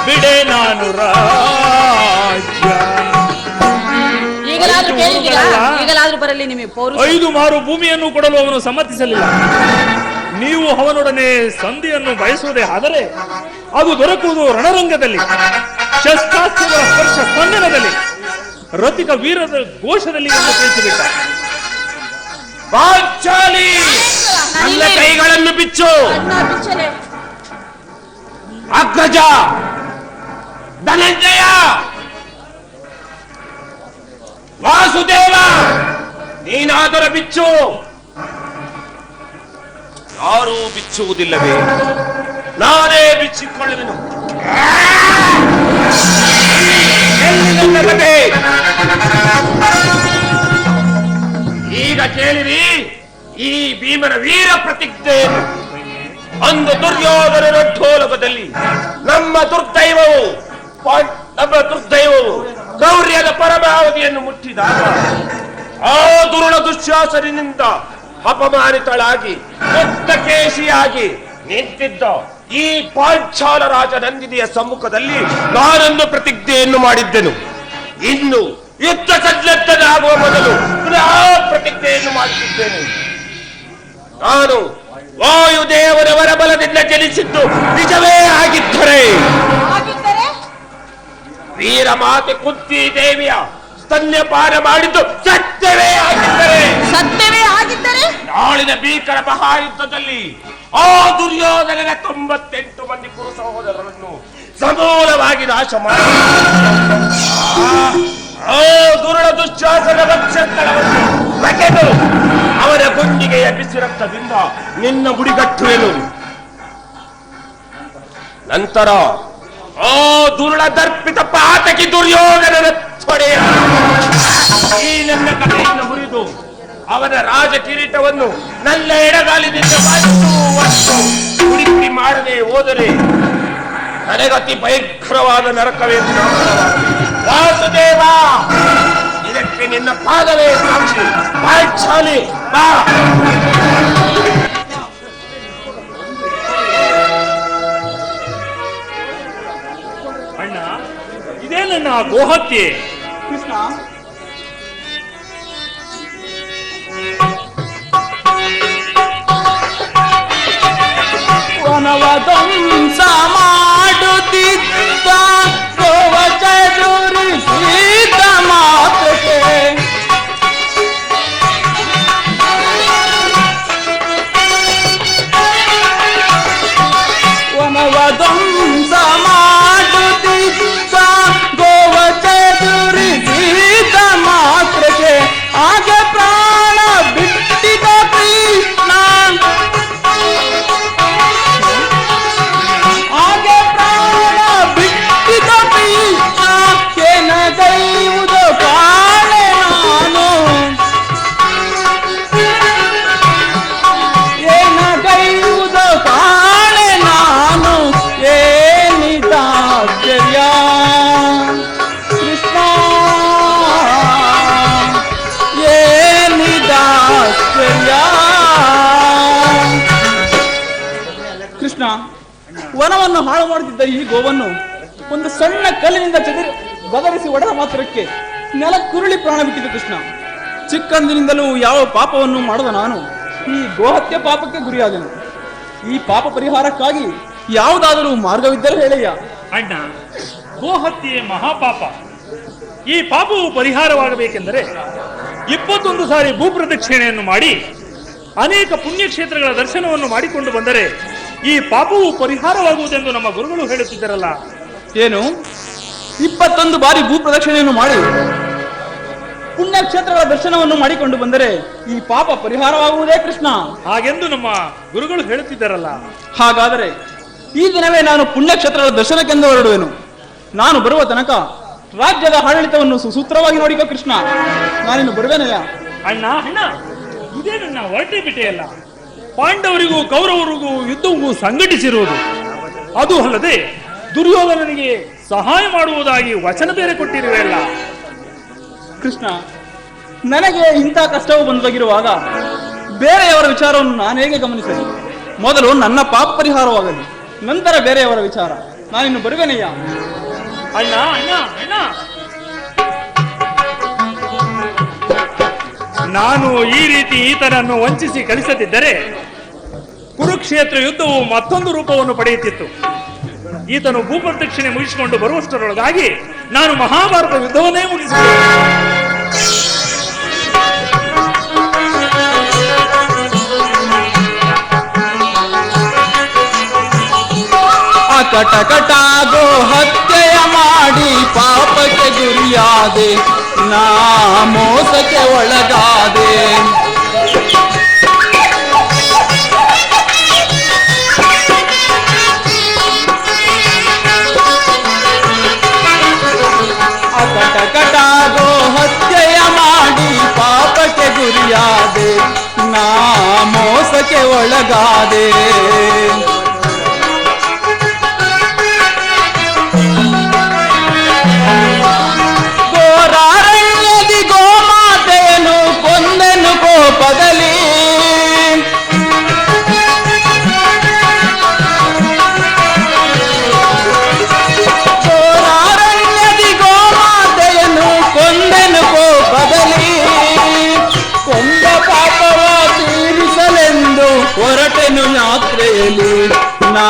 ಬಿಡೆ ನಾನು ರಾಜ್ಯ. ಈಗಲಾದ್ರೂ ಕೇಳಿದ್ದೀರಾ? ಈಗಲಾದ್ರೂ ಬರಲಿ ನಿಮಗೆ ಪೌರುಷ. 5 ಮಾರು ಭೂಮಿಯನ್ನು ಕೊಡಲು ಅವನು ಸಮ್ಮತಿಸಲಿಲ್ಲ. ನೀವು ಅವನೊಡನೆ ಸಂಧಿಯನ್ನು ಬಯಸುವುದೇ ಆದರೆ ಅದು ದೊರಕುವುದು ರಣರಂಗದಲ್ಲಿ, ಶಸ್ತ್ರಾಸ್ತ್ರಗಳ ಸ್ಪರ್ಶ ಸ್ಪಂದನದಲ್ಲಿ, ರತಿಕ ವೀರದ ಘೋಷದಲ್ಲಿ ಎಂದು ತಿಳಿಸಿಬಿಟ್ಟ. ಪಾಂಚಾಲಿ, ನನ್ನ ಬಿಚ್ಚು. ಅಣ್ಣ ಬಿಚ್ಚಲೆ. ಅಗ್ರಜ, ಧನಂಜಯ, ವಾಸುದೇವ, ನೀನಾದರ ಬಿಚ್ಚು. ಯಾರೂ ಬಿಚ್ಚುವುದಿಲ್ಲವೇ? ನಾನೇ ಬಿಚ್ಚಿಕೊಳ್ಳುವೆನು. ಈಗ ಕೇಳಿರಿ ಈ ಭೀಮನ ವೀರ ಪ್ರತಿಜ್ಞೆಯನ್ನು. ಒಂದು ದುರ್ಯೋಧನ ರಥೋಲಕದಲ್ಲಿ ನಮ್ಮ ದುರ್ದೈವವು ಗೌರ್ಯದ ಪರಮಾವಧಿಯನ್ನು ಮುಟ್ಟಿದಾಗ ಆ ದುರುಳ ದುಶ್ಯಾಸನಿಂದ ಅಪಮಾನಿತಳಾಗಿ ಮುಕ್ತಕೇಶಿಯಾಗಿ ನಿಂತಿದ್ದ ಈ ಪಾಂಚಾಲ ರಾಜ ನಂದಿನಿಯ ಸಮ್ಮುಖದಲ್ಲಿ ನಾನೊಂದು ಪ್ರತಿಜ್ಞೆಯನ್ನು ಮಾಡಿದ್ದೆನು. ಇನ್ನು ಯುದ್ಧ ಸನ್ನದ್ಧನಾಗುವ ಮೊದಲು ಪ್ರತಿಜ್ಞೆಯನ್ನು ಮಾಡುತ್ತಿದ್ದೇನೆ. ನಾನು ವಾಯುದೇವರವರ ಬಲದಿಂದ ಜನಿಸಿದ್ದು ನಿಜವೇ ಆಗಿದ್ದರೆ ವೀರ ಮಾತೆ ಕುಂತಿ ದೇವಿಯ ಸ್ತನ್ಯಪಾನ ಮಾಡಿದ್ದು ಸತ್ಯವೇ ಆಗಿದ್ದರೆ ನಾಳಿನ ಭೀಕರ ಮಹಾಯುದ್ಧದಲ್ಲಿ ಆ ದುರ್ಯೋಧನನ 98 ಮಂದಿ ಕುರು ಸಹೋದರರನ್ನು ಸಮೂಲವಾಗಿ ನಾಶ ಮಾಡಿ ಆ ದುರುಳ ದುಶ್ಯಾಸನ ವಕ್ಷಸ್ಥಳವನ್ನು ಬಗೆದು ಅವರ ಗುಂಡಿಗೆಯ ಬಿಸಿ ರಕ್ತದಿಂದ ನಿನ್ನ ಗುಡಿಗಟ್ಟುವೆನು. ನಂತರ ಆ ದುರುಳ ದರ್ಪಿತ ಪಾತಕಿ ದುರ್ಯೋಧನನ ತೊಡೆಯ ಈ ನನ್ನ ಕಥೆಯನ್ನು ಮುರಿದು ಅವನ ರಾಜ ಕಿರೀಟವನ್ನು ನನ್ನ ಎಡಗಾಲಿನಿಂದ ಗುಡಿ ಗುಡಿ ಮಾಡದೆ ಹೋದರೆ ನನಗತಿ ಭಯಂಕರವಾದ ನರಕವೇ. ವಾಸುದೇವ, ಇದಕ್ಕೆ ನಿನ್ನ ಪಾದವೇ ಸಾಕ್ಷಿ. ಪಾಂಚಾಲಿ ಬಾ. ಅಣ್ಣ, ಇದೇ ನನ್ನ ಗೋಹತ್ಯೆ. ಕೃಷ್ಣ, ವನವದಂಸ ಮಾಡುತ್ತಿದ್ದ ಗೋವಚದುರಿಸಿದ ಮಾತೃಕೆ ವನವದಂಸ ಮಾಡುತ್ತಿದ್ದ ಗೋವಚದುರಿಸಿದ ಮಾತೃಕೆ ಆಗ ಪ್ರಾಣ ಬಿಟ್ಟಿದ ಕೃಷ್ಣ. ಆಗೆ ಪ್ರಾಣ ಬಿಟ್ಟಿದ ಕೃಷ್ಣ ಏನಗೈವುದು ಕಾಣೆ ನಾನು. ಏನಗೈವುದು ಕಾಣೆ ನಾನು. ಏನಿದಾಶ್ಚರ್ಯ ಕೃಷ್ಣ, ಏನಿದಾಶ್ಚರ್ಯ ಕೃಷ್ಣ. ವನವನ್ನು ಹಾಳು ಮಾಡುತ್ತಿದ್ದ ಈ ಗೋವನ್ನು ಒಂದು ಸಣ್ಣ ಕಲ್ಲಿನಿಂದ ಬದಲಿಸಿ ಒಡೆದ ಮಾತ್ರಕ್ಕೆ ನೆಲಕ್ಕುರುಳಿ ಪ್ರಾಣ ಬಿಟ್ಟಿದೆ ಕೃಷ್ಣ. ಚಿಕ್ಕಂದಿನಿಂದಲೂ ಯಾವ ಪಾಪವನ್ನು ಮಾಡದ ನಾನು ಈ ಗೋಹತ್ಯೆ ಪಾಪಕ್ಕೆ ಗುರಿಯಾದೆನು. ಈ ಪಾಪ ಪರಿಹಾರಕ್ಕಾಗಿ ಯಾವುದಾದರೂ ಮಾರ್ಗವಿದ್ದರೆ ಹೇಳಯ್ಯ. ಅಣ್ಣ, ಗೋಹತ್ಯೆ ಮಹಾಪಾಪ. ಈ ಪಾಪವು ಪರಿಹಾರವಾಗಬೇಕೆಂದರೆ 21 ಸಾರಿ ಭೂಪ್ರದಕ್ಷಿಣೆಯನ್ನು ಮಾಡಿ ಅನೇಕ ಪುಣ್ಯಕ್ಷೇತ್ರಗಳ ದರ್ಶನವನ್ನು ಮಾಡಿಕೊಂಡು ಬಂದರೆ ಈ ಪಾಪವು ಪರಿಹಾರವಾಗುವುದೆಂದು ನಮ್ಮ ಗುರುಗಳು ಹೇಳುತ್ತಿದ್ದರಲ್ಲ. ಏನು 21 ಬಾರಿ ಭೂಪ್ರದಕ್ಷಿಣೆಯನ್ನು ಮಾಡಿ ಪುಣ್ಯಕ್ಷೇತ್ರಗಳ ದರ್ಶನವನ್ನು ಮಾಡಿಕೊಂಡು ಬಂದರೆ ಈ ಪಾಪ ಪರಿಹಾರವಾಗುವುದೇ ಕೃಷ್ಣ? ಹಾಗೆಂದು ನಮ್ಮ ಗುರುಗಳು ಹೇಳುತ್ತಿದ್ದರಲ್ಲ. ಹಾಗಾದರೆ ಈ ದಿನವೇ ನಾನು ಪುಣ್ಯಕ್ಷೇತ್ರಗಳ ದರ್ಶನಕ್ಕೆಂದು ಹೊರಡುವೆನು. ನಾನು ಬರುವ ತನಕ ರಾಜ್ಯದ ಆಡಳಿತವನ್ನು ಸುಸೂತ್ರವಾಗಿ ನೋಡಿಕೋ ಕೃಷ್ಣ. ನಾನಿನ್ನು ಬರುವೇನಯ್ಯ. ಅಣ್ಣ ಅಣ್ಣ, ಇದೇ ನನ್ನ ಹೊರಟೆ ಬಿಟ್ಟೆಯಲ್ಲ. ಪಾಂಡವರಿಗೂ ಕೌರವರಿಗೂ ಯುದ್ಧವೂ ಸಂಘಟಿಸಿರುವುದು. ಅದು ಅಲ್ಲದೆ ದುರ್ಯೋಧನನಿಗೆ ಸಹಾಯ ಮಾಡುವುದಾಗಿ ವಚನ ಬೇರೆ ಕೊಟ್ಟಿರುವೆಯಲ್ಲ. ಕೃಷ್ಣ, ನನಗೆ ಇಂಥ ಕಷ್ಟವು ಬಂದೊದಗಿರುವಾಗ ಬೇರೆಯವರ ವಿಚಾರವನ್ನು ನಾನು ಹೇಗೆ ಗಮನಿಸಲಿ? ಮೊದಲು ನನ್ನ ಪಾಪ ಪರಿಹಾರವಾಗಲಿ, ನಂತರ ಬೇರೆಯವರ ವಿಚಾರ. ನಾನಿನ್ನು ಬರುವೆನಯ್ಯ. ಅಣ್ಣ ಅಣ್ಣ ಅಣ್ಣ, ನಾನು ಈ ರೀತಿ ಈತನನ್ನು ವಂಚಿಸಿ ಕಳಿಸದಿದ್ದರೆ ಕುರುಕ್ಷೇತ್ರ ಯುದ್ಧವು ಮತ್ತೊಂದು ರೂಪವನ್ನು ಪಡೆಯುತ್ತಿತ್ತು. ಈತನು ಭೂಪ್ರದಕ್ಷಿಣೆ ಮುಗಿಸಿಕೊಂಡು ಬರುವಷ್ಟರೊಳಗಾಗಿ ನಾನು ಮಹಾಭಾರತ ಯುದ್ಧವನ್ನೇ ಮುಗಿಸಿದೆ. ಕಟಕಟಾಗೋ ಹತ್ಯೆಯ ಮಾಡಿ ಪಾಪಕ್ಕೆ ಗುರಿಯಾದೆ, ನಾ ಮೋಸಕ್ಕೆ ಒಳಗಾದೆ. ಕಟಕಟಾಗೋ ಹತ್ಯೆಯ ಮಾಡಿ ಪಾಪಕ್ಕೆ ಗುರಿಯಾದೆ, ನಾ ಮೋಸಕ್ಕೆ ಒಳಗಾದೆ. ಘೋರಾರಣ್ಯದಿ ಗೋಮಾತೆಯನ್ನು ಕೊಂದೆನು ಕೋಪದಲ್ಲಿ, ಘೋರಾರಣ್ಯದಿ ಗೋಮಾತೆಯನ್ನು ಕೊಂದೆನು ಕೋಪದಲ್ಲಿ, ಕೊಂದ ಪಾಪವ ತೀರಿಸಲೆಂದು ಹೊರಟೆನು ಯಾತ್ರೆಯಲ್ಲಿ, ನಾ